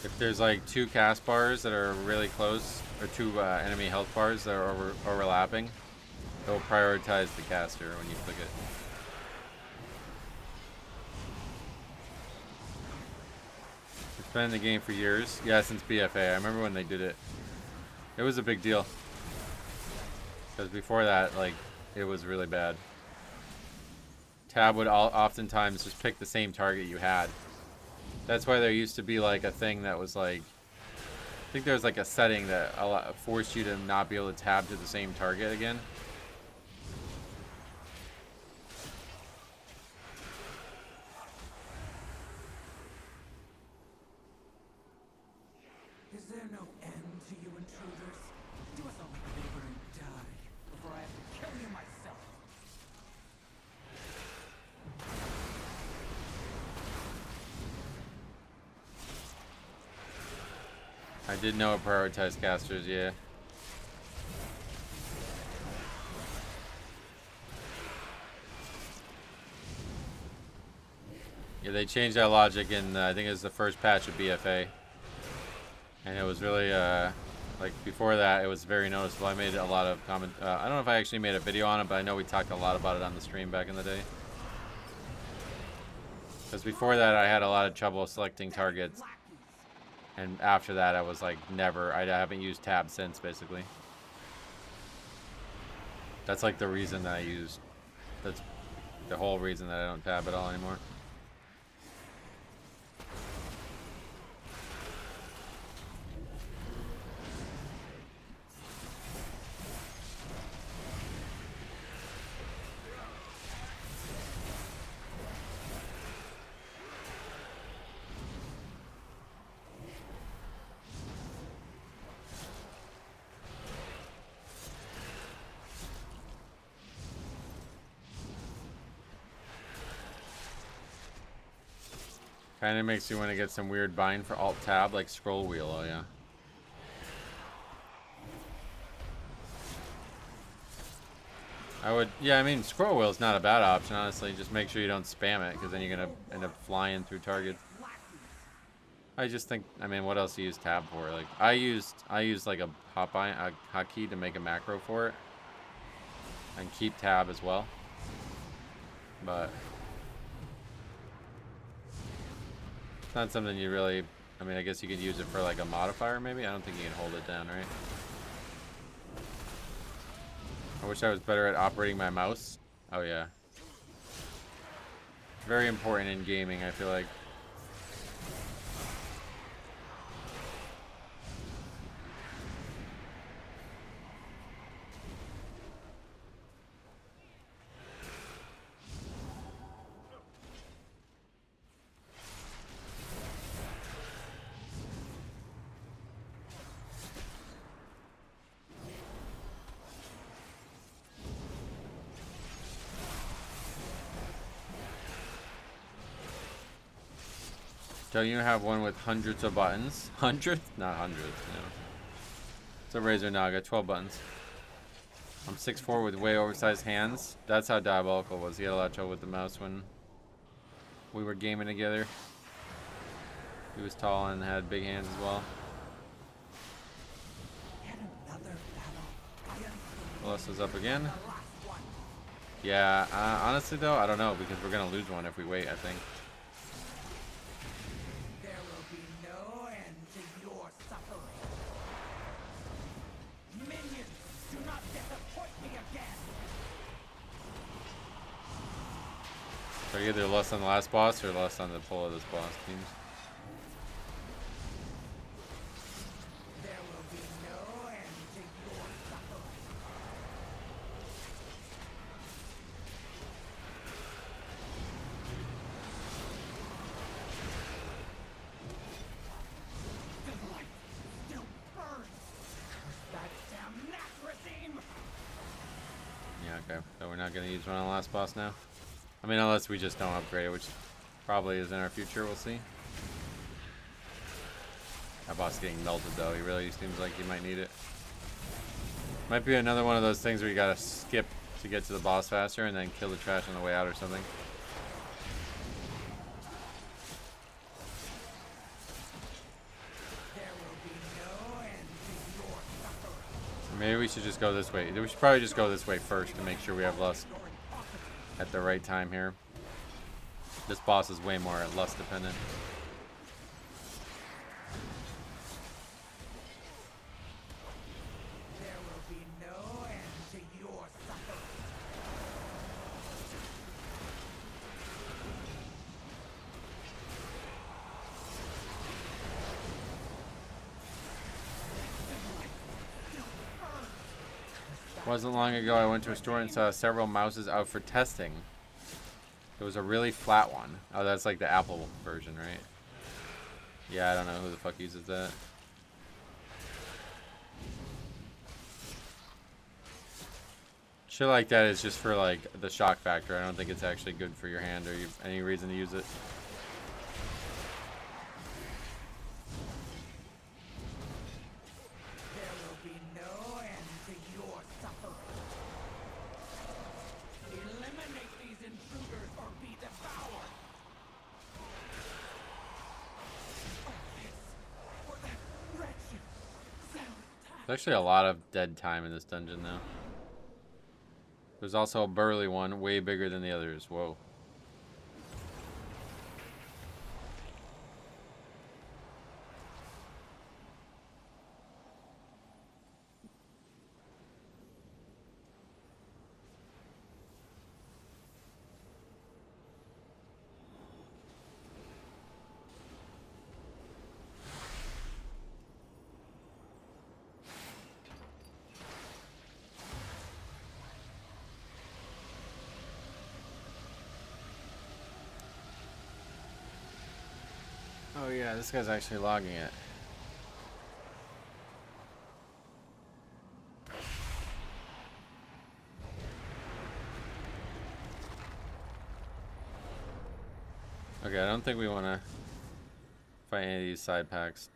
If there's like two cast bars that are really close, or two enemy health bars that are overlapping, it'll prioritize the caster when you click it. It's been in the game for years. Yeah, since BFA. I remember when they did it. It was a big deal. Because before that, like, it was really bad. Tab would oftentimes just pick the same target you had. That's why there used to be like a thing that was like, I think there was like a setting that forced you to not be able to tab to the same target again. Is there no end to you intruders? Do us all a favor and die before I have to kill you myself. I did know it prioritized casters, yeah. Yeah, they changed that logic in, I think it was the first patch of BFA. And it was really, like, before that, it was very noticeable. I made a lot of comment. I don't know if I actually made a video on it, but I know we talked a lot about it on the stream back in the day. Because before that, I had a lot of trouble selecting targets. And after that, I was like, never. I haven't used tab since, basically. That's like the reason that I used. That's the whole reason that I don't tab at all anymore. Kind of makes you want to get some weird bind for alt tab, like scroll wheel. Oh yeah. I would, yeah. I mean, scroll wheel is not a bad option, honestly. Just make sure you don't spam it, because then you're gonna end up flying through targets. I just think, I mean, what else do you use tab for? Like, I used like a hotkey to make a macro for it, and keep tab as well. But it's not something you really, I mean, I guess you could use it for like a modifier maybe. I don't think you can hold it down, right? I wish I was better at operating my mouse. Oh yeah. Very important in gaming, I feel like. Don't you have one with hundreds of buttons? Hundreds? Not hundreds, no. It's a Razor Naga, 12 buttons. I'm 6'4" with way oversized hands. That's how diabolical was. He had a lot of trouble with the mouse when we were gaming together. He was tall and had big hands as well. Plus is up again. Yeah, honestly though, I don't know, because we're gonna lose one if we wait, I think. So either less on the last boss or less on the pull of this boss teams. There will be no end to your suffering. The light still burns. That damn Nazarene! Yeah, okay. So we're not gonna use one on the last boss now? I mean, unless we just don't upgrade it, which probably is in our future, we'll see. That boss is getting melted though, he really seems like he might need it. Might be another one of those things where you gotta skip to get to the boss faster and then kill the trash on the way out or something. There will be no end to your suffering. Maybe we should just go this way. We should probably just go this way first to make sure we have lust at the right time here. This boss is way more lust dependent. There will be no end to your suffering. Wasn't long ago I went to a store and saw several mouses out for testing. It was a really flat one. Oh, that's like the Apple version, right? Yeah, I don't know who the fuck uses that. Shit like that is just for like the shock factor. I don't think it's actually good for your hand or any reason to use it. There will be no end to your suffering. Eliminate these intruders or be devoured. All this for that wretched sound. There's actually a lot of dead time in this dungeon though. There's also a burly one, way bigger than the others. Whoa. Yeah, this guy's actually logging it. Okay, I don't think we want to fight any of these side packs.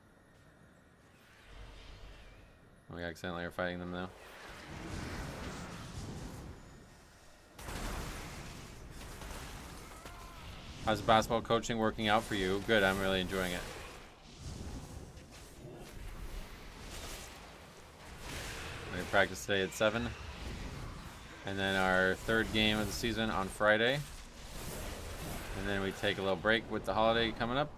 We accidentally are fighting them though. How's basketball coaching working out for you? Good, I'm really enjoying it. We practice today at 7. And then our third game of the season on Friday. And then we take a little break with the holiday coming up.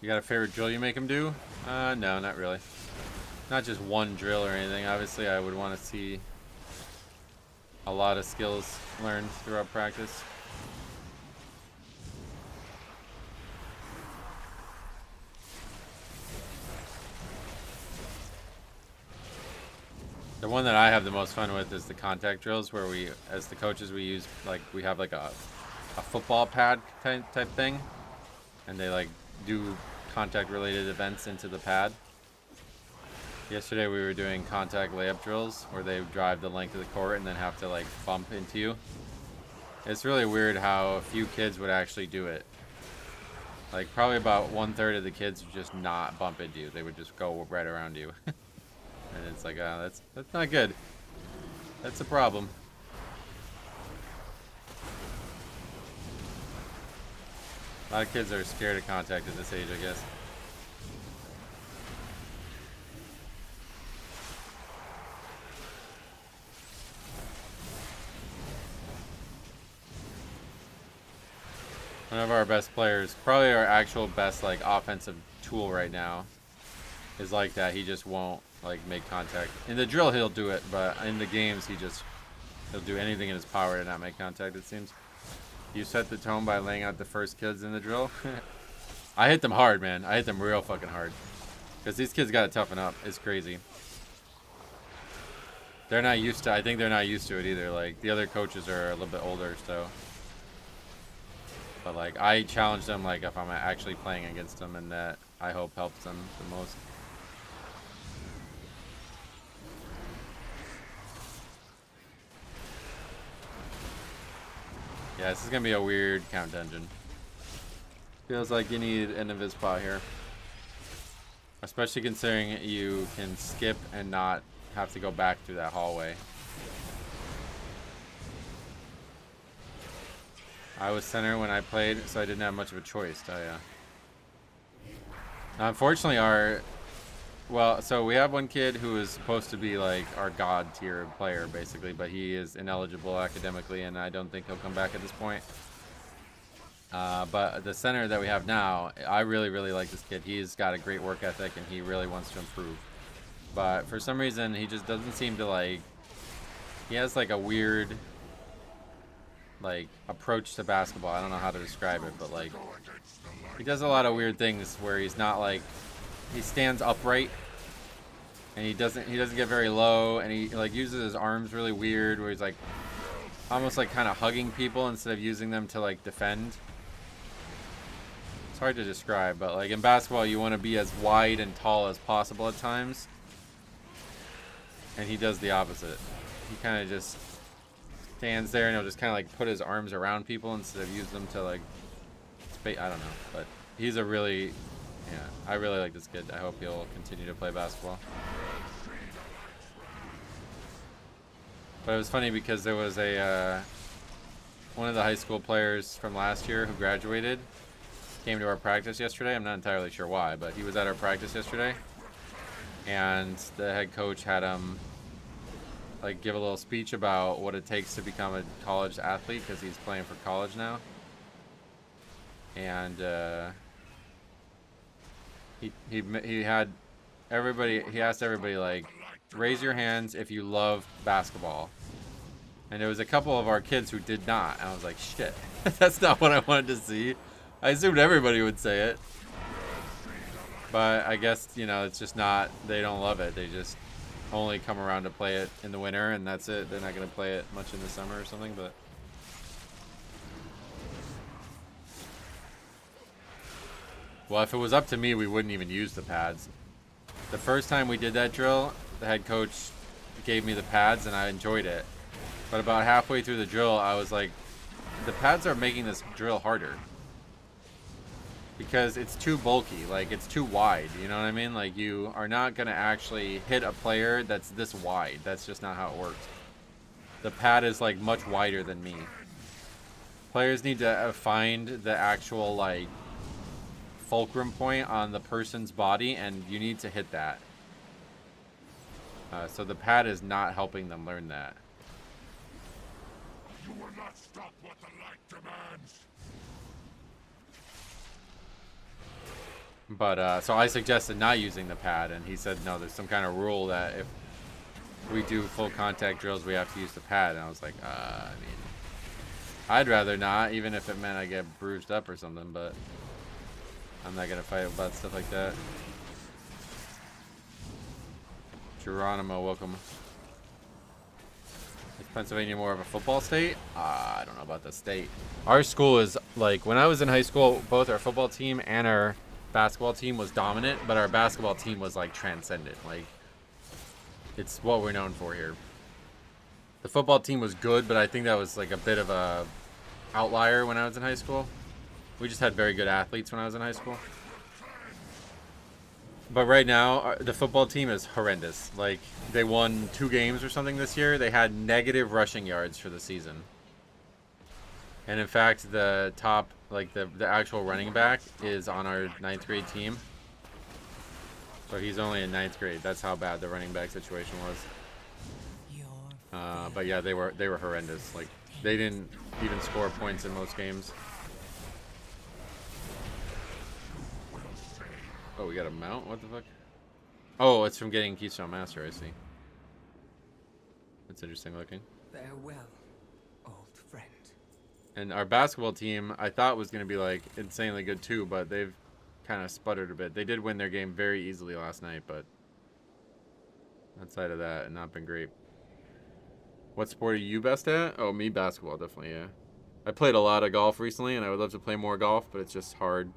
You got a favorite drill you make him do? No, not really. Not just one drill or anything. Obviously, I would want to see a lot of skills learned throughout practice. The one that I have the most fun with is the contact drills, where we, as the coaches, we use, like, we have like a football pad type thing, and they like do contact related events into the pad. Yesterday we were doing contact layup drills where they drive the length of the court and then have to like bump into you. It's really weird how a few kids would actually do it. Like probably about 1/3 of the kids would just not bump into you. They would just go right around you. And it's like, that's not good. That's a problem. A lot of kids are scared of contact at this age, I guess. One of our best players, probably our actual best like offensive tool right now, is like that. He just won't like make contact. In the drill he'll do it, but in the games he'll do anything in his power to not make contact, it seems. You set the tone by laying out the first kids in the drill. I hit them hard, man. I hit them real fucking hard. Because these kids got to toughen up. It's crazy. They're not used to, I think they're not used to it either. Like, the other coaches are a little bit older, so. But, like, I challenge them, like, if I'm actually playing against them, and that, I hope, helps them the most. Yeah, this is going to be a weird count dungeon. Feels like you need an invis spot here. Especially considering you can skip and not have to go back through that hallway. I was center when I played, so I didn't have much of a choice, tell ya. Unfortunately, so we have one kid who is supposed to be like our god tier player, basically, but he is ineligible academically, and I don't think he'll come back at this point. But the center that we have now, I really, really like this kid. He's got a great work ethic, and he really wants to improve. But for some reason, he just doesn't seem to like... He has like a weird, like, approach to basketball. I don't know how to describe it, but like... He does a lot of weird things where he's not like... He stands upright, and he doesn't get very low, and he like uses his arms really weird, where he's like almost like kind of hugging people instead of using them to like defend. It's hard to describe, but like in basketball you want to be as wide and tall as possible at times, and he does the opposite. He kind of just stands there and he'll just kind of like put his arms around people instead of use them to like I don't know, but he's a really... Yeah, I really like this kid. I hope he'll continue to play basketball. But it was funny because there was one of the high school players from last year who graduated came to our practice yesterday. I'm not entirely sure why, but he was at our practice yesterday, and the head coach had him like give a little speech about what it takes to become a college athlete, because he's playing for college now. And he had everybody, he asked everybody like, raise your hands if you love basketball. And there was a couple of our kids who did not. And I was like, shit, that's not what I wanted to see. I assumed everybody would say it. But I guess, you know, it's just not, they don't love it. They just only come around to play it in the winter, and that's it. They're not going to play it much in the summer or something, but... Well, if it was up to me, we wouldn't even use the pads. The first time we did that drill, the head coach gave me the pads, and I enjoyed it. But about halfway through the drill, I was like, the pads are making this drill harder. Because it's too bulky, like it's too wide, you know what I mean? Like you are not gonna actually hit a player that's this wide. That's just not how it works. The pad is like much wider than me. Players need to find the actual like fulcrum point on the person's body, and you need to hit that. So the pad is not helping them learn that. You will not stop what the light demands. But, so I suggested not using the pad, and he said, no, there's some kind of rule that if we do full contact drills, we have to use the pad. And I was like, I mean, I'd rather not, even if it meant I get bruised up or something, but I'm not going to fight about stuff like that. Geronimo, welcome. Is Pennsylvania more of a football state? I don't know about the state. Our school is, like, when I was in high school, both our football team and our basketball team was dominant, but our basketball team was like transcendent. Like, it's what we're known for here. The football team was good, but I think that was like a bit of a outlier when I was in high school. We just had very good athletes when I was in high school. But right now, the football team is horrendous. Like, they won 2 games or something this year. They had negative rushing yards for the season. And in fact, the top, like the actual running back is on our 9th grade team. So he's only in 9th grade. That's how bad the running back situation was. But yeah, they were horrendous. Like, they didn't even score points in most games. Oh, we got a mount? What the fuck? Oh, it's from getting Keystone Master, I see. That's interesting looking. Farewell, old friend. And our basketball team, I thought was going to be like insanely good too, but they've kind of sputtered a bit. They did win their game very easily last night, but outside of that, not been great. What sport are you best at? Oh, me, basketball, definitely, yeah. I played a lot of golf recently, and I would love to play more golf, but it's just hard.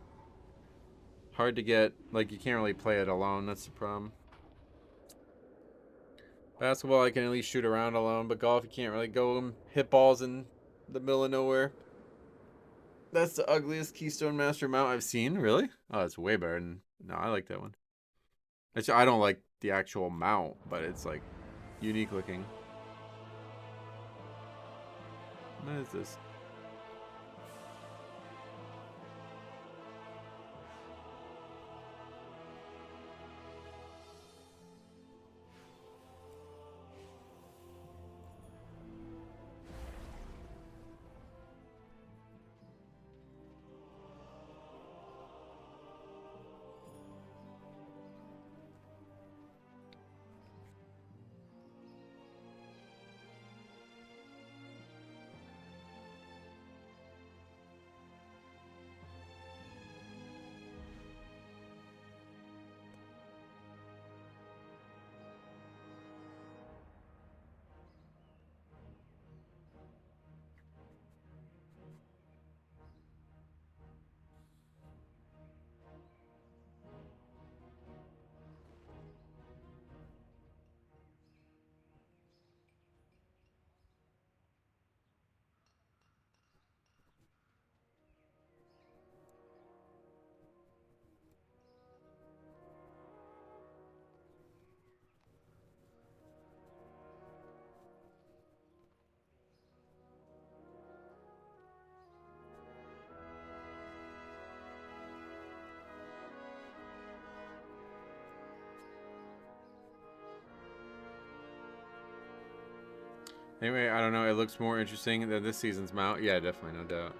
Hard to get, like, you can't really play it alone, that's the problem. Basketball, I can at least shoot around alone, but golf, you can't really go and hit balls in the middle of nowhere. That's the ugliest Keystone Master mount I've seen, really? Oh, it's way better than... No, I like that one. Actually, I don't like the actual mount, but it's, like, unique looking. What is this? Anyway, I don't know. It looks more interesting than this season's mount. Yeah, definitely, no doubt.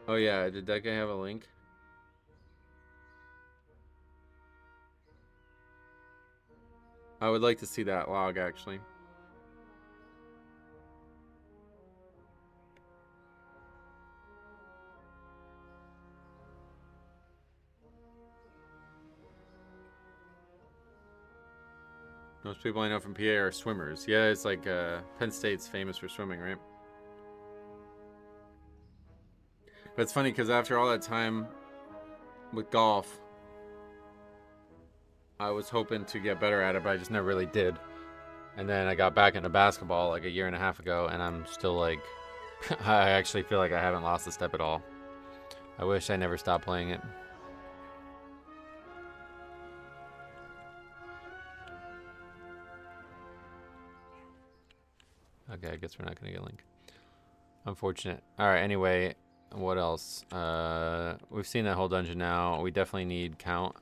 Oh yeah, did that guy have a link? I would like to see that log, actually. Most people I know from PA are swimmers. Yeah, it's like Penn State's famous for swimming, right? But it's funny because after all that time with golf, I was hoping to get better at it, but I just never really did. And then I got back into basketball like a year and a half ago, and I'm still like, I actually feel like I haven't lost a step at all. I wish I never stopped playing it. Okay, I guess we're not gonna get a link. Unfortunate. Alright, anyway, what else? We've seen that whole dungeon now. We definitely need count.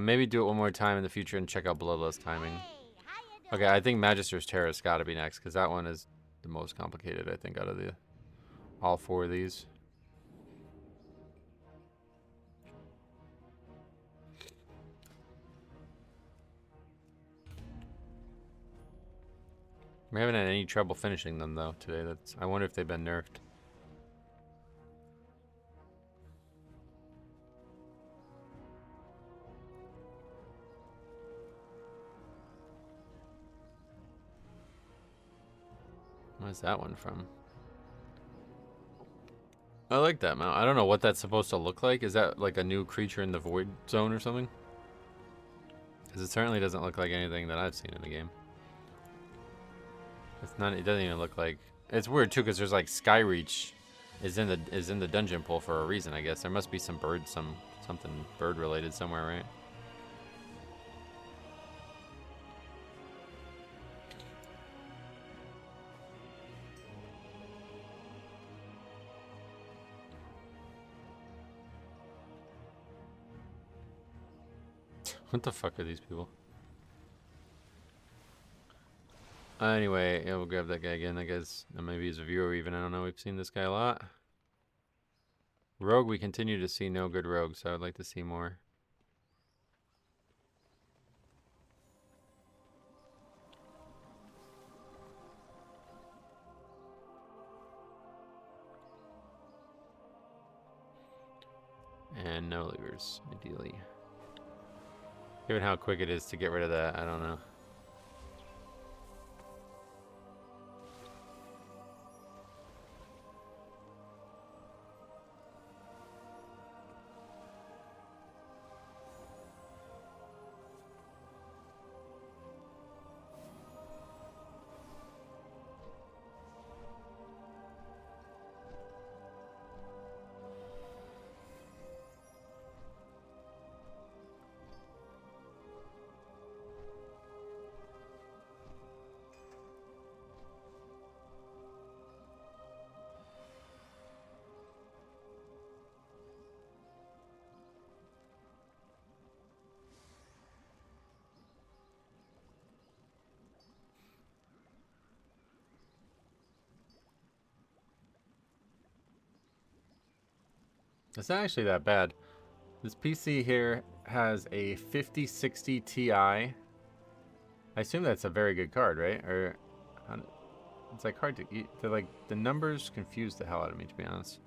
Maybe do it one more time in the future and check out Bloodlust timing. Okay, I think Magister's Terrace gotta be next, because that one is the most complicated, I think, out of all four of these. We haven't had any trouble finishing them though today. I wonder if they've been nerfed. Where's that one from? I like that mount. I don't know what that's supposed to look like. Is that like a new creature in the void zone or something? Because it certainly doesn't look like anything that I've seen in the game. It's not. It doesn't even look like. It's weird too, because there's like Skyreach is in the dungeon pool for a reason. I guess there must be some something bird related somewhere, right? What the fuck are these people? Anyway, yeah, we'll grab that guy again. That guy's, maybe he's a viewer even. I don't know. We've seen this guy a lot. Rogue, we continue to see no good rogues, so I would like to see more. And no levers, ideally. Given how quick it is to get rid of that, I don't know. It's not actually that bad. This PC here has a 5060 Ti. I assume that's a very good card, right? Or it's like hard to eat. The numbers confuse the hell out of me, to be honest.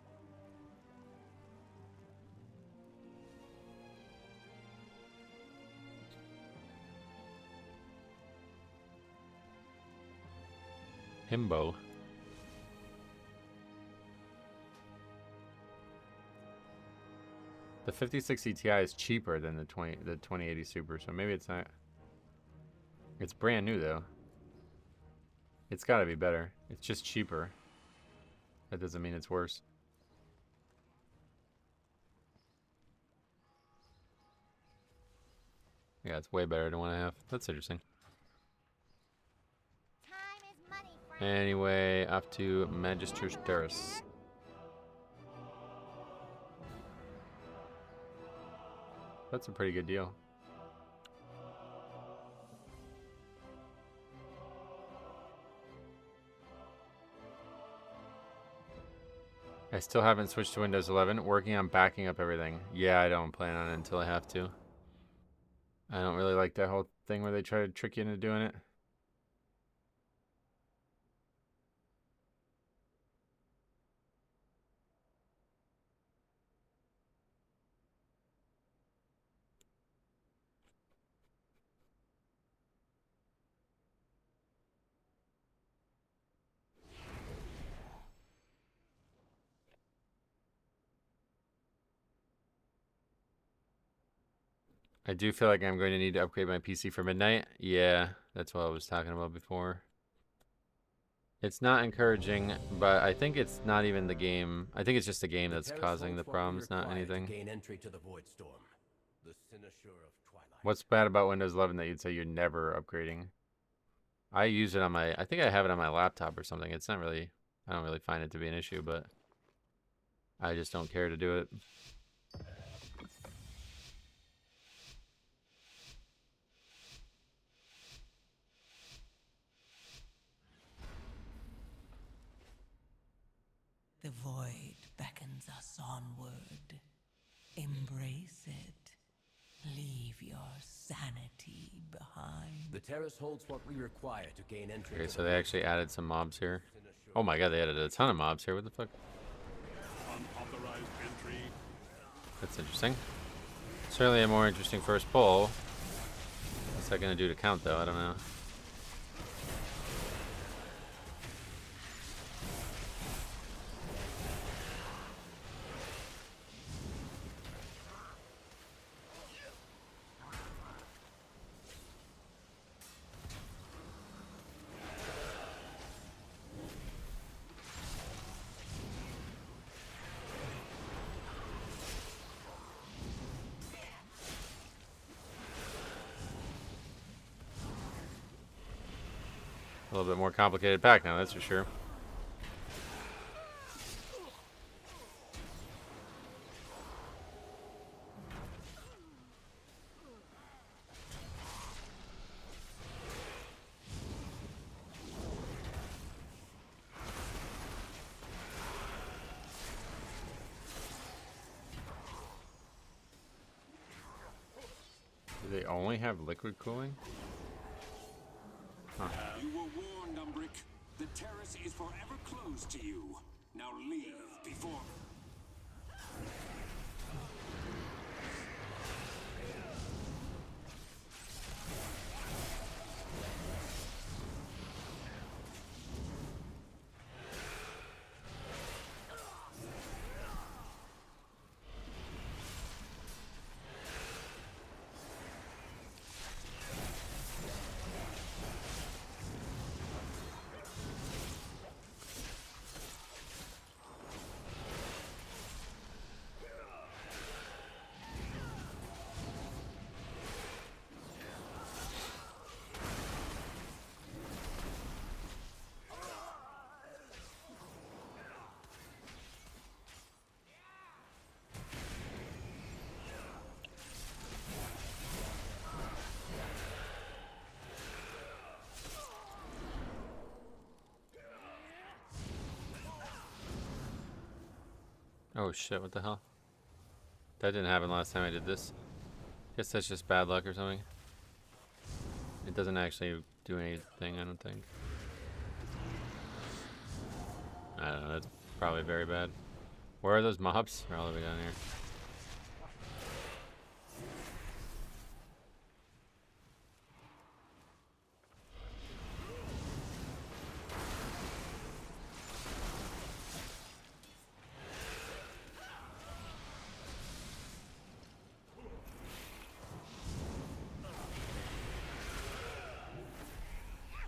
Himbo. The 5060 Ti is cheaper than the 2080 Super, so maybe it's not. It's brand new though. It's got to be better. It's just cheaper. That doesn't mean it's worse. Yeah, it's way better than what I have. That's interesting. Time is money, friend. Anyway, off to Magister Terrace. That's a pretty good deal. I still haven't switched to Windows 11. Working on backing up everything. Yeah, I don't plan on it until I have to. I don't really like that whole thing where they try to trick you into doing it. I do feel like I'm going to need to upgrade my PC for midnight. Yeah, that's what I was talking about before. It's not encouraging, but I think it's not even the game. I think it's just the game that's causing the problems, not anything. Gain entry to the Void Storm, the cynosure of Twilight. What's bad about Windows 11 that you'd say you're never upgrading? I use it on my, I think I have it on my laptop or something. It's not really, I don't really find it to be an issue, but I just don't care to do it. The void beckons us onward. Embrace it. Leave your sanity behind. The Terrace holds what we require to gain entry. Okay, so they actually added some mobs here. Oh my god, they added a ton of mobs here. What the fuck? Unauthorized entry. That's interesting. Certainly a more interesting first pull. What's that gonna do to count though? I don't know. A little bit more complicated pack now, that's for sure. Do they only have liquid cooling? Huh. You were warned, Umbric. The Terrace is forever closed to you. Now leave before... Oh shit, what the hell? That didn't happen last time I did this. Guess that's just bad luck or something. It doesn't actually do anything, I don't think. I don't know, that's probably very bad. Where are those mobs? They're all the way down here.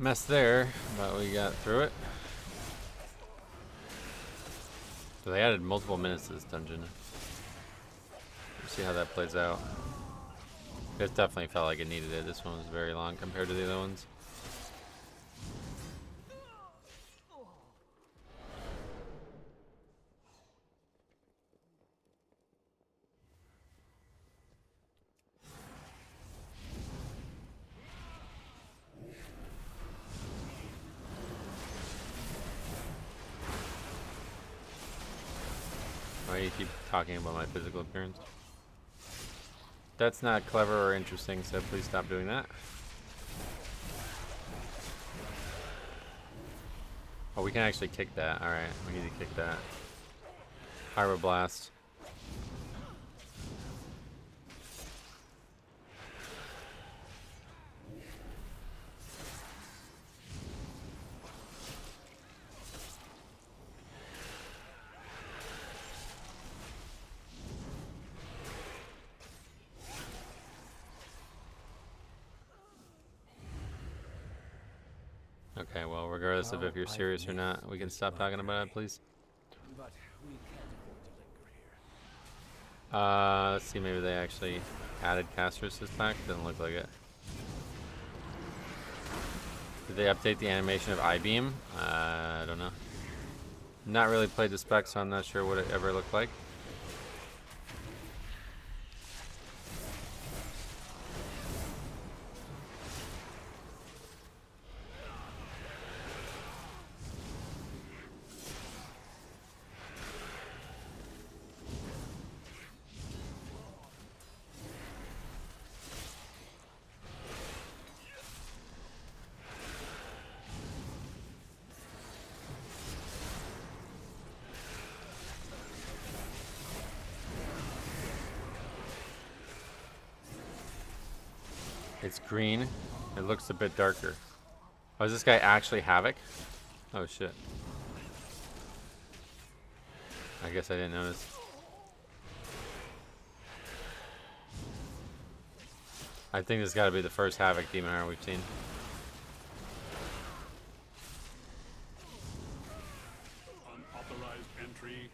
Mess there, but we got through it. So they added multiple minutes to this dungeon. Let's see how that plays out. It definitely felt like it needed it. This one was very long compared to the other ones. Why do you keep talking about my physical appearance? That's not clever or interesting, so please stop doing that. Oh, we can actually kick that. Alright, we need to kick that. Pyroblast. Okay, well, regardless of if you're serious or not, we can stop talking about it, please. But we can't afford to linger here. Let's see, maybe they actually added casters this pack. Doesn't look like it. Did they update the animation of I-Beam? I don't know. Not really played the spec, so I'm not sure what it ever looked like. It's green. It looks a bit darker. Oh, is this guy actually Havoc? Oh shit. I guess I didn't notice. I think this has got to be the first Havoc Demon Hunter we've seen. Unauthorized entry.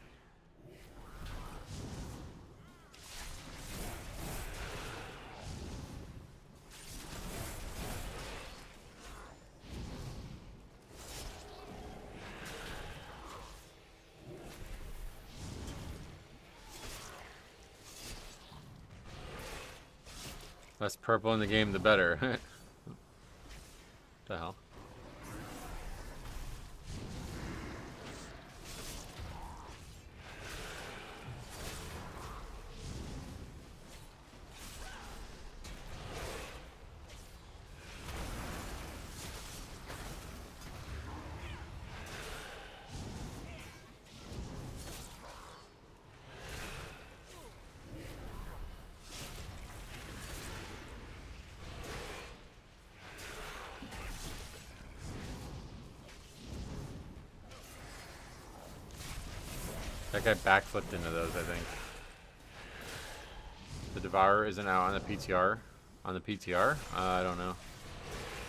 Less purple in the game, the better. What the hell? That guy backflipped into those, I think. The Devourer isn't out on the PTR. On the PTR? I don't know.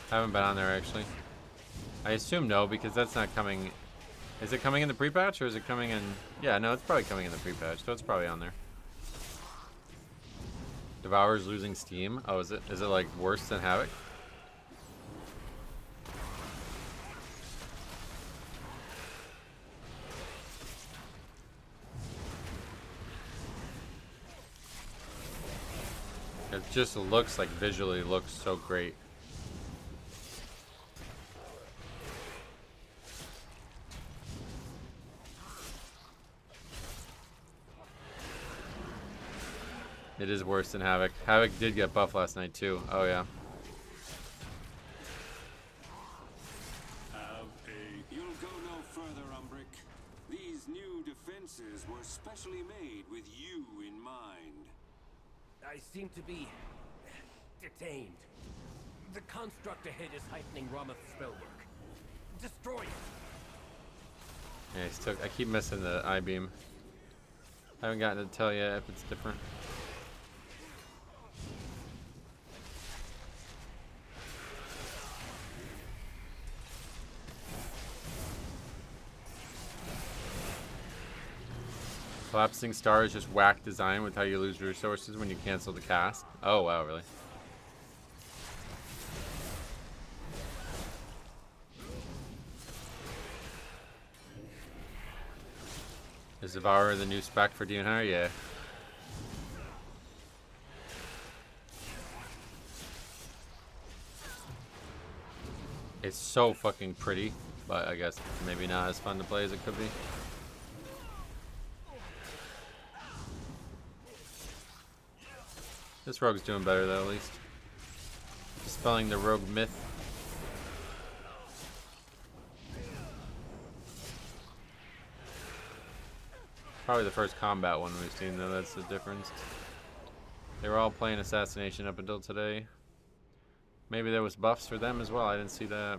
Haven't been on there, actually. I assume no, because that's not coming... Is it coming in the pre-patch, or is it coming in... Yeah, no, it's probably coming in the pre-patch, so it's probably on there. Devourer's losing steam. Oh, is it like worse than Havoc? It just looks like, visually looks so great. It is worse than Havoc. Havoc did get buffed last night too. Oh yeah. You'll go no further, Umbric. These new defenses were specially made with you in mind. I seem to be detained. The construct ahead is heightening Rameth's spellwork. Destroy it. Yeah, I keep missing the I-beam. I haven't gotten to tell yet if it's different. Collapsing Star is just whack design with how you lose resources when you cancel the cast. Oh wow, really? Is Devourer the new spec for Demon Hunter? Yeah. It's so fucking pretty, but I guess maybe not as fun to play as it could be. This rogue's doing better though, at least. Dispelling the rogue myth. Probably the first combat one we've seen, though. That's the difference. They were all playing Assassination up until today. Maybe there was buffs for them as well. I didn't see that.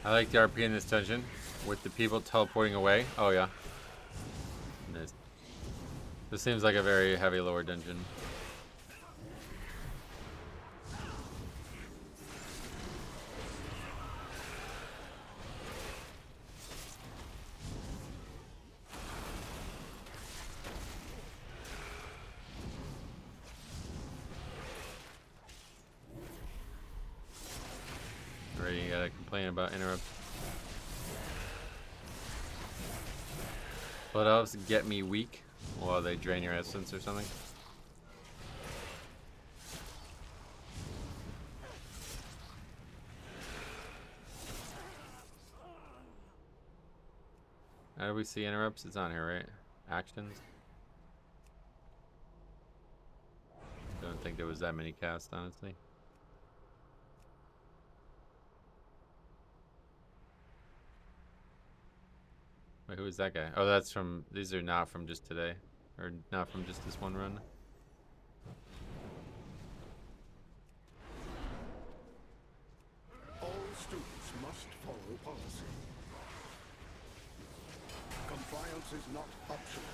I like the RP in this dungeon with the people teleporting away. Oh yeah. This seems like a very heavy lower dungeon. Already gotta complain about interrupts. Blood elves get me weak while they drain your essence or something. How do we see interrupts? It's on here, right? Actions. Don't think there was that many cast, honestly. Wait, who is that guy? Oh, that's from... These are not from just today. Or not from just this one run. All students must follow policy. Compliance is not optional.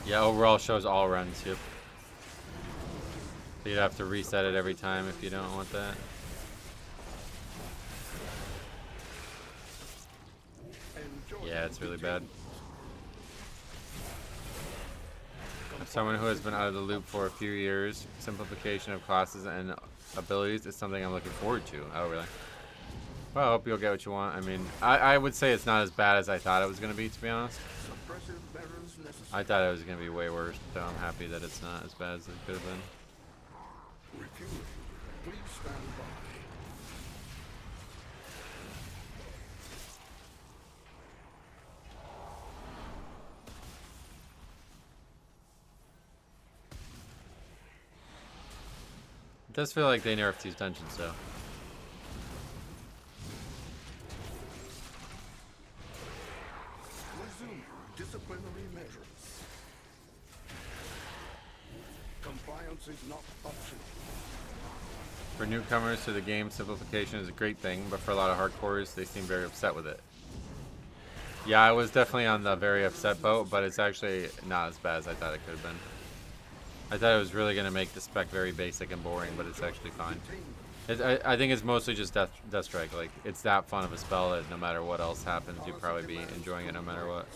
Yeah, overall shows all runs, yep. So you'd have to reset it every time if you don't want that. Yeah, it's really bad. As someone who has been out of the loop for a few years, simplification of classes and abilities is something I'm looking forward to. Oh, really? Well, I hope you'll get what you want. I mean, I would say it's not as bad as I thought it was going to be, to be honest. I thought it was going to be way worse, so I'm happy that it's not as bad as it could have been. Refueling. Please stand by. It does feel like they nerfed these dungeons, though. Resume disciplinary measures. Compliance is not optional. For newcomers to the game, simplification is a great thing, but for a lot of hardcores, they seem very upset with it. Yeah, I was definitely on the very upset boat, but it's actually not as bad as I thought it could have been. I thought it was really going to make the spec very basic and boring, but it's actually fine. I think it's mostly just Death Strike. Like, it's that fun of a spell that no matter what else happens, you'd probably be enjoying it no matter what.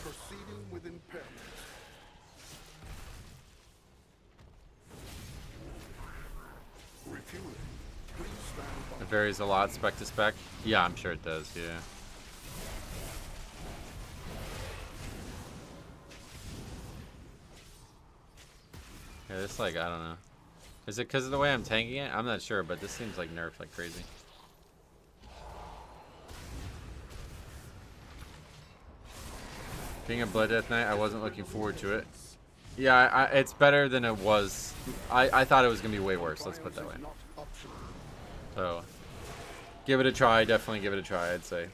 Proceeding with impairment. Refueling. Please stand by. It varies a lot spec to spec. Yeah, I'm sure it does, yeah. Yeah, this, like, I don't know. Is it because of the way I'm tanking it? I'm not sure, but this seems like nerfed like crazy. Being a Blood Death Knight, I wasn't looking forward to it. Yeah, it's better than it was. I thought it was going to be way worse, let's put it that way. So, give it a try, definitely give it a try, I'd say.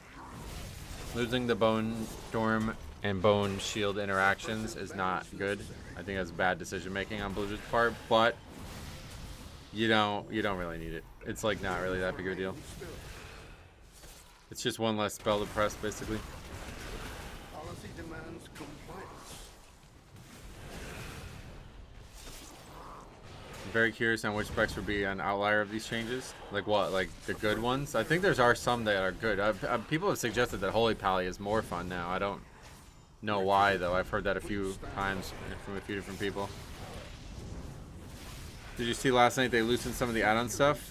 Losing the Bone Storm and Bone Shield interactions is not good. I think that's bad decision making on Blizzard's part, but you don't really need it. It's like not really that big of a deal. It's just one less spell to press, basically. Policy demands compliance. Very curious on which specs would be an outlier of these changes. Like what? Like the good ones? I think there are some that are good. People have suggested that Holy Pally is more fun now. I don't know why though. I've heard that a few times from a few different people. Did you see last night they loosened some of the add-on stuff?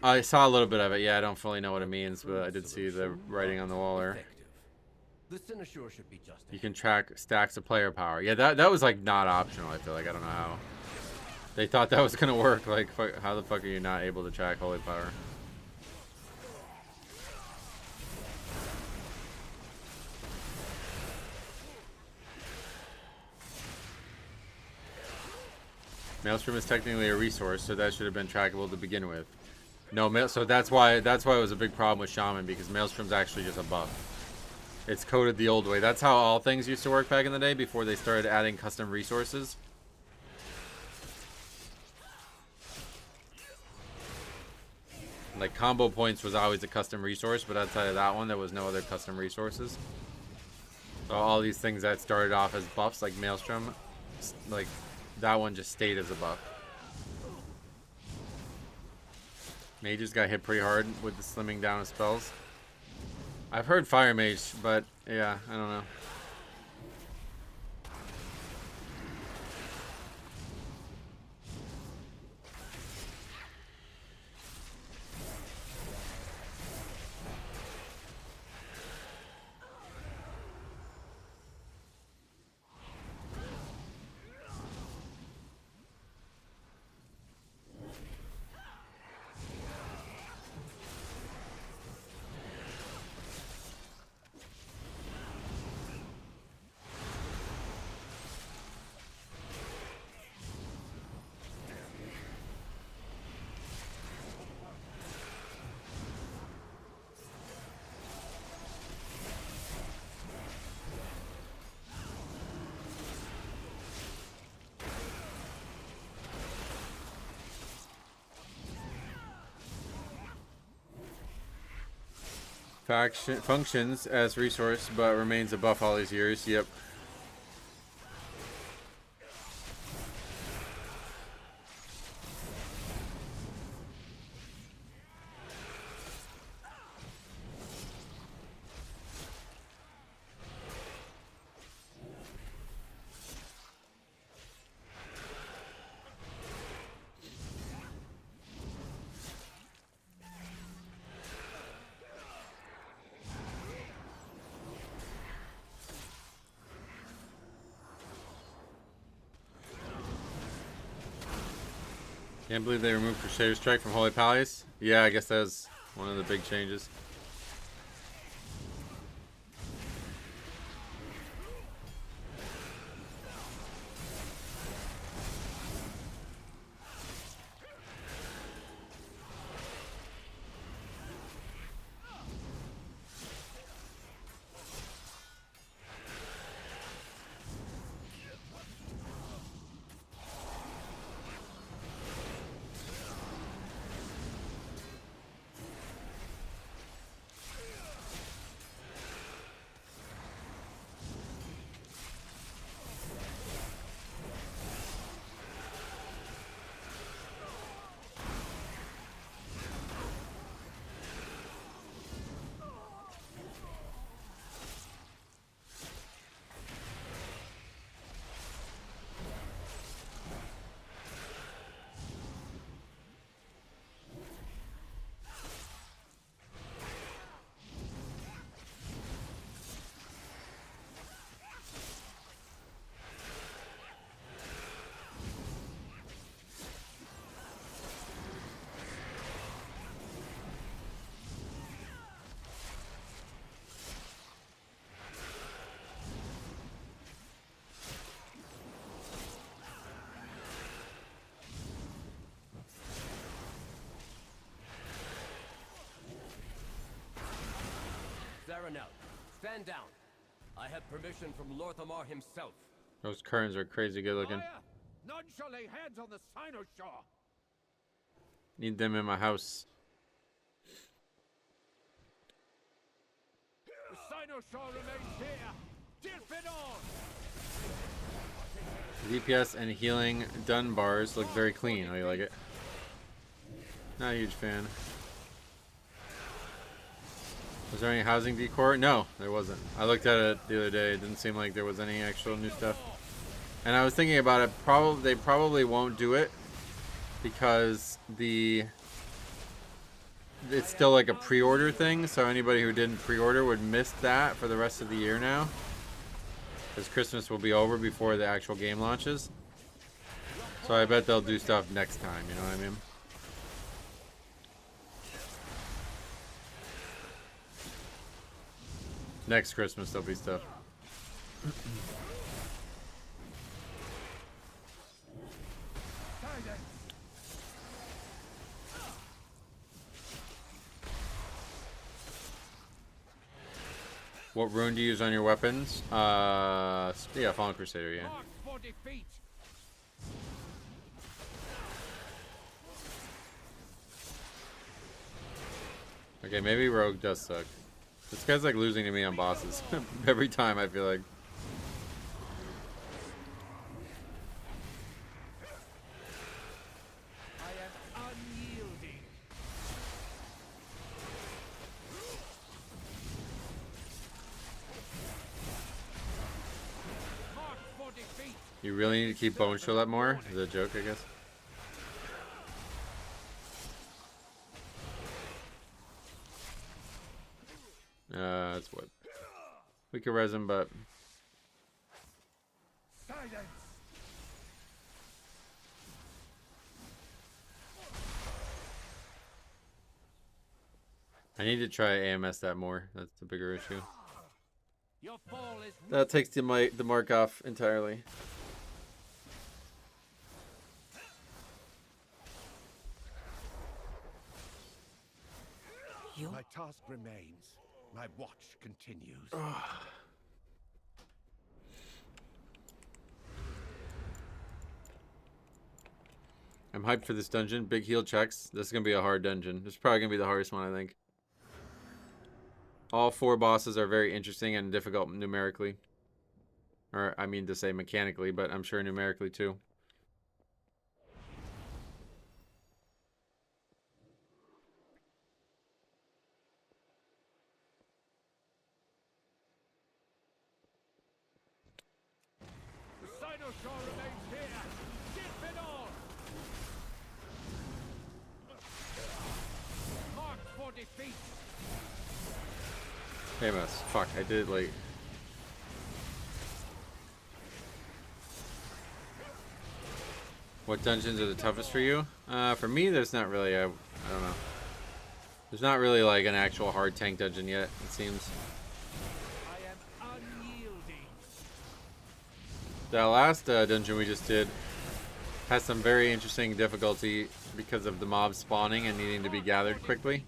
I saw a little bit of it. Yeah, I don't fully know what it means, but I did see the writing on the wall there. The Cynosure should be just. You can track stacks of player power. Yeah, that was like not optional. I feel like I don't know how they thought that was gonna work. Like, how the fuck are you not able to track holy power? Maelstrom is technically a resource, so that should have been trackable to begin with. No, so that's why it was a big problem with Shaman, because Maelstrom's actually just a buff. It's coded the old way. That's how all things used to work back in the day before they started adding custom resources. Like combo points was always a custom resource, but outside of that one, there was no other custom resources. So all these things that started off as buffs, like Maelstrom, like that one just stayed as a buff. Mages got hit pretty hard with the slimming down of spells. I've heard Fire Mage, but yeah, I don't know. Functions as resource, but remains a buff all these years. Yep. Can't believe they removed Crusader Strike from Holy Palace. Yeah, I guess that was one of the big changes. Zaranel, stand down. I have permission from Lorthamar himself. Those curtains are crazy good looking. None shall lay hands on the Cynosure. Need them in my house. The Cynosure remains here. Diff it on. DPS and healing done bars look very clean. Oh, you like it? Not a huge fan. Was there any housing decor? No, there wasn't. I looked at it the other day. It didn't seem like there was any actual new stuff. And I was thinking about it. They probably won't do it because it's still like a pre-order thing. So anybody who didn't pre-order would miss that for the rest of the year now. Because Christmas will be over before the actual game launches. So I bet they'll do stuff next time. You know what I mean? Next Christmas there'll be stuff. What rune do you use on your weapons? Yeah, Fallen Crusader, yeah. Okay, maybe Rogue does suck. This guy's like losing to me on bosses. Every time I feel like. I am unyielding. Mark for defeat. You really need to keep Bone Shield up more? Is that a joke, I guess? That's what. We could res him, but. Silence. I need to try AMS that more. That's the bigger issue. Your fall is That takes the mark off entirely. My task remains. My watch continues. I'm hyped for this dungeon. Big heal checks. This is going to be a hard dungeon. This is probably going to be the hardest one, I think. All 4 bosses are very interesting and difficult numerically. Or, I mean to say mechanically, but I'm sure numerically too. remains here. Dip it on. Marked for defeat. Hey, Mess. Fuck, I did it late. What dungeons are the toughest for you? For me, there's not really I don't know. There's not really like an actual hard tank dungeon yet, it seems. I am unyielding. That last dungeon we just did has some very interesting difficulty because of the mobs spawning and needing to be gathered quickly.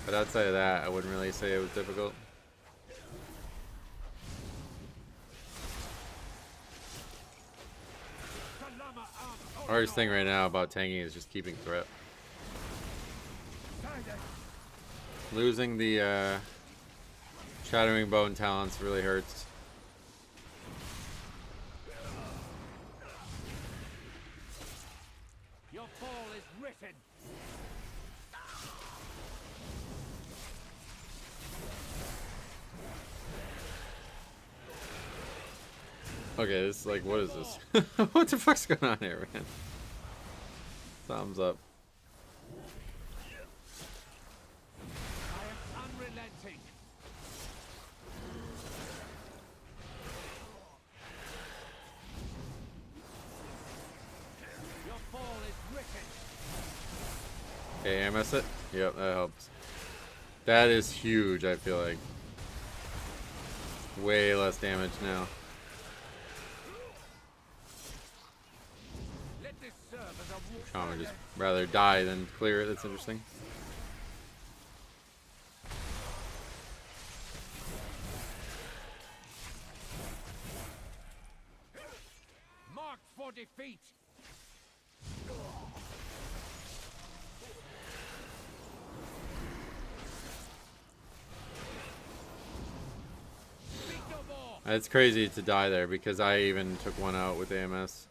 But outside of that, I wouldn't really say it was difficult. Hardest thing right now about tanking is just keeping threat. Losing the Shattering Bone talents really hurts. Your fall is written. Okay, this is like, what is this? What the fuck's going on here, man? Thumbs up. I am unrelenting. Your fall is written. Okay, AMS it? Yep, that helps. That is huge, I feel like. Way less damage now. Let this serve as a I'm gonna just rather die than clear it. That's interesting. marked for defeat. Speak no more. It's crazy to die there because I even took one out with AMS.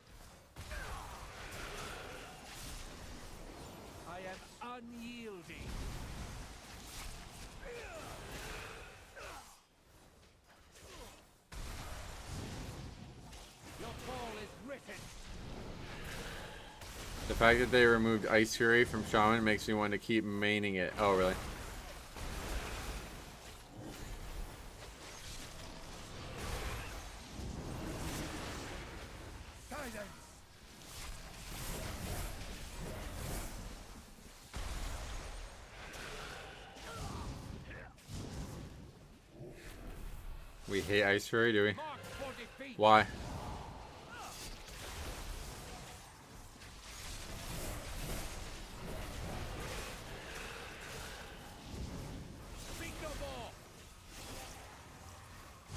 I am unyielding. Your fall is written. The fact that they removed Ice Fury from Shaman makes me want to keep maining it. Oh, really? We hate Ice Fury, do we? Why?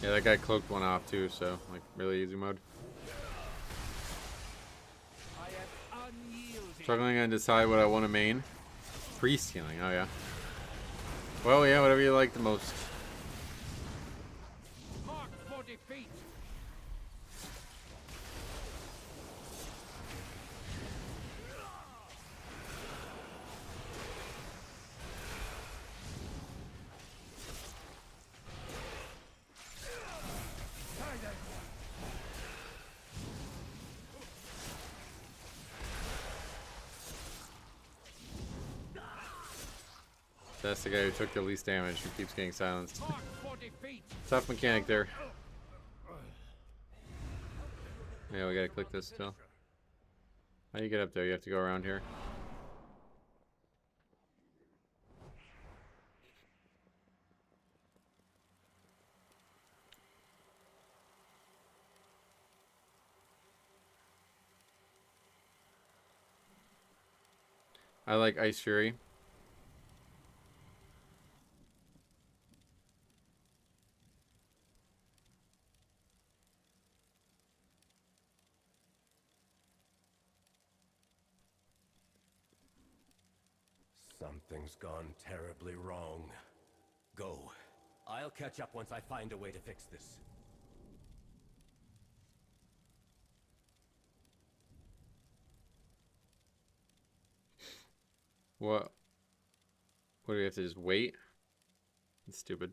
Yeah, that guy cloaked one off too, so like really easy mode. Struggling to decide what I want to main. Priest healing, oh yeah. Well, yeah, whatever you like the most. Mark for defeat. That's the guy who took the least damage, who keeps getting silenced. Tough mechanic there. Yeah, we gotta click this still. How do you get up there? You have to go around here. I like Ice Fury. Something's gone terribly wrong. Go. I'll catch up once I find a way to fix this. What? What do we have to just wait? That's stupid.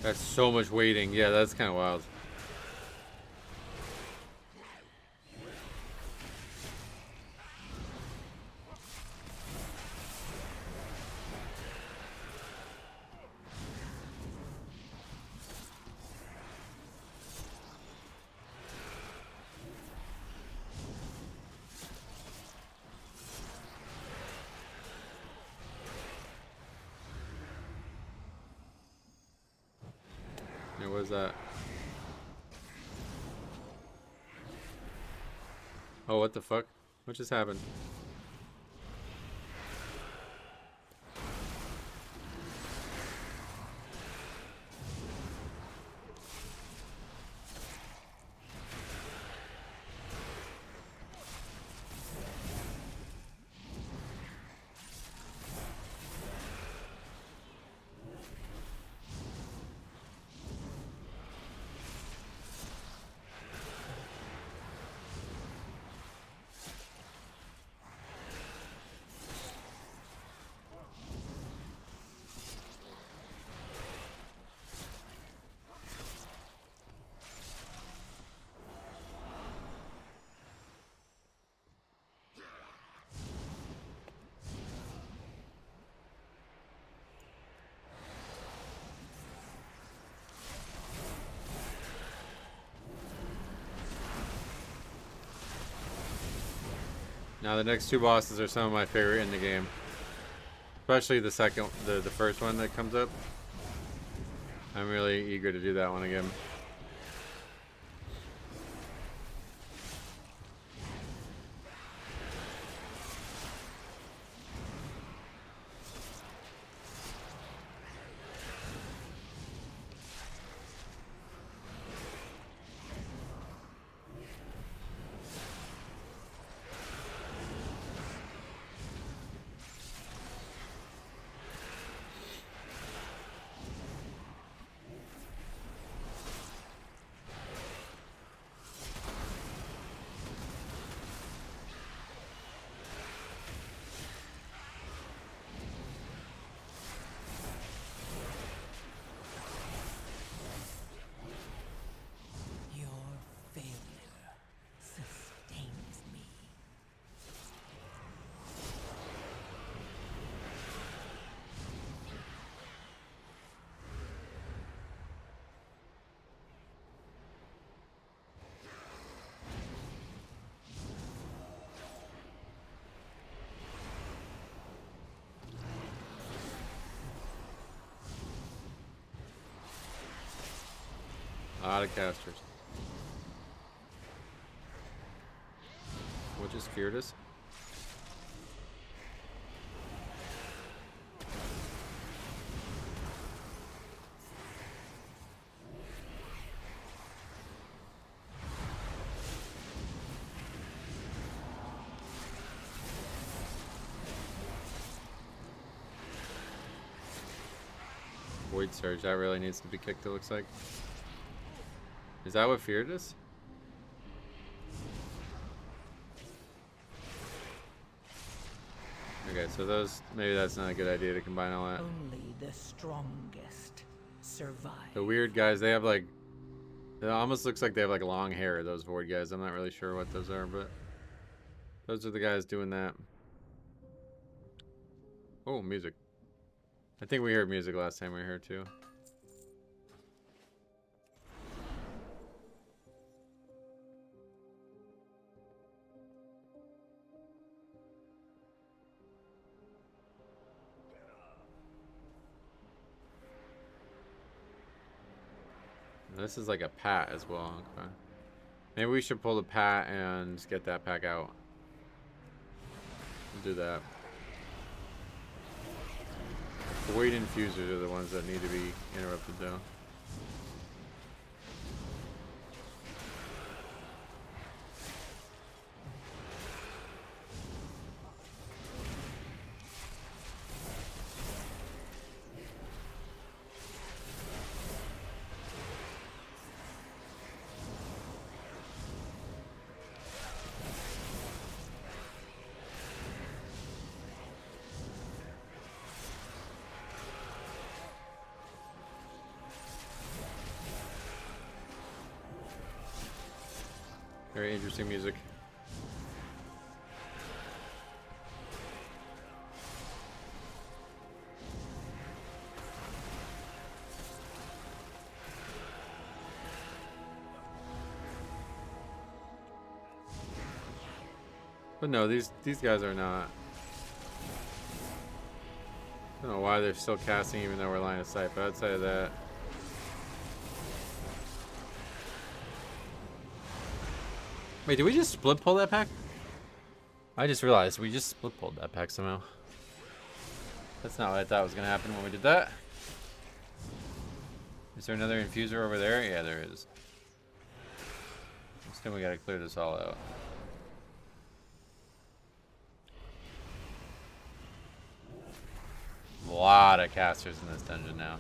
That's so much waiting. Yeah, that's kind of wild. Yeah, what is that? Oh, what the fuck? What just happened? Now the next two bosses are some of my favorite in the game. Especially the first one that comes up. I'm really eager to do that one again. A lot of casters. What just feared us? Void Surge, that really needs to be kicked, it looks like. Is that what feared us? Okay, so those, maybe that's not a good idea to combine all that. Only the strongest survive. The weird guys, they have like, it almost looks like they have like long hair, those void guys. I'm not really sure what those are, but those are the guys doing that. Oh, music. I think we heard music last time we were here too. This is like a pat as well. Okay. Maybe we should pull the pat and get that pack out. We'll do that. Void infusers are the ones that need to be interrupted though. Very interesting music. But no, these guys are not. I don't know why they're still casting even though we're line of sight, but outside of that. Wait, did we just split pull that pack? I just realized we just split pulled that pack somehow. That's not what I thought was going to happen when we did that. Is there another infuser over there? Yeah, there is. Still, we got to clear this all out. A lot of casters in this dungeon now.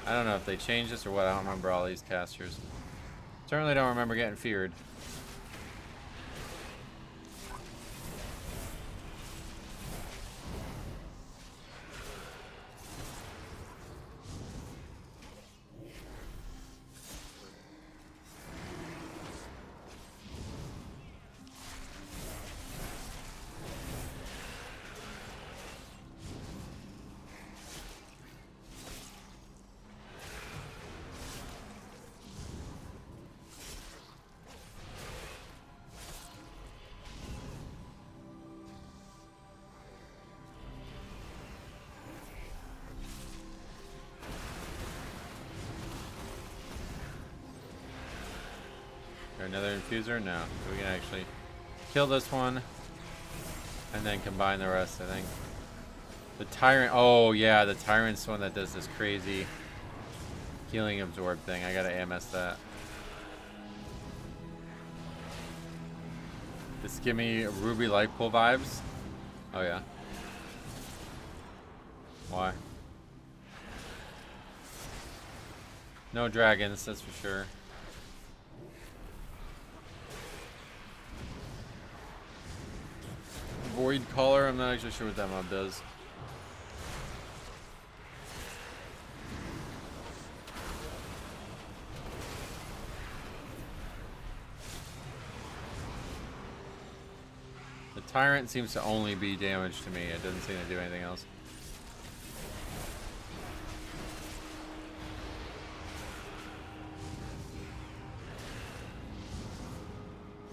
I don't know if they changed this or what. I don't remember all these casters. Certainly don't remember getting feared. another infuser? No. We can actually kill this one and then combine the rest, I think. The Tyrant. Oh, yeah. The Tyrant's the one that does this crazy healing absorb thing. I gotta AMS that. This give me Ruby Light Pool vibes. Oh, yeah. Why? No dragons, that's for sure. Void Caller, I'm not actually sure what that mob does. The Tyrant seems to only be damage to me. It doesn't seem to do anything else.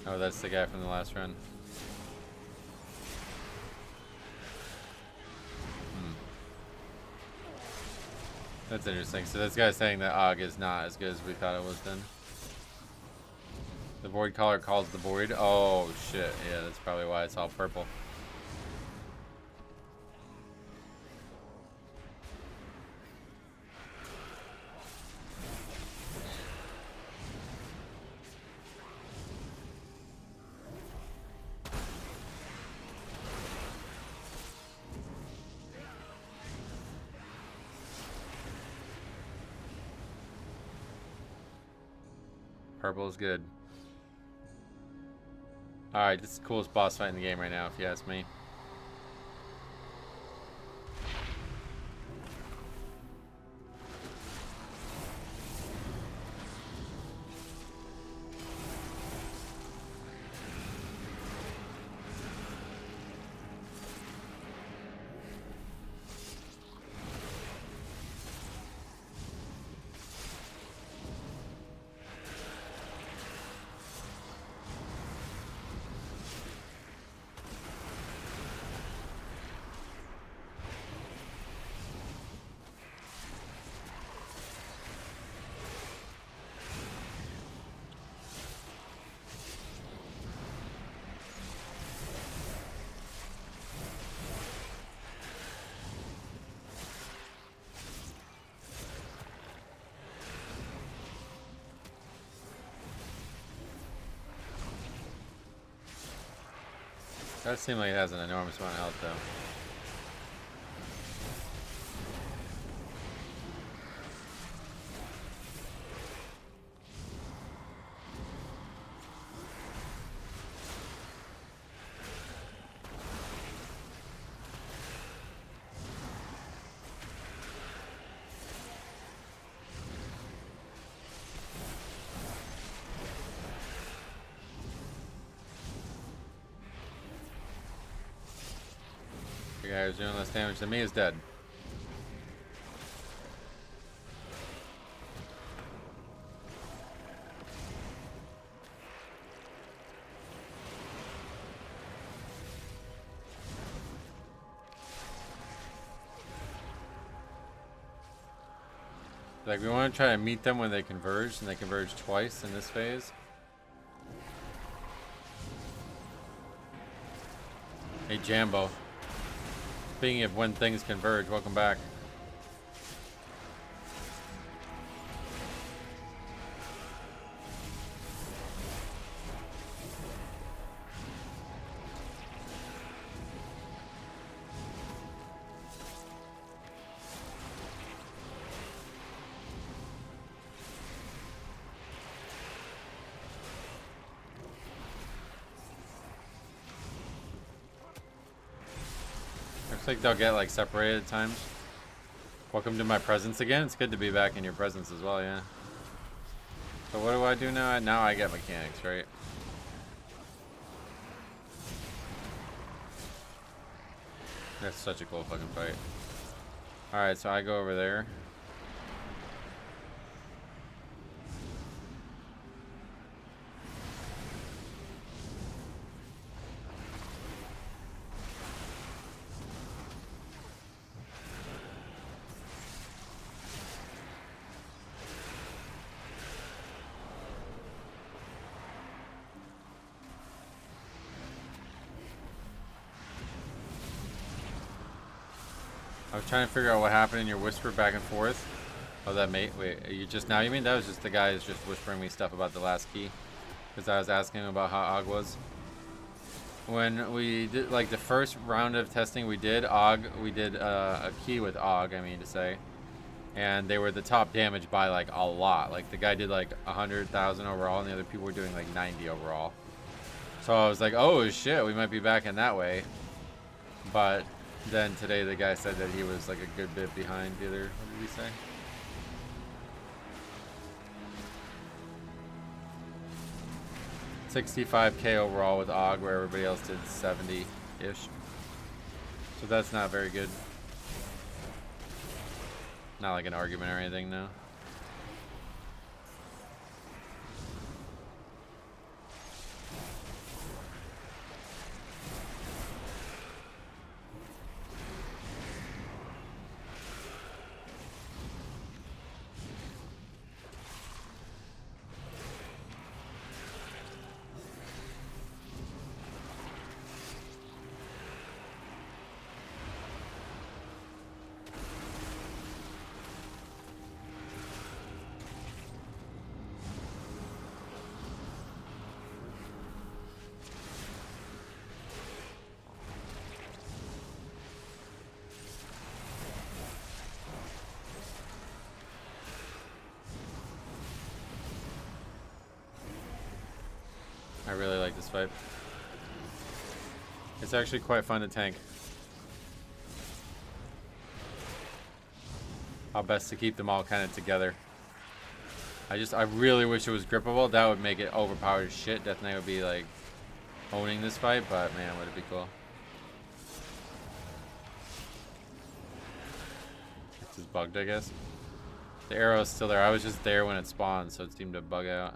Oh, that's the guy from the last run. That's interesting. So this guy's saying that Og is not as good as we thought it was then. The Void Caller calls the Void. Oh, shit. Yeah, that's probably why it's all purple. Purple is good. Alright, this is the coolest boss fight in the game right now, if you ask me. Does seem like it has an enormous amount of health, though. The guy who's doing less damage than me is dead. Like, we want to try to meet them when they converge, and they converge twice in this phase. Hey, Jambo. Speaking of when things converge, welcome back. Looks like they'll get like separated at times. Welcome to my presence again. It's good to be back in your presence as well, yeah. So what do I do now? Now I get mechanics, right? That's such a cool fucking fight. Alright, so I go over there. I was trying to figure out what happened in your whisper back and forth. Oh, that mate. Wait, you just now? You mean that was just the guy who's just whispering me stuff about the last key? Because I was asking him about how Og was. When we did like the first round of testing, we did a key with Og. I mean to say, and they were the top damage by like a lot. Like the guy did like 100,000 overall, and the other people were doing like 90 overall. So I was like, oh shit, we might be back in that way. But then today the guy said that he was like a good bit behind the other. What did he say? $65K overall with Og, where everybody else did 70-ish. So that's not very good. Not like an argument or anything, no. I really like this fight. It's actually quite fun to tank. How best to keep them all kind of together. I really wish it was grippable. That would make it overpowered as shit. Death Knight would be like owning this fight, but man, would it be cool. It's just bugged, I guess. The arrow is still there. I was just there when it spawned, so it seemed to bug out.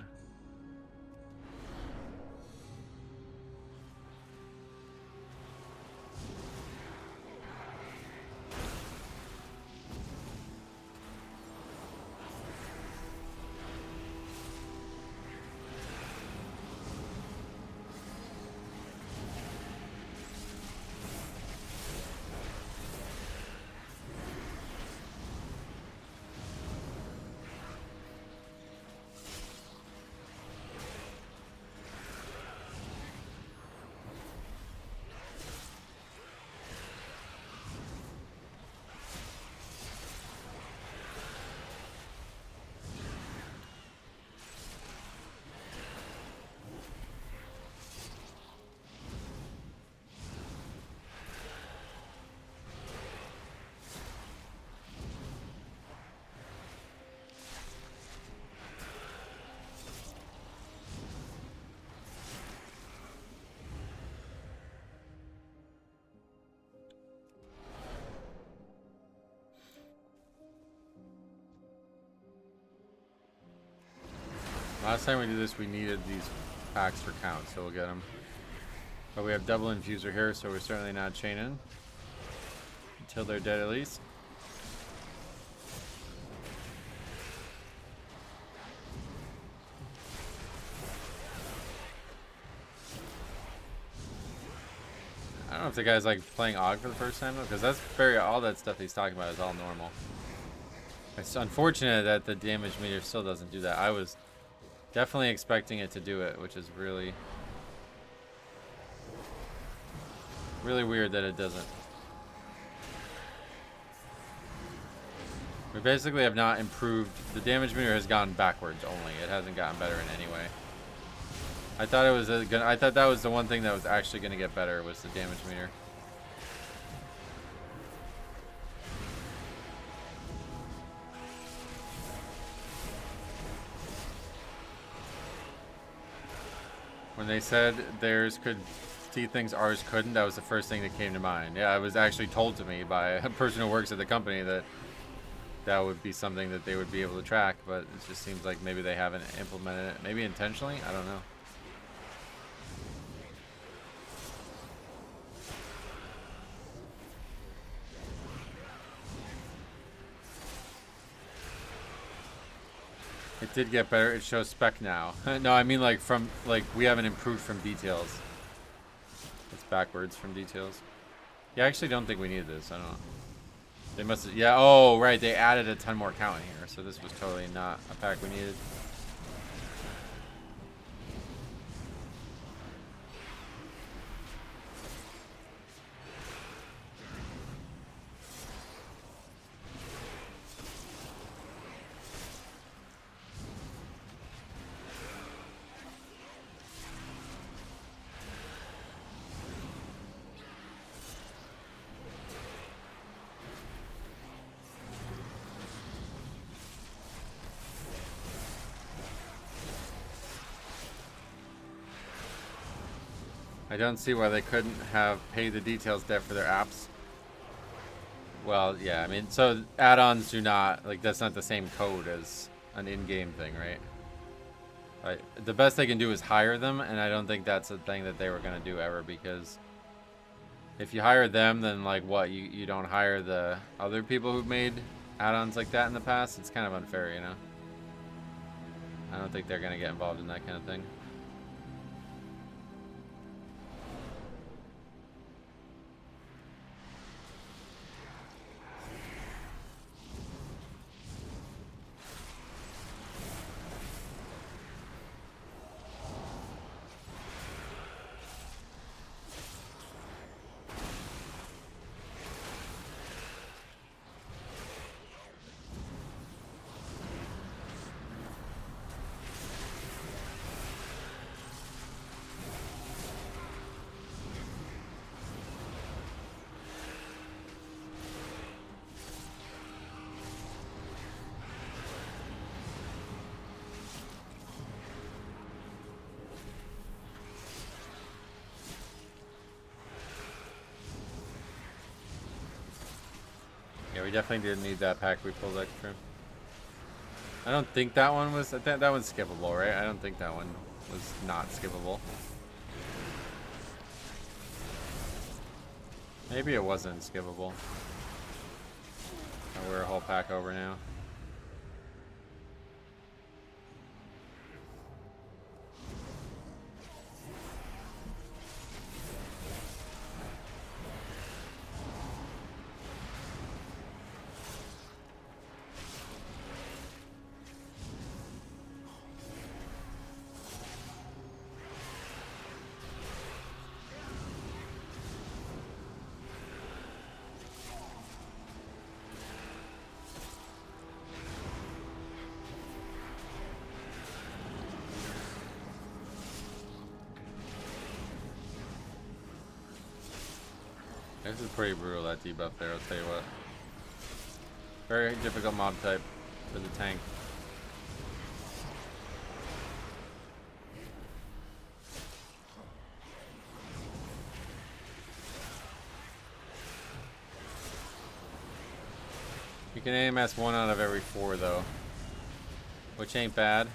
Last time we did this, we needed these packs for count, so we'll get them. But we have double infuser here, so we're certainly not chaining. Until they're dead, at least. I don't know if the guy's like playing Og for the first time though, because that's all that stuff he's talking about is all normal. It's unfortunate that the damage meter still doesn't do that. I was definitely expecting it to do it, which is really weird that it doesn't. We basically have not improved. The damage meter has gone backwards only. It hasn't gotten better in any way. I thought it was I thought that was the one thing that was actually going to get better was the damage meter. When they said theirs could see things ours couldn't, that was the first thing that came to mind. Yeah, it was actually told to me by a person who works at the company that that would be something that they would be able to track, but it just seems like maybe they haven't implemented it. Maybe intentionally? I don't know. It did get better. It shows spec now. No, I mean like from we haven't improved from details. It's backwards from details. Yeah, I actually don't think we need this. I don't know. They must have, yeah, oh, right, they added a ton more count in here, so this was totally not a pack we needed. I don't see why they couldn't have paid the details debt for their apps. Well, yeah, I mean, so add-ons do not, like, that's not the same code as an in-game thing, right? The best they can do is hire them, and I don't think that's a thing that they were going to do ever, because if you hire them, then, like, what, you don't hire the other people who've made add-ons like that in the past? It's kind of unfair, you know? I don't think they're going to get involved in that kind of thing. Yeah, we definitely didn't need that pack we pulled extra. I don't think that one was, that one's skippable, right? I don't think that one was not skippable. Maybe it wasn't skippable. Oh, we're a whole pack over now. This is pretty brutal, that debuff there, I'll tell you what. Very difficult mob type for the tank. You can AMS 1 out of every 4 though, which ain't bad.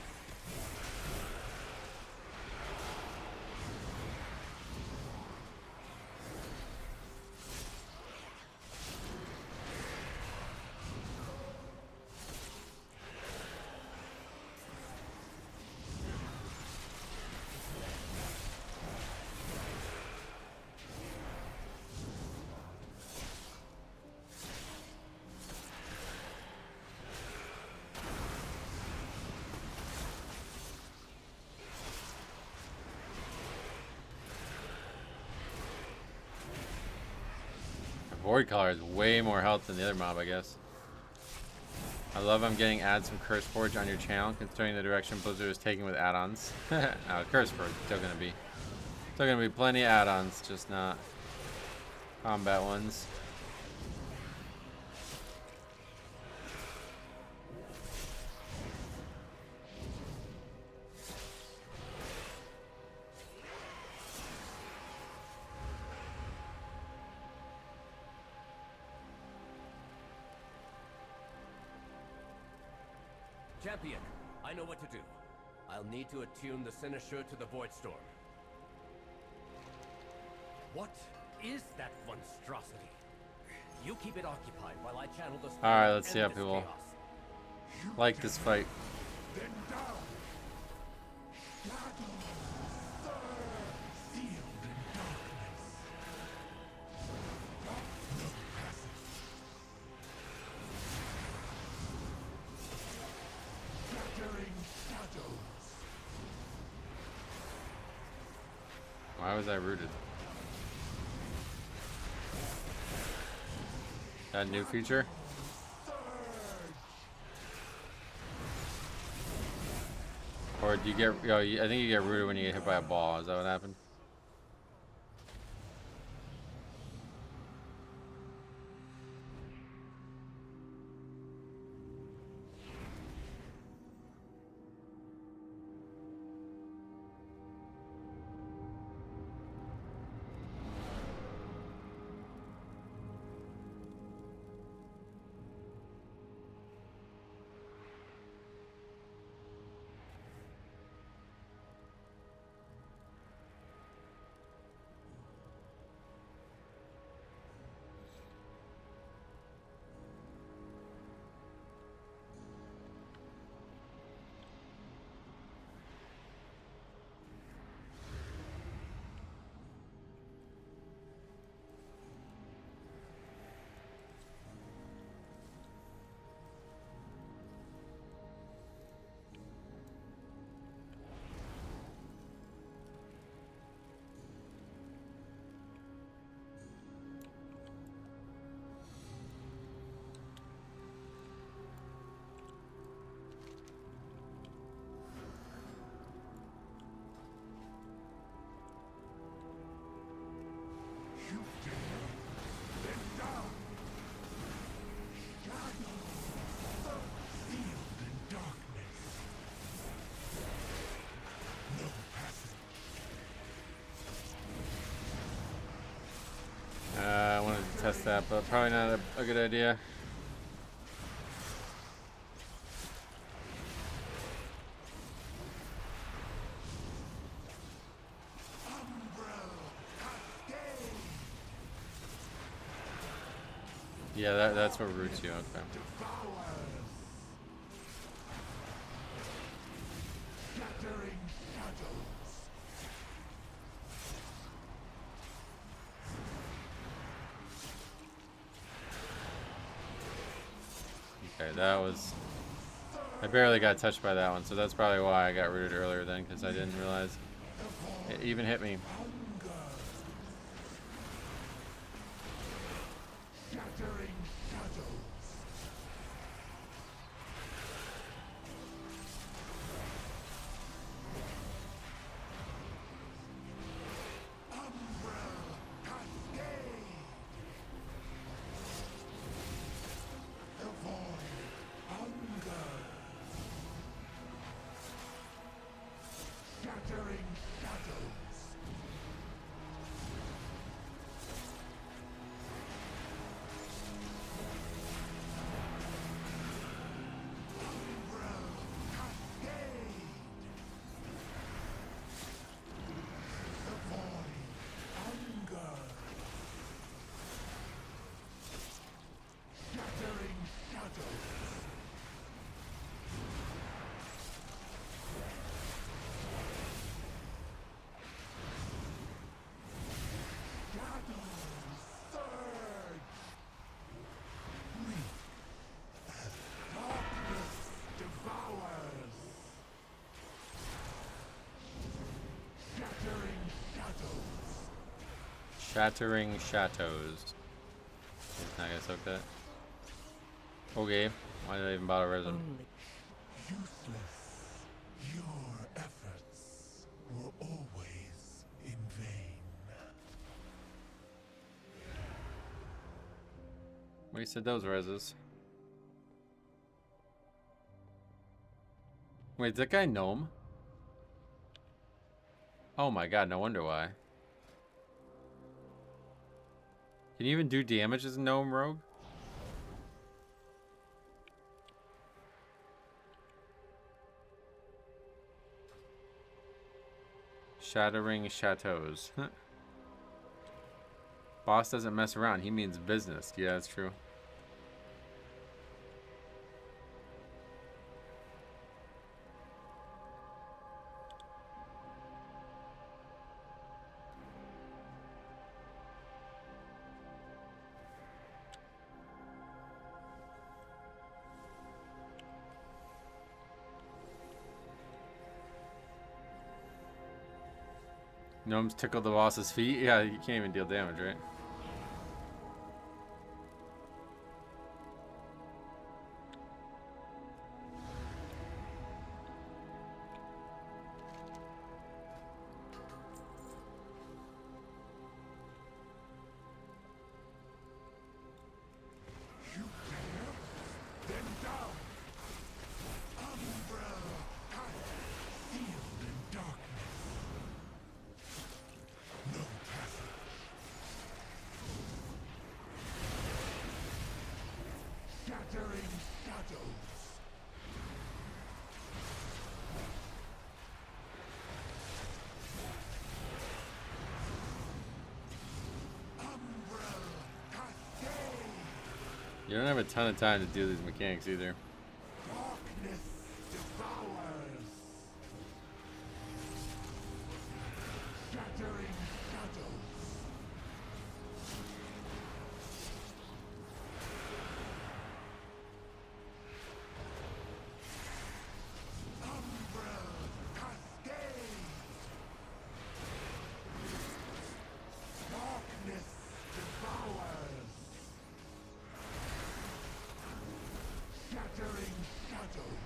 Void Collar has way more health than the other mob, I guess. I love I'm getting ads from Curse Forge on your channel, considering the direction Blizzard is taking with add-ons. Curse Forge still gonna be plenty of add-ons, just not combat ones. Champion, I know what to do. I'll need to attune the Cynosure to the Void Storm. What is that monstrosity? You keep it occupied while I channel the Spire. Alright, let's see how people like this fight. Why was I rooted? That new feature? Or do you get, I think you get rooted when you get hit by a ball. Is that what happened? I wanted to test that, but probably not a good idea. Yeah, that's what roots you. Okay. Okay, that was... I barely got touched by that one, so that's probably why I got rooted earlier then, because I didn't realize it even hit me. Shattering Shadows. Not gonna soak that. Okay. Why did I even bother resin? Useless. Your efforts were always in vain. Wasted those reses. Wait, is that guy gnome? Oh my god, no wonder why. Can you even do damage as a gnome rogue? Shattering Chateaus. Boss doesn't mess around. He means business. Yeah, that's true. Gnomes tickle the boss's feet? Yeah, you can't even deal damage, right? You don't have a ton of time to do these mechanics either. Darkness devours. Shattering shadows. Umbral cascade. Darkness devours. Shattering shadows.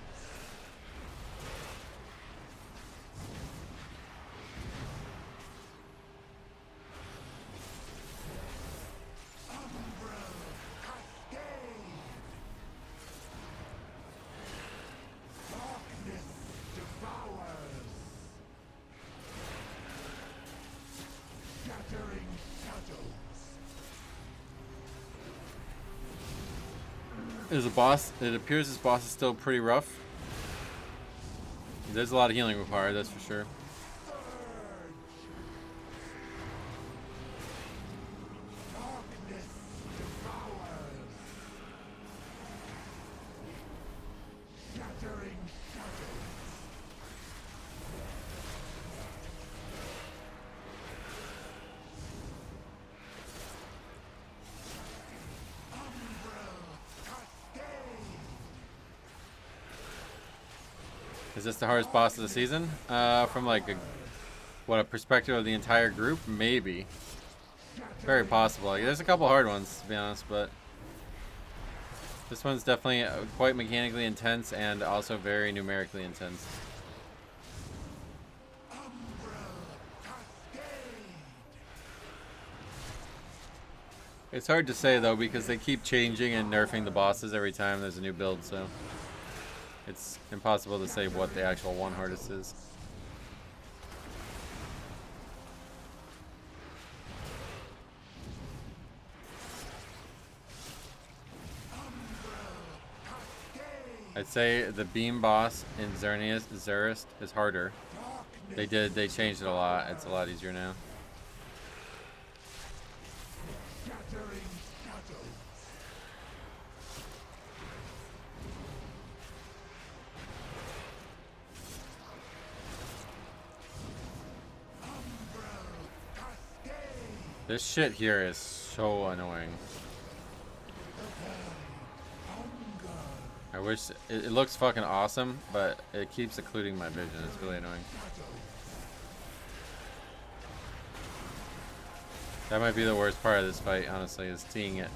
Umbral cascade. Darkness devours. Shattering shadows. Is a boss? It appears this boss is still pretty rough. There's a lot of healing required, that's for sure. Darkness devours. Shattering shadows. Is this the hardest boss of the season? From like a perspective of the entire group? Maybe. Very possible. Like, there's a couple hard ones, to be honest, but this one's definitely quite mechanically intense and also very numerically intense. It's hard to say though because they keep changing and nerfing the bosses every time there's a new build, so it's impossible to say what the actual one hardest is. I'd say the beam boss in Xerneas is harder. They changed it a lot. It's a lot easier now. Shattering shadows. This shit here is so annoying. I wish it looks fucking awesome, but it keeps occluding my vision. It's really annoying. That might be the worst part of this fight, honestly, is seeing it.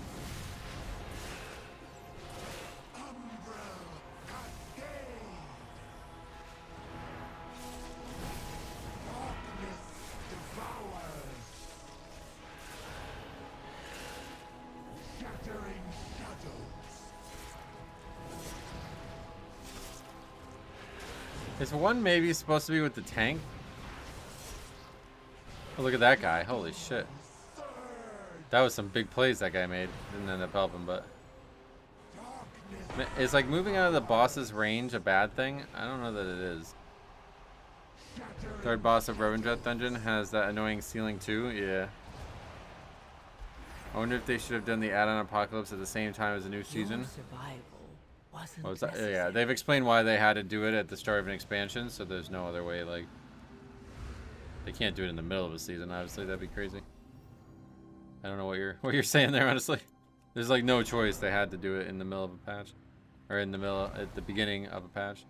Is one maybe supposed to be with the tank? Oh, look at that guy. Holy shit. That was some big plays that guy made. Didn't end up helping, but... Is like moving out of the boss's range a bad thing? I don't know that it is. Third boss of Revendreth Dungeon has that annoying ceiling too? Yeah. I wonder if they should have done the add-on Apocalypse at the same time as the new season. What was that? Yeah, they've explained why they had to do it at the start of an expansion, so there's no other way, like... They can't do it in the middle of a season, obviously. That'd be crazy. I don't know what you're saying there, honestly. There's like no choice. They had to do it in the middle of a patch. Or in the middle, at the beginning of a patch.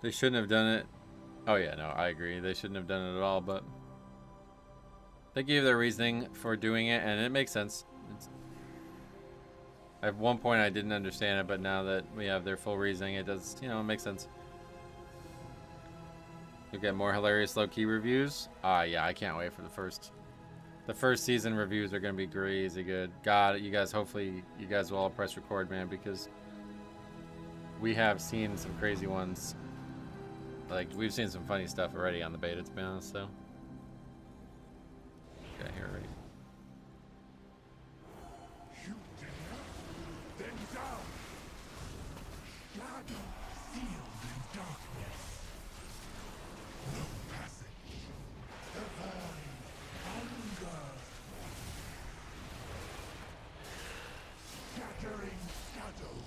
They shouldn't have done it. Oh yeah, no, I agree. They shouldn't have done it at all, but they gave their reasoning for doing it, and it makes sense. At one point I didn't understand it, but now that we have their full reasoning, it does, you know, it makes sense. You'll get more hilarious low-key reviews. Yeah, I can't wait for the first season reviews are gonna be crazy good. God, you guys, hopefully you guys will all press record, man, because we have seen some crazy ones. Like, we've seen some funny stuff already on the beta, to be honest, so. Okay, here already. You dare? Then down! Shadow sealed in darkness. No passage. The void. Hunger. Scattering shadows.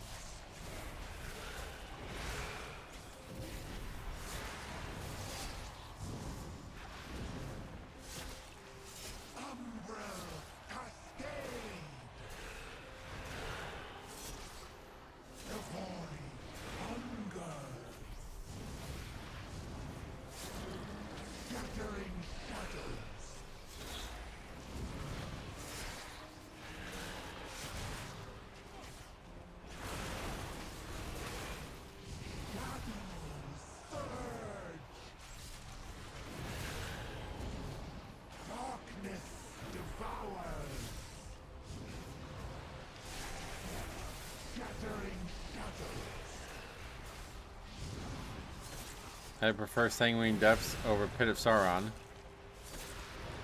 I prefer Sanguine Depths over Pit of Sauron.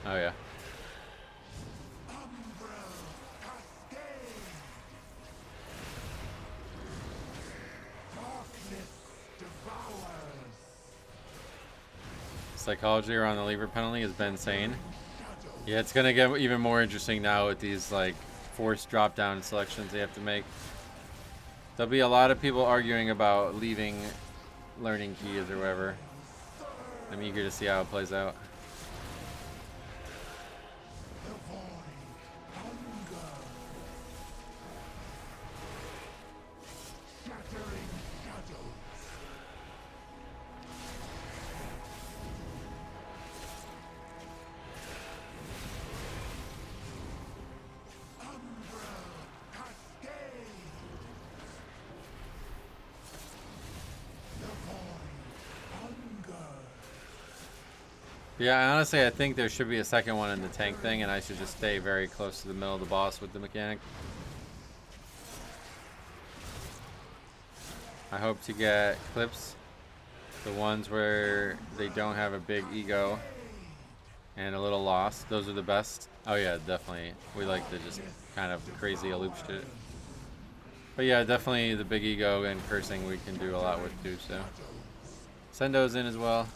Oh yeah. Psychology around the lever penalty has been insane. Yeah, it's gonna get even more interesting now with these like forced drop down selections they have to make. There'll be a lot of people arguing about leaving learning keys or whatever. I'm eager to see how it plays out. Yeah, honestly, I think there should be a second one in the tank thing, and I should just stay very close to the middle of the boss with the mechanic. I hope to get clips, the ones where they don't have a big ego and a little lost. Those are the best. Oh yeah, definitely. We like the just kind of crazy aloof shit. But yeah, definitely the big ego and cursing we can do a lot with too, so. Send those in as well.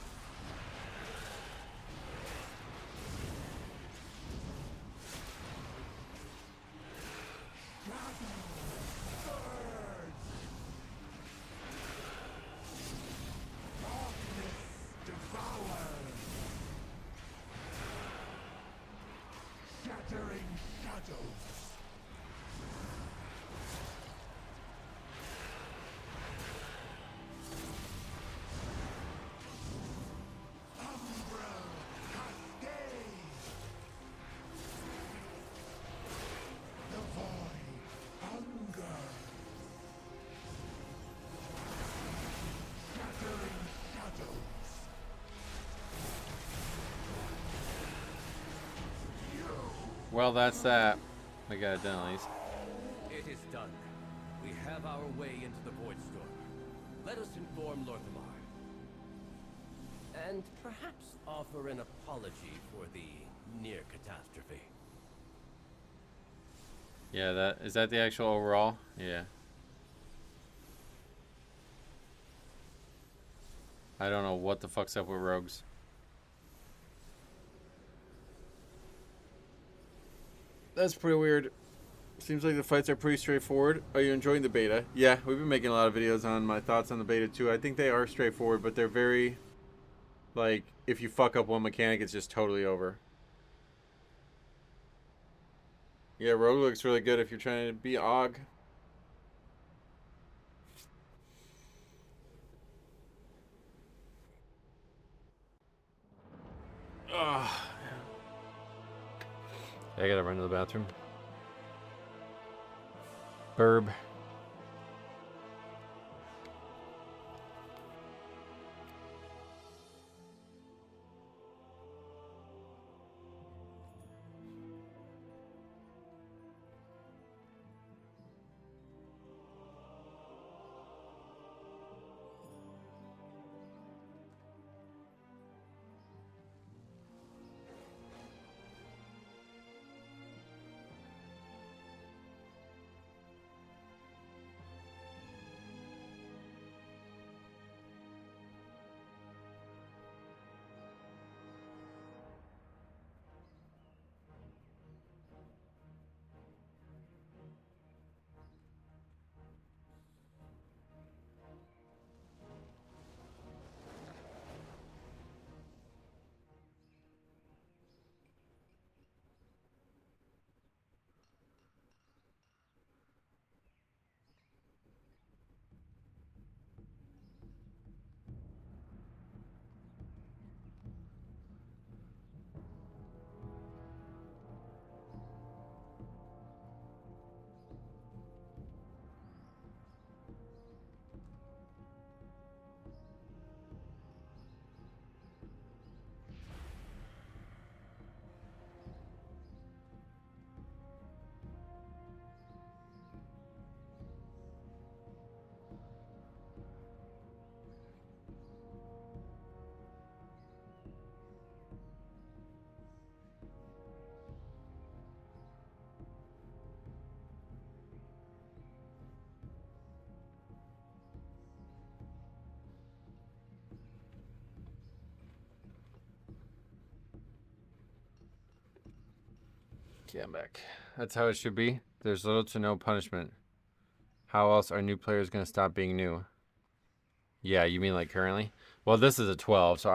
Well, that's that. We got it done at least. It is done. We have our way into the Void Storm. Let us inform Lorthamar. And perhaps offer an apology for the near catastrophe. Yeah, is that the actual overall? Yeah. I don't know what the fuck's up with rogues. That's pretty weird. Seems like the fights are pretty straightforward. Are you enjoying the beta? Yeah, we've been making a lot of videos on my thoughts on the beta too. I think they are straightforward, but they're very, like, if you fuck up one mechanic, it's just totally over. Yeah, rogue looks really good if you're trying to be Og. Oh. I gotta run to the bathroom. Burb. Yeah, I'm back. That's how it should be. There's little to no punishment. How else are new players going to stop being new? Yeah, you mean like currently? Well, this is a 12, so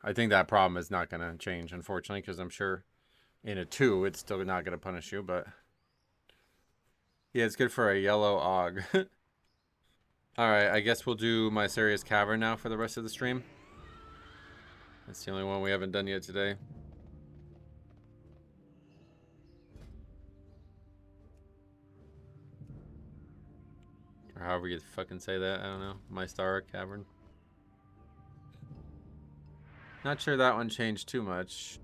I think that problem is not going to change, unfortunately, because I'm sure in a 2, it's still not going to punish you, but... Yeah, it's good for a yellow Og. Alright, I guess we'll do my Serious Cavern now for the rest of the stream. That's the only one we haven't done yet today. Or however you fucking say that, I don't know. My Star Cavern. Not sure that one changed too much.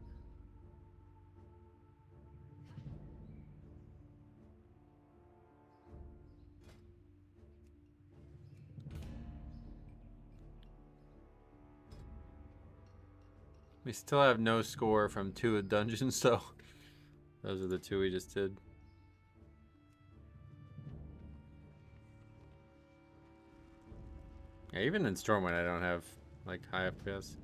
We still have no score from 2 dungeons, so those are the 2 we just did. Yeah, even in Stormwind I don't have like high FPS.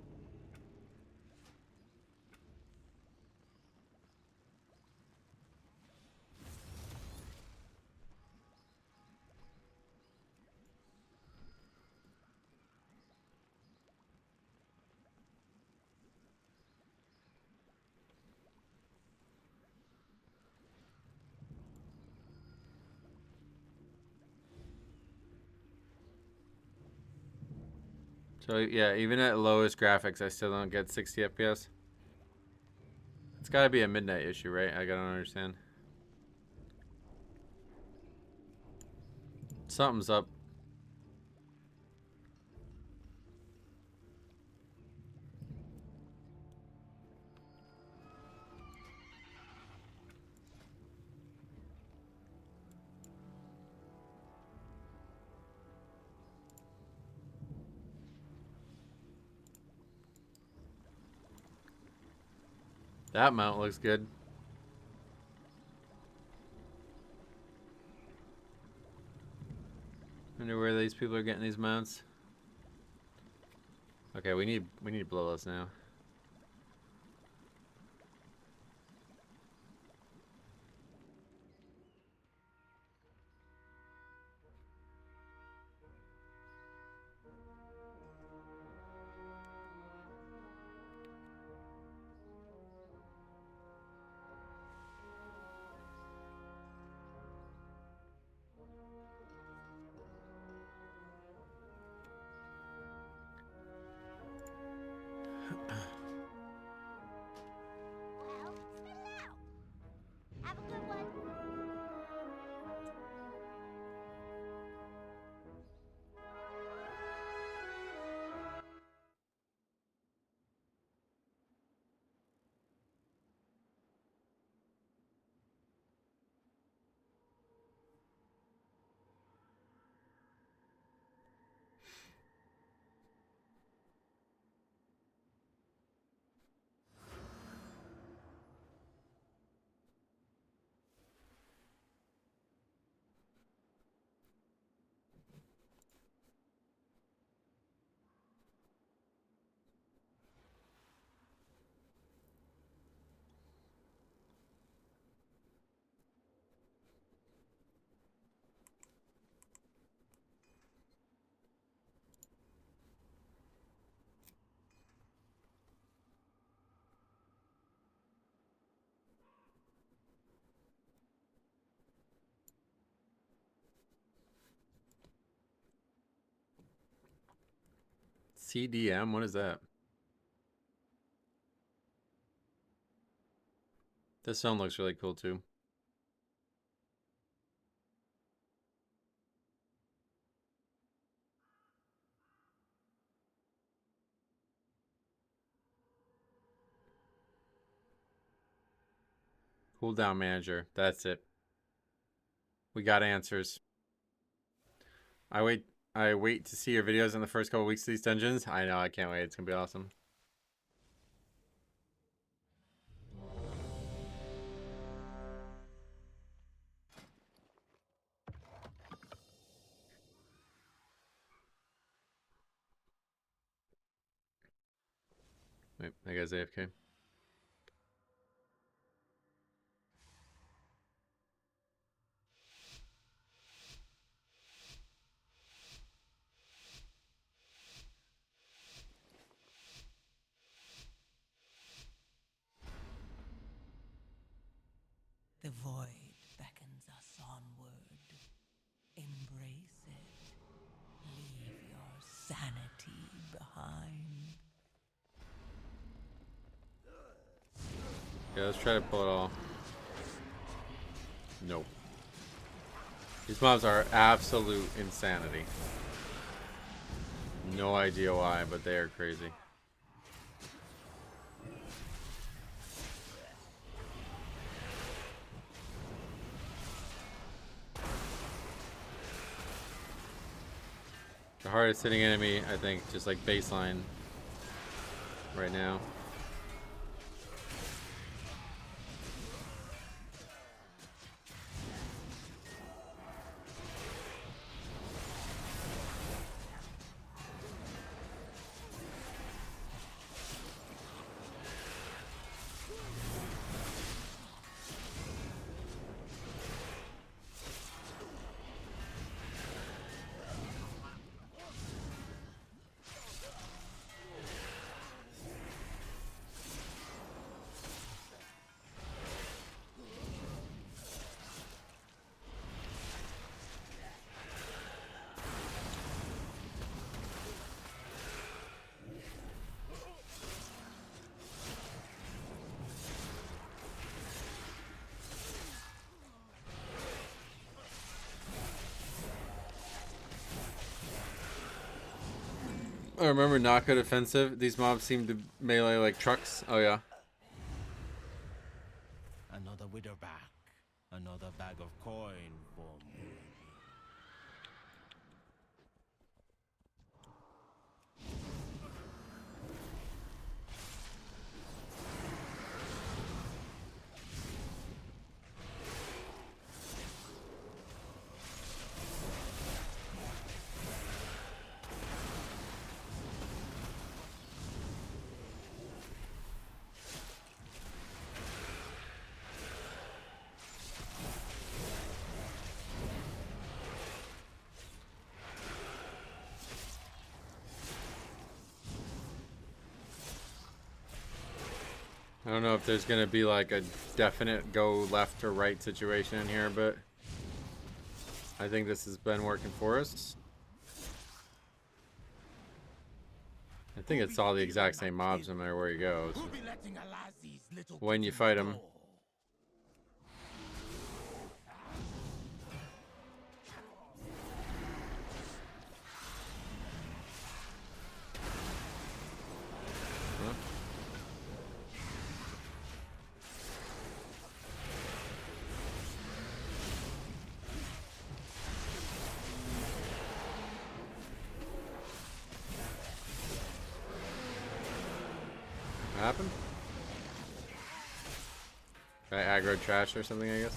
So yeah, even at lowest graphics, I still don't get 60 FPS. It's gotta be a midnight issue, right? I don't understand. Something's up. That mount looks good. Wonder where these people are getting these mounts. Okay, we need blowless now. CDM? What is that? This zone looks really cool too. Cooldown manager. That's it. We got answers. I wait to see your videos in the first couple weeks of these dungeons. I know, I can't wait. It's gonna be awesome. Wait, that guy's AFK. The void beckons us onward. Embrace it. Leave your sanity behind. Yeah, let's try to pull it all. Nope. These mobs are absolute insanity. No idea why, but they are crazy. The hardest hitting enemy, I think, just like baseline right now. I remember not good offensive. These mobs seem to melee like trucks. Oh yeah. Another widow back. Another bag of coin for me. I don't know if there's gonna be like a definite go left or right situation in here, but I think this has been working for us. I think it's all the exact same mobs no matter where you go. So when you fight them. What happened? I aggroed trash or something, I guess.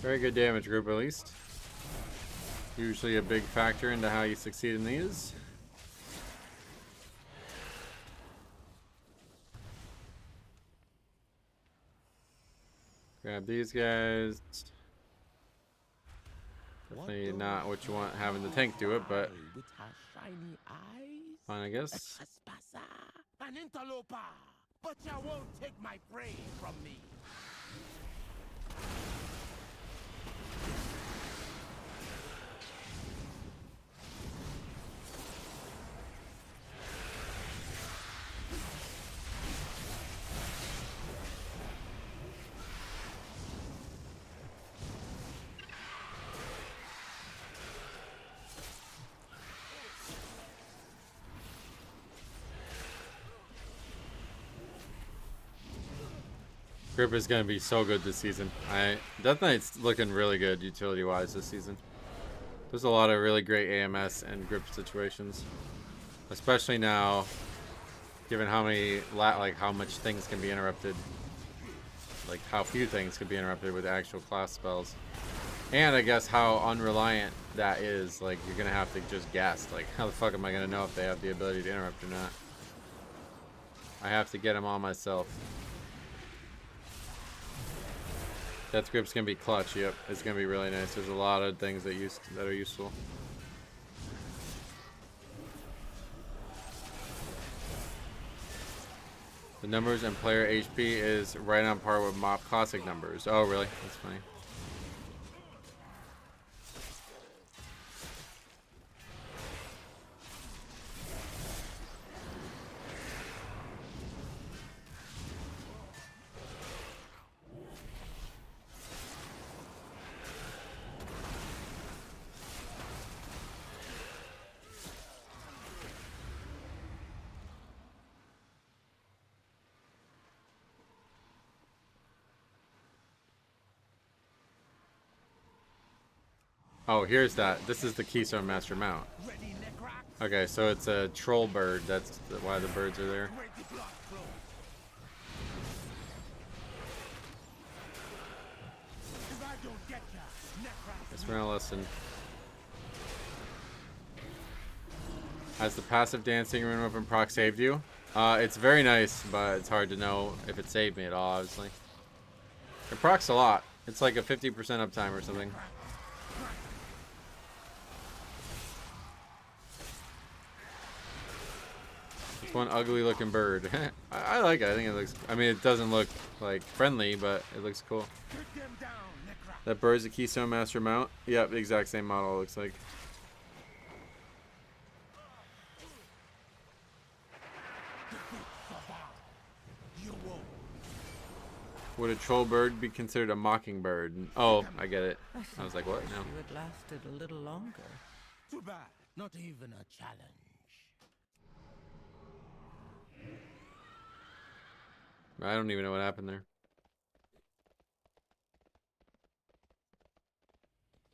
Very good damage group, at least. Usually a big factor into how you succeed in these. Grab these guys. Definitely not what you want having the tank do it, but With her shiny eyes, fine, I guess. trespasser, an interloper, but you won't take my prey from me. Grip is going to be so good this season. Death Knight's looking really good utility-wise this season. There's a lot of really great AMS and grip situations, especially now, given how many how much things can be interrupted, like how few things can be interrupted with actual class spells, and I guess how unreliant that is. Like you're gonna have to just guess. Like how the fuck am I gonna know if they have the ability to interrupt or not? I have to get them all myself. Death Grip's gonna be clutch. Yep, it's gonna be really nice. There's a lot of things that are useful. The numbers and player HP is right on par with MoP Classic numbers. Oh, really? That's funny. Oh, here's that. This is the Keystone Master mount. Okay, so it's a troll bird. That's why the birds are there. Let's learn a lesson. Has the passive dancing rune weapon proc saved you? It's very nice, but it's hard to know if it saved me at all, obviously. It procs a lot. It's like a 50% uptime or something. One ugly looking bird. I like it. I think it looks, I mean, it doesn't look like friendly, but it looks cool. That bird's a Keystone Master mount. Yep, the exact same model it looks like. Would a troll bird be considered a mockingbird? Oh, I get it. I was like, what? No. You had lasted a little longer. Too bad. Not even a challenge. I don't even know what happened there.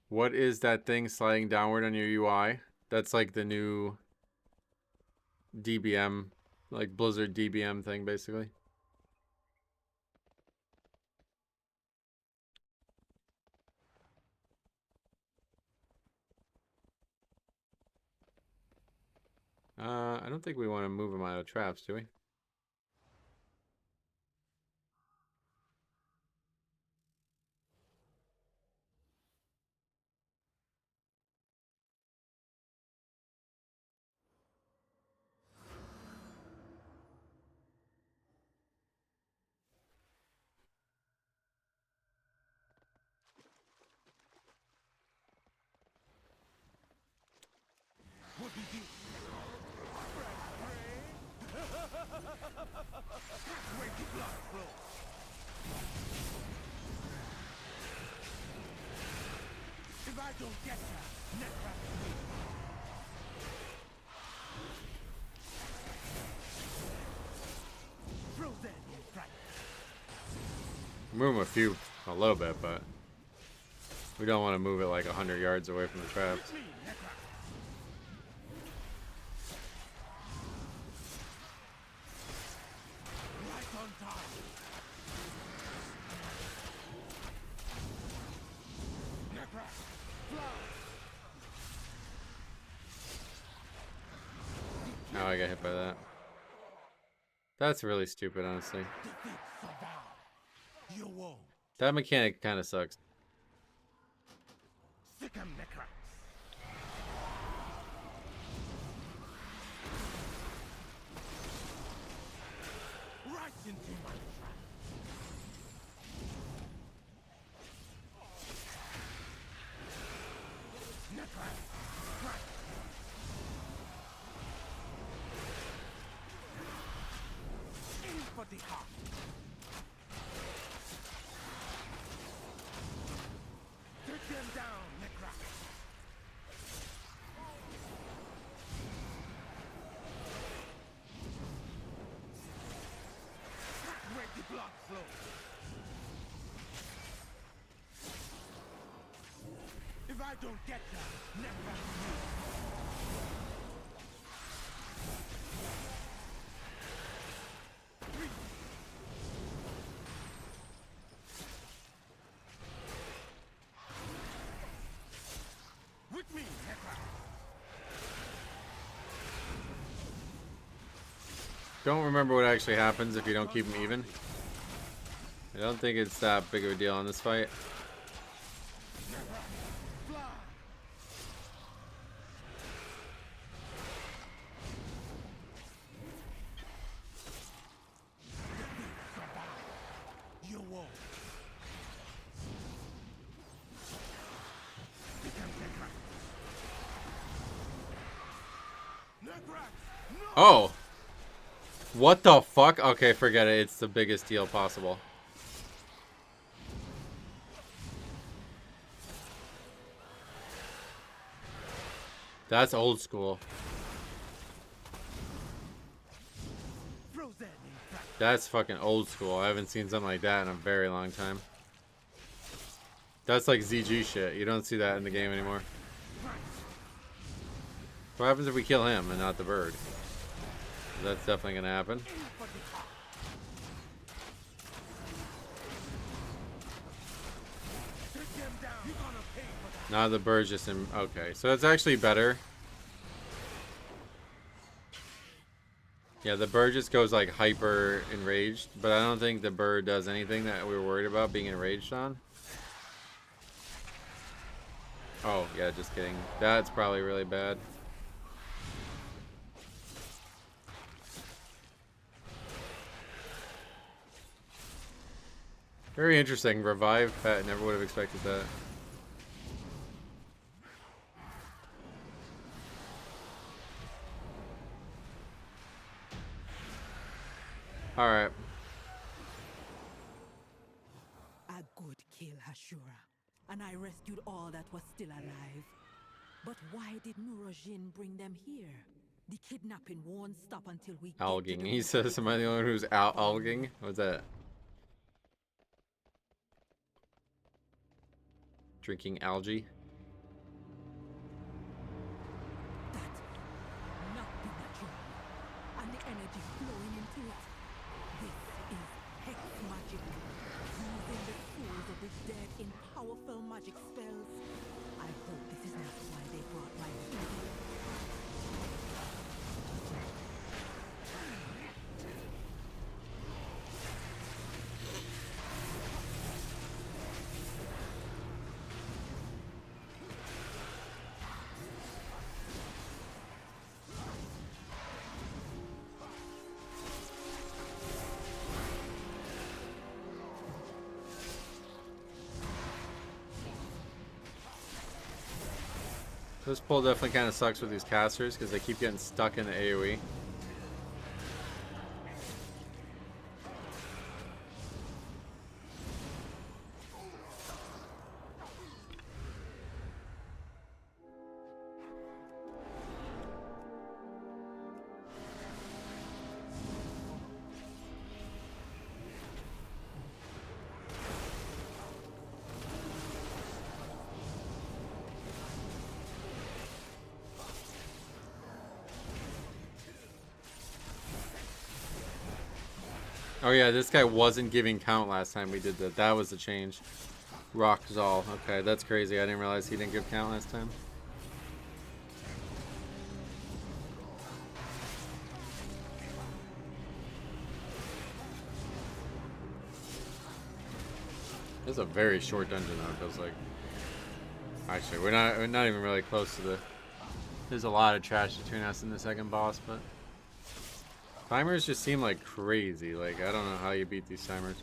What is that thing sliding downward on your UI? That's like the new DBM, like Blizzard DBM thing, basically. I don't think we want to move them out of traps, do we? If I don't get you, Move a little bit, but we don't want to move it like 100 yards away from the traps. got hit by that. That's really stupid, honestly. You won't. That mechanic kind of sucks. Sick 'em, Necrax. Right into my trap. Necrax. Right. Aim for the heart. Take them down, Necrax. Where the blood flows. If I don't get that, Necrax with me, Necrax. Don't remember what actually happens if you don't keep them even. I don't think it's that big of a deal on this fight. Fly. You won't. Necrax. No. Oh! What the fuck? Okay, forget it. It's the biggest deal possible. That's old school. Frozen in fact. That's fucking old school. I haven't seen something like that in a very long time. That's like ZG shit. You don't see that in the game anymore. What happens if we kill him and not the bird? That's definitely gonna happen. Take them down. You're gonna pay for that. Now the bird's just in. Okay, so it's actually better. Yeah, the bird just goes like hyper enraged, but I don't think the bird does anything that we were worried about being enraged on. Oh, yeah, just kidding. That's probably really bad. Very interesting. Revive pet. Never would have expected that. Alright. A good kill, Hashura, and I rescued all that was still alive. But why did Nurajin bring them here? The kidnapping won't stop until we get to Alging. the He says, am I the only one who's out alging? What's that? Drinking algae? That not be natural, and the energy flowing into it. This is hex magic, using the souls of the dead in powerful magic spells. I hope this is not why they brought my food. This pull definitely kind of sucks with these casters because they keep getting stuck in the AoE. Oh yeah, this guy wasn't giving count last time we did that. That was the change. Rockzal. Okay, that's crazy. I didn't realize he didn't give count last time. This is a very short dungeon though, it feels like. Actually, we're not even really close to the... There's a lot of trash between us and the second boss, but... Timers just seem like crazy. Like, I don't know how you beat these timers.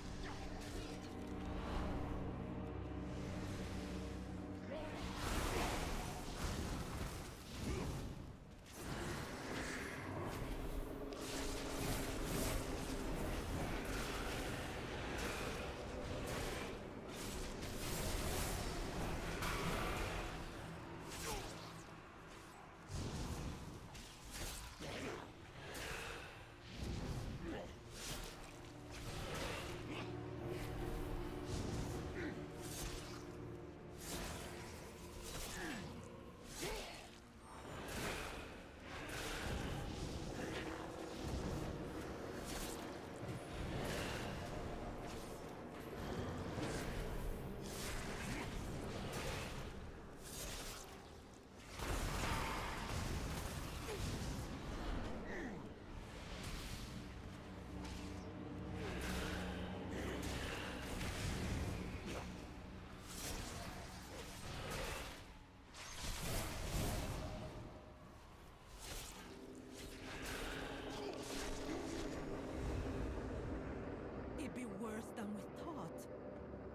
It be worse than we thought.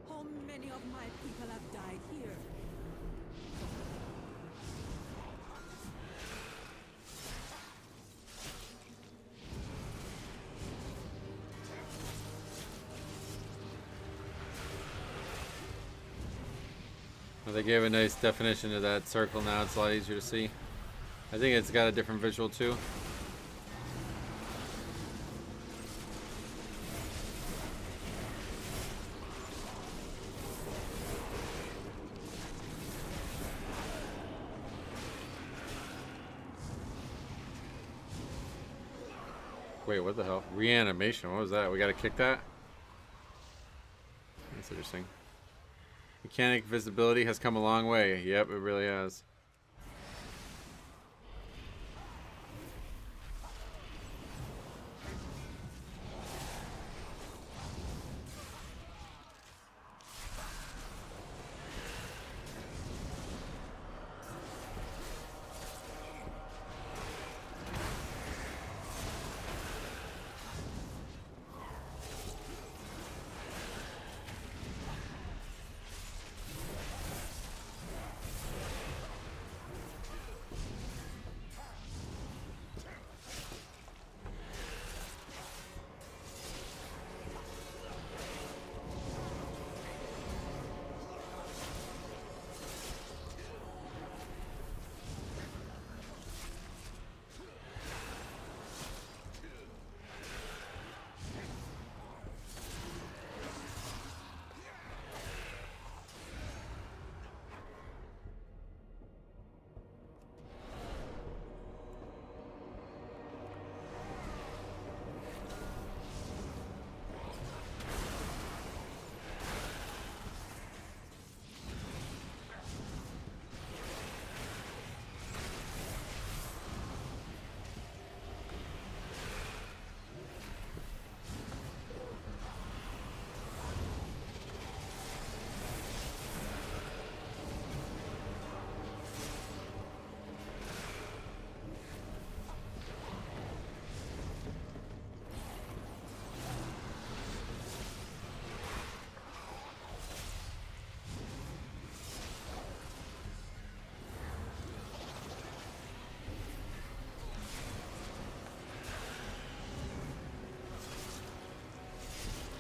How many of my people have died here? Well, they gave a nice definition to that circle now. It's a lot easier to see. I think it's got a different visual too. Wait, what the hell? Reanimation, what was that? We gotta kick that? That's interesting. Mechanic visibility has come a long way. Yep, it really has.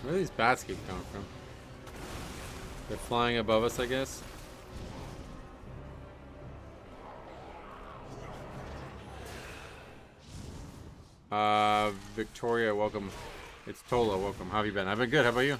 Where do these bats keep coming from? They're flying above us, I guess. Victoria, welcome. It's Tola, welcome. How have you been? I've been good. How about you?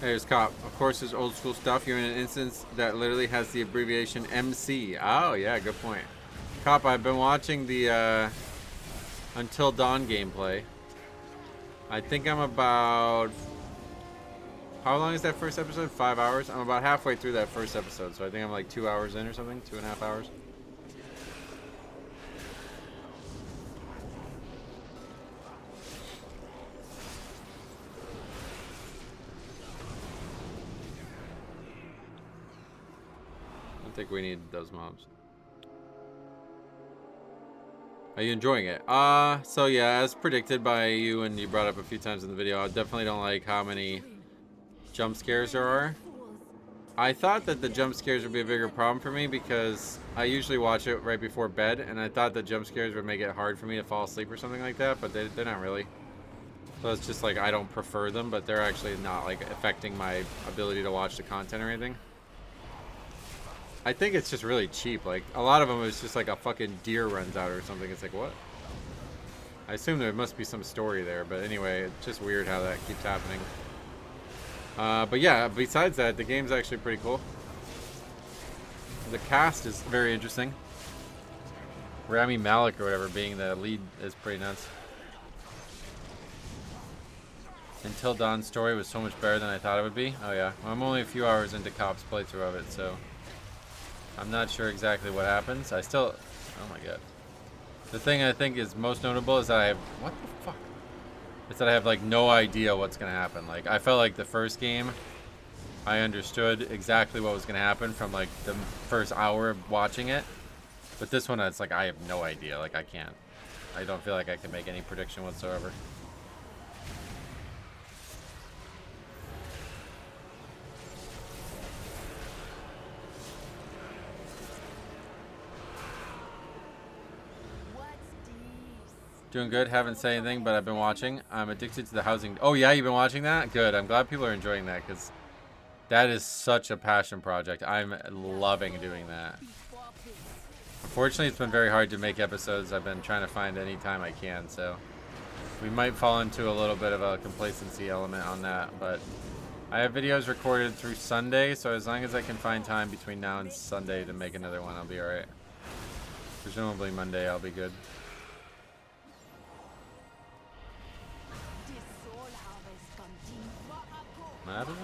There's Cop. Of course, there's old school stuff. You're in an instance that literally has the abbreviation MC. Oh, yeah, good point. Cop, I've been watching the Until Dawn gameplay. I think I'm about... How long is that first episode? 5 hours? I'm about halfway through that first episode, so I think I'm like 2 hours in or something. 2.5 hours. I think we need those mobs. Are you enjoying it? So yeah, as predicted by you and you brought up a few times in the video, I definitely don't like how many jump scares there are. I thought that the jump scares would be a bigger problem for me because I usually watch it right before bed, and I thought the jump scares would make it hard for me to fall asleep or something like that, but they're not really. So it's just like I don't prefer them, but they're actually not like affecting my ability to watch the content or anything. I think it's just really cheap. Like, a lot of them is just like a fucking deer runs out or something. It's like, what? I assume there must be some story there, but anyway, it's just weird how that keeps happening. But yeah, besides that, the game's actually pretty cool. The cast is very interesting. Rami Malek or whatever being the lead is pretty nuts. Until Dawn's story was so much better than I thought it would be. Oh yeah, well, I'm only a few hours into Cop's playthrough of it, so I'm not sure exactly what happens. I still... Oh my god. The thing I think is most notable is that I have... What the fuck? It's that I have, like, no idea what's going to happen. Like, I felt like the first game, I understood exactly what was going to happen from, like, the first hour of watching it. But this one, it's like, I have no idea. Like, I can't. I don't feel like I can make any prediction whatsoever. Doing good. Haven't said anything, but I've been watching. I'm addicted to the housing. Oh, yeah? You've been watching that? Good. I'm glad people are enjoying that, because that is such a passion project. I'm loving doing that. Unfortunately, it's been very hard to make episodes. I've been trying to find any time I can, so we might fall into a little bit of a complacency element on that, but I have videos recorded through Sunday, so as long as I can find time between now and Sunday to make another one, I'll be alright. Presumably Monday, I'll be good. What happened?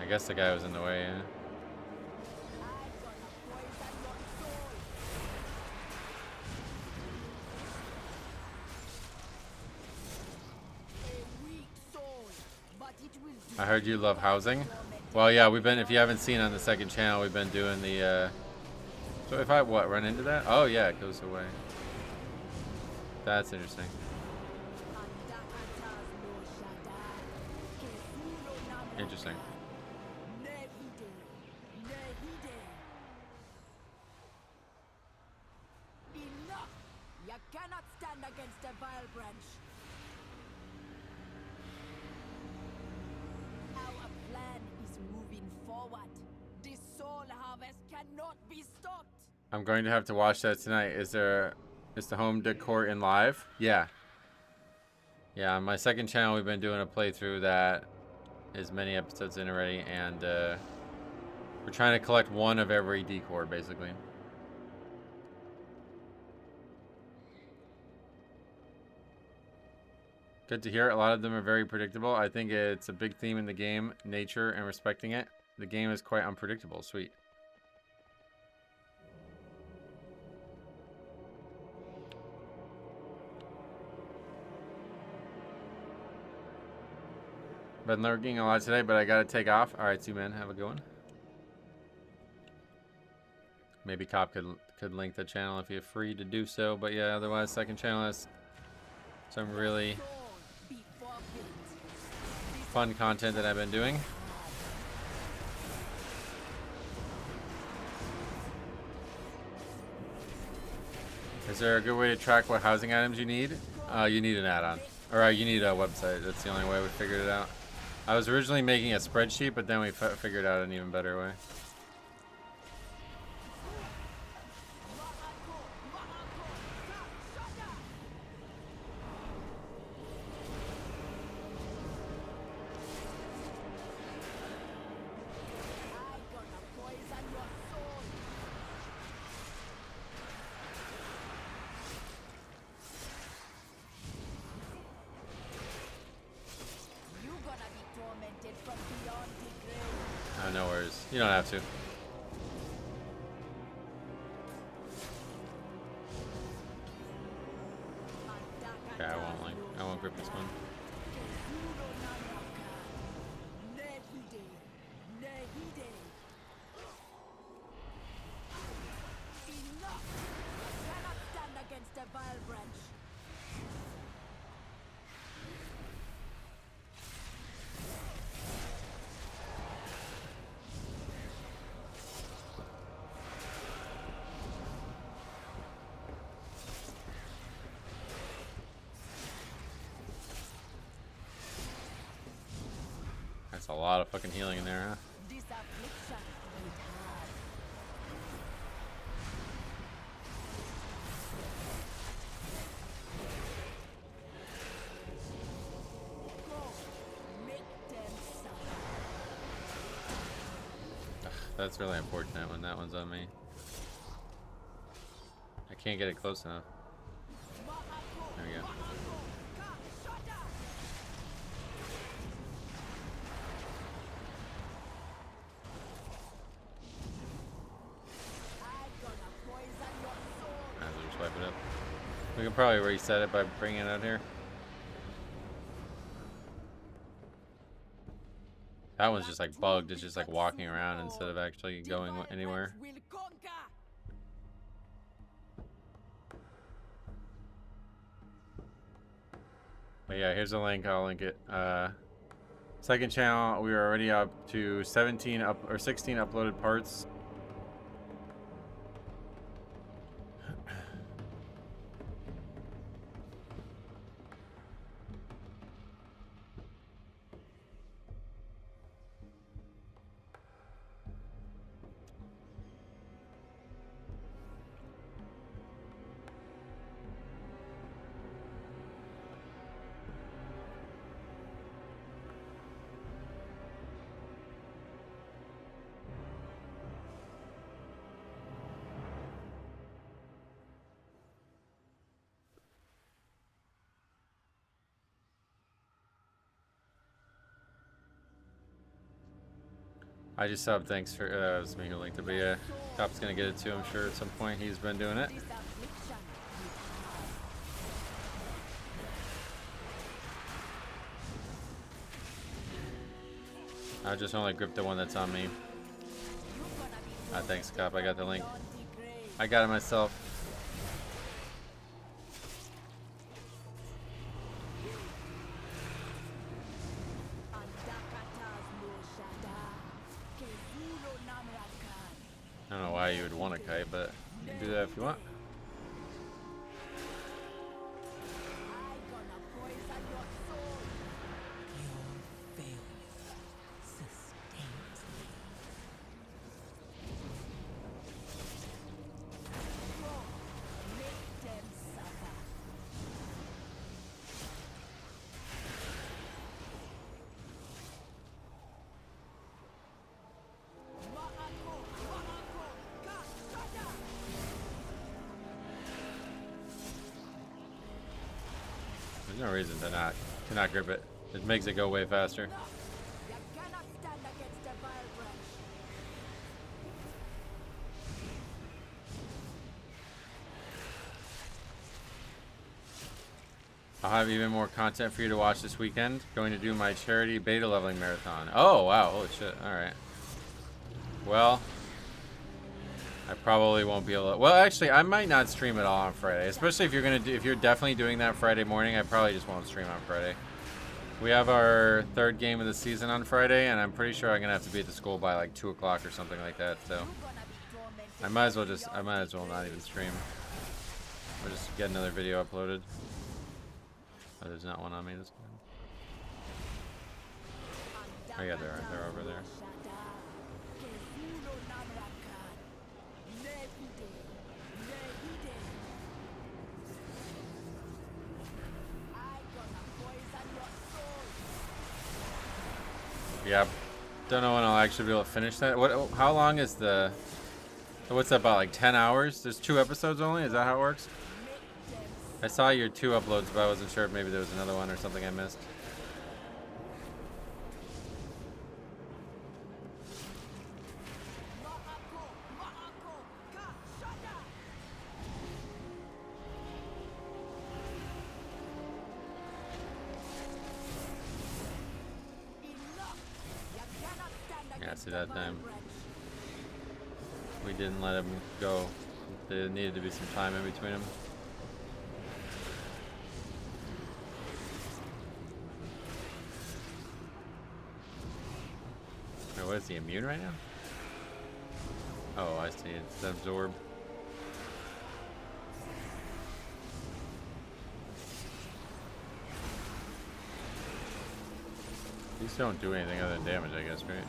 I guess the guy was in the way, yeah. I heard you love housing. Well, yeah, we've been, if you haven't seen on the second channel, we've been doing the, so if I, what, run into that? Oh, yeah, it goes away. That's interesting. Interesting. Enough! You cannot stand against a vile branch. Our plan is moving forward. The soul harvest cannot be stopped. I'm going to have to watch that tonight. Is the home decor in live? Yeah. Yeah, on my second channel we've been doing a playthrough that is many episodes in already, and we're trying to collect one of every decor basically. Good to hear. A lot of them are very predictable. I think it's a big theme in the game, nature and respecting it. The game is quite unpredictable. Sweet. Been lurking a lot today, but I gotta take off. Alright, see you, man. Have a good one. Maybe Cop could link the channel if you're free to do so. But yeah, otherwise, second channel has some really fun content that I've been doing. Is there a good way to track what housing items you need? You need an add-on. Or you need a website. That's the only way we figured it out. I was originally making a spreadsheet, but then we figured out an even better way. No worries. You don't have to. Okay, I won't grip this one. That's a lot of fucking healing in there, huh? Ugh, that's really unfortunate when that one's on me. I can't get it close enough. There we go. Wipe it up. We can probably reset it by bringing it out here. That one's just like bugged. It's just like walking around instead of actually going anywhere. But yeah, here's a link. I'll link it. Second channel, we are already up to 16 uploaded parts. I just subbed. Thanks for that was me who linked it, but yeah, Cop's gonna get it too. I'm sure at some point he's been doing it. I just only gripped the one that's on me. Thanks, Cop. I got the link. I got it myself. I don't know why you would want a kite, but you can do that if you want. There's no reason to not grip it. It makes it go way faster. I'll have even more content for you to watch this weekend. Going to do my charity beta leveling marathon. Oh wow, holy shit. Alright. Well, I probably won't be able to. Well, actually, I might not stream at all on Friday, especially if you're definitely doing that Friday morning. I probably just won't stream on Friday. We have our third game of the season on Friday, and I'm pretty sure I'm gonna have to be at the school by like 2 o'clock or something like that. So I might as well not even stream. Or just get another video uploaded. Oh, there's not one on me this time. Oh yeah, they're over there. Yeah, don't know when I'll actually be able to finish that. How long is the? What's that about? Like 10 hours? There's 2 episodes only. Is that how it works? I saw your 2 uploads, but I wasn't sure if maybe there was another one or something I missed. nasty that time. We didn't let him go. There needed to be some time in between them. Wait, what is he, immune right now? Oh, I see. It's absorb. These don't do anything other than damage, I guess, right?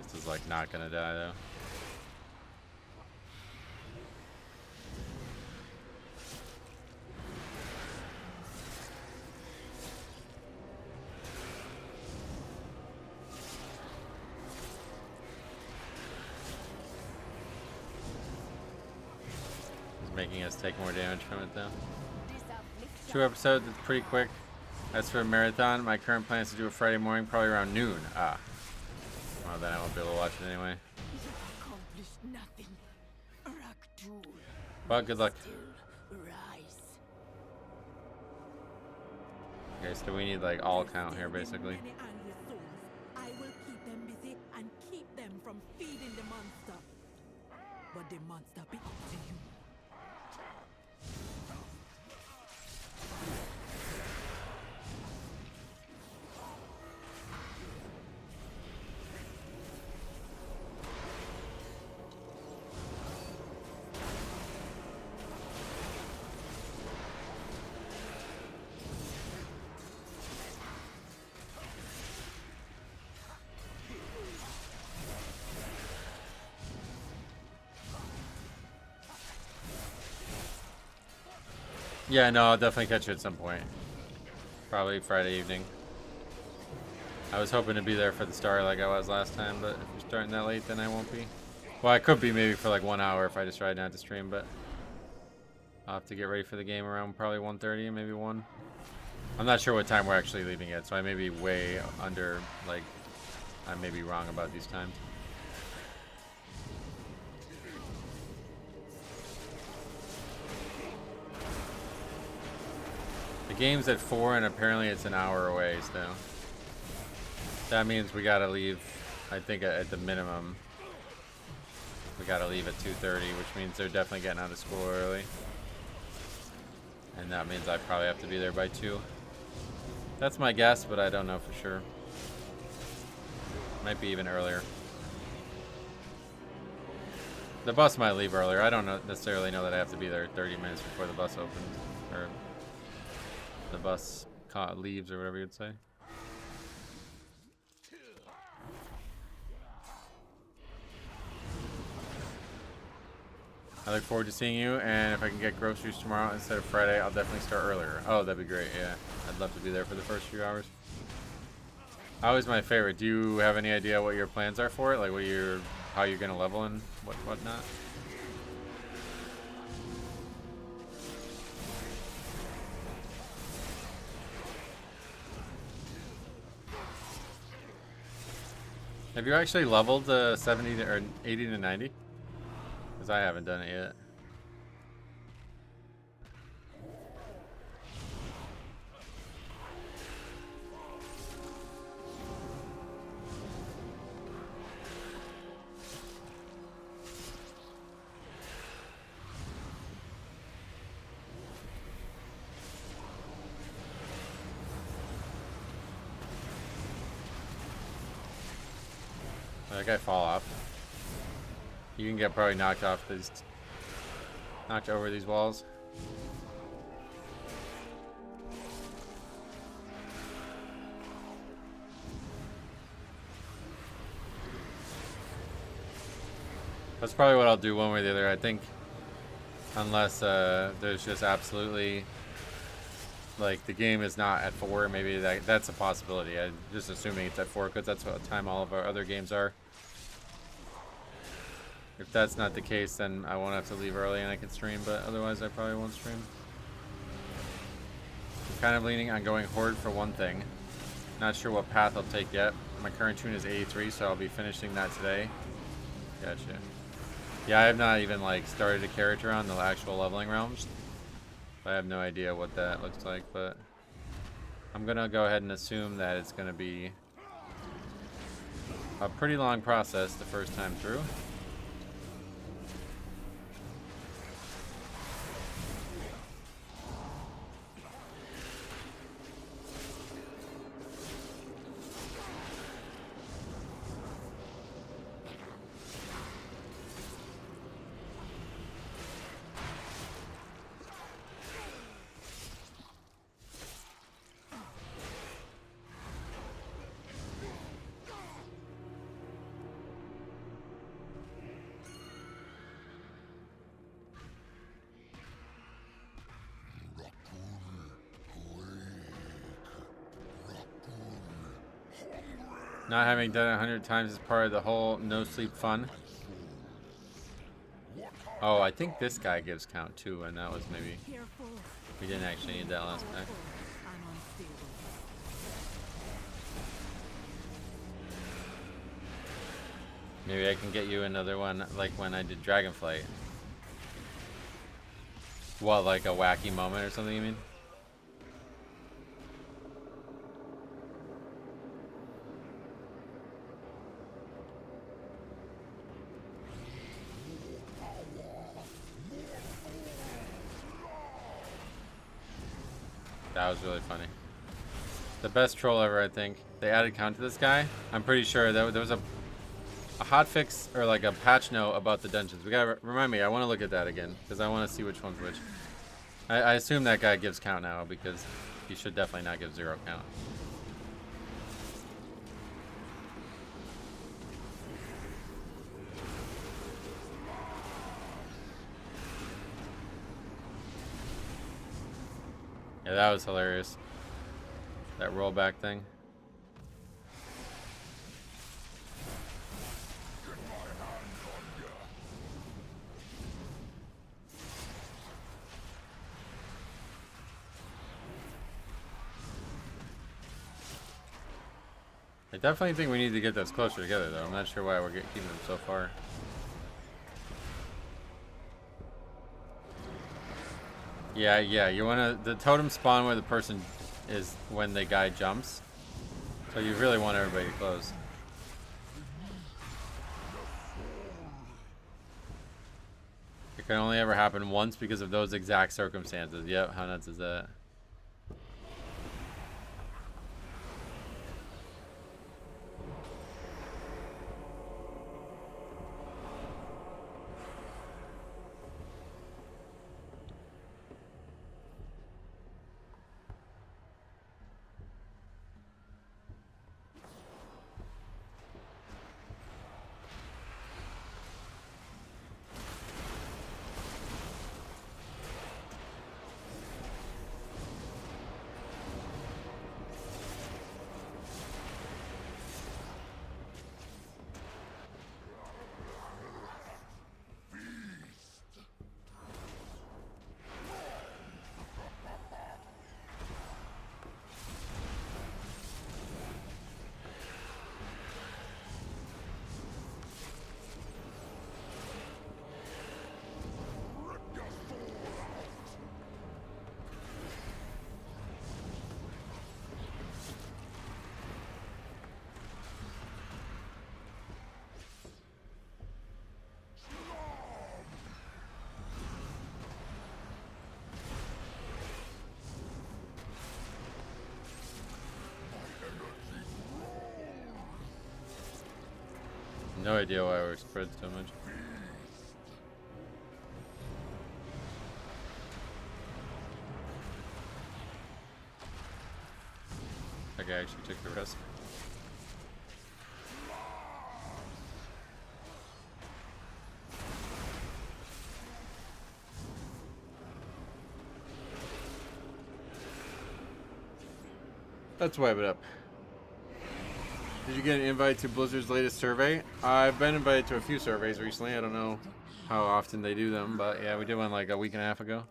This is like not gonna die though. Making us take more damage from it though. 2 episodes, it's pretty quick. As for a marathon, my current plan is to do a Friday morning, probably around noon. Ah. Well, then I won't be able to watch it anyway. Well, good luck. Okay, so we need like all count here basically. I will keep them busy and keep them from feeding the monster. But the monster be up to you. Yeah, no, I'll definitely catch you at some point. Probably Friday evening. I was hoping to be there for the start like I was last time, but if you're starting that late, then I won't be. Well, I could be maybe for like 1 hour if I decide not to stream, but I'll have to get ready for the game around probably 1:30, maybe 1. I'm not sure what time we're actually leaving yet, so I may be way under, like, I may be wrong about these times. The game's at 4 and apparently it's an hour away still. That means we gotta leave, I think at the minimum. We gotta leave at 2:30, which means they're definitely getting out of school early. And that means I probably have to be there by 2. That's my guess, but I don't know for sure. Might be even earlier. The bus might leave earlier. I don't necessarily know that I have to be there 30 minutes before the bus opens. Or the bus leaves or whatever you'd say. I look forward to seeing you, and if I can get groceries tomorrow instead of Friday, I'll definitely start earlier. Oh, that'd be great, yeah. I'd love to be there for the first few hours. Always my favorite. Do you have any idea what your plans are for it? Like how you're gonna level and whatnot? Have you actually leveled 70 to, or 80 to 90? Because I haven't done it yet. That guy fall off. You can get probably knocked over these walls. That's probably what I'll do one way or the other. I think, unless there's just absolutely, like, the game is not at 4, maybe that's a possibility. I'm just assuming it's at 4 because that's what time all of our other games are. If that's not the case, then I won't have to leave early and I can stream, but otherwise I probably won't stream. I'm kind of leaning on going Horde for one thing. Not sure what path I'll take yet. My current tune is 83, so I'll be finishing that today. Gotcha. Yeah, I have not even like started a character on the actual leveling realms. I have no idea what that looks like, but I'm gonna go ahead and assume that it's gonna be a pretty long process the first time through. Not having done it 100 times is part of the whole no sleep fun. Oh, I think this guy gives count too, and that was maybe... We didn't actually need that last pack. Maybe I can get you another one like when I did Dragonflight. What, like a wacky moment or something you mean? That was really funny. The best troll ever, I think. They added count to this guy. I'm pretty sure that there was a hotfix or like a patch note about the dungeons. We gotta remind me. I want to look at that again because I want to see which one's which. I assume that guy gives count now because he should definitely not give 0 count. Yeah, that was hilarious. That rollback thing. I definitely think we need to get those closer together, though. I'm not sure why we're keeping them so far. Yeah, you wanna... The totem spawn where the person is when the guy jumps. So you really want everybody close. It can only ever happen once because of those exact circumstances. Yep, how nuts is that? No idea why we're spread so much. Okay, I actually took the risk. Let's wipe it up. Did you get an invite to Blizzard's latest survey? I've been invited to a few surveys recently. I don't know how often they do them, but yeah, we did one like a week and a half ago.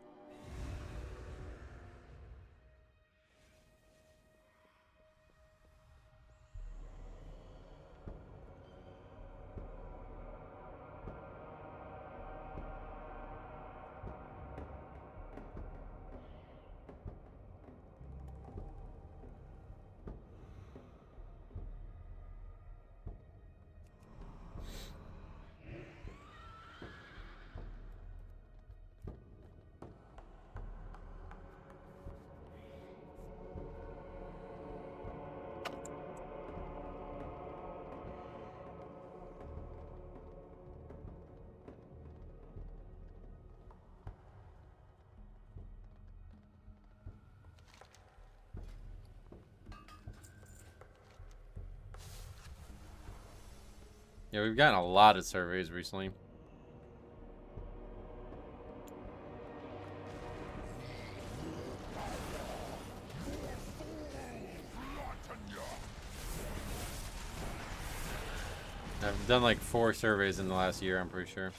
Yeah, we've gotten a lot of surveys recently. I've done like 4 surveys in the last year, I'm pretty sure.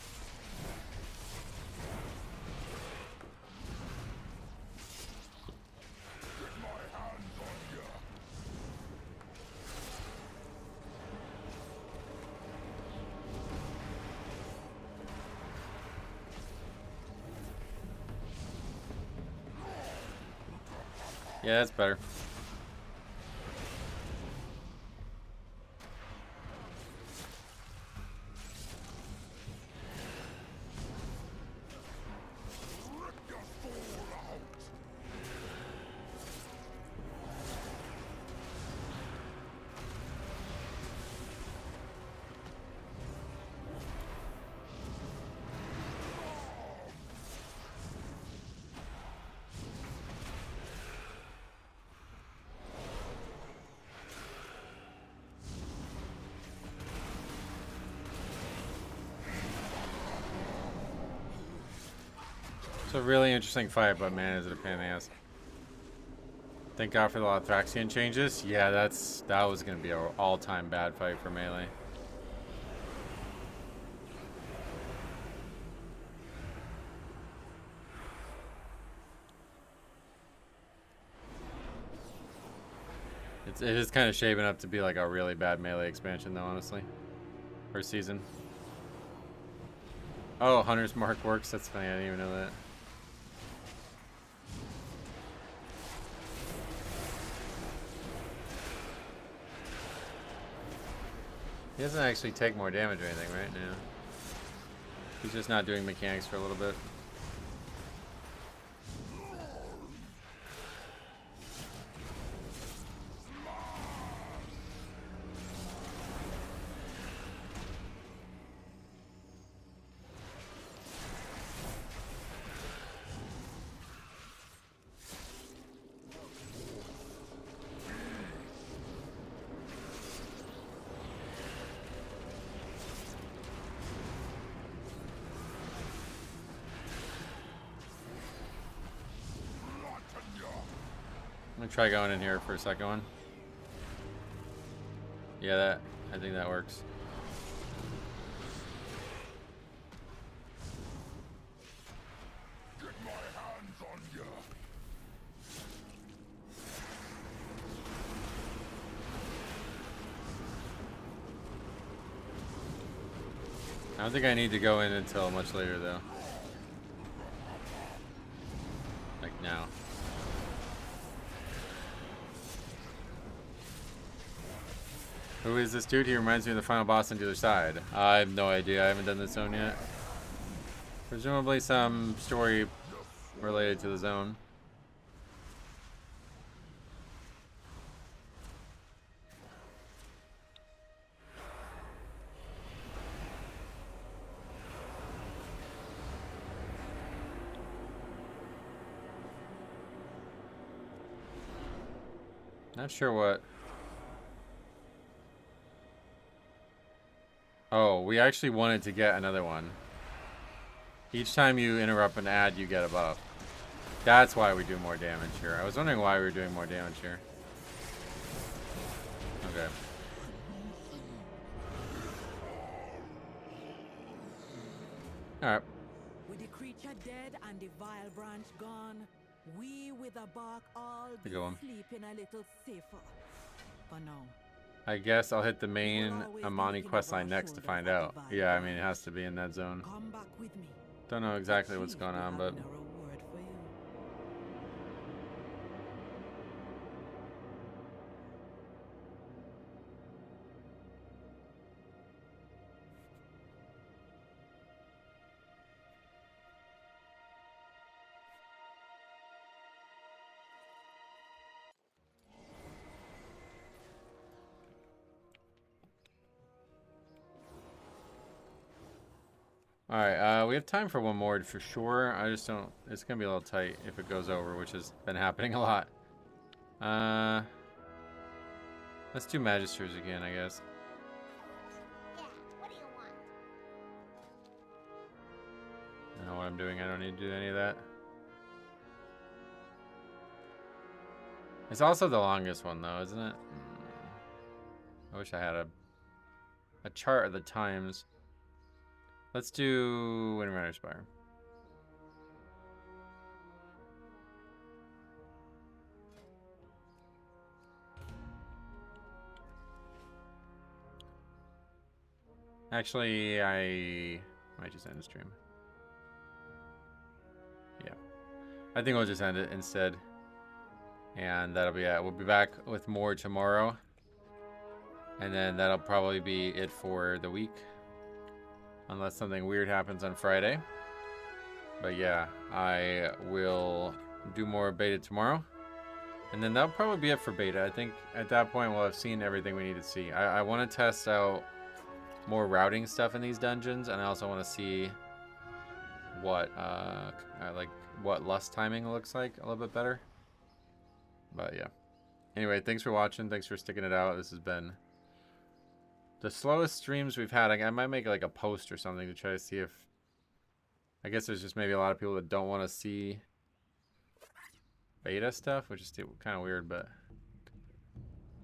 Yeah, that's better. It's a really interesting fight, but man, is it a pain in the ass. Thank God for the Lothraxian changes. Yeah, that was gonna be an all-time bad fight for melee. It is kind of shaping up to be like a really bad melee expansion, though, honestly, or season. Oh, Hunter's Mark works. That's funny. I didn't even know that. He doesn't actually take more damage or anything right now. He's just not doing mechanics for a little bit. I'm gonna try going in here for a second one. Yeah, I think that works. Get my hands on ya. I don't think I need to go in until much later, though. Like now. Who is this dude? He reminds me of the final boss on the other side. I have no idea. I haven't done the zone yet. Presumably some story related to the zone. Not sure what. Oh, we actually wanted to get another one. Each time you interrupt an ad, you get a buff. That's why we do more damage here. I was wondering why we were doing more damage here. Okay. Alright. With the creature dead and the vile branch gone, we with a bark all be sleeping a little safer. For now. I guess I'll hit the main Amani questline next to find out. Yeah, I mean, it has to be in that zone. Don't know exactly what's going on, but... Alright, we have time for one more for sure. I just don't... It's going to be a little tight if it goes over, which has been happening a lot. Let's do Magisters again, I guess. Yeah, what do know what I'm doing. I don't need to do any of that. It's also the longest one, though, isn't it? I wish I had a chart of the times. Let's do Windrunner Spire. Actually, I might just end the stream. Yeah. I think we'll just end it instead. And that'll be it. We'll be back with more tomorrow. And then that'll probably be it for the week. Unless something weird happens on Friday. But yeah, I will do more beta tomorrow. And then that'll probably be it for beta. I think at that point we'll have seen everything we need to see. I want to test out more routing stuff in these dungeons, and I also want to see what what lust timing looks like a little bit better. But yeah. Anyway, thanks for watching. Thanks for sticking it out. This has been the slowest streams we've had. I might make like a post or something to try to see if... I guess there's just maybe a lot of people that don't want to see beta stuff, which is kind of weird, but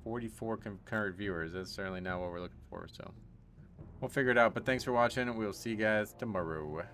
44 concurrent viewers. That's certainly not what we're looking for, so we'll figure it out. But thanks for watching. We'll see you guys tomorrow.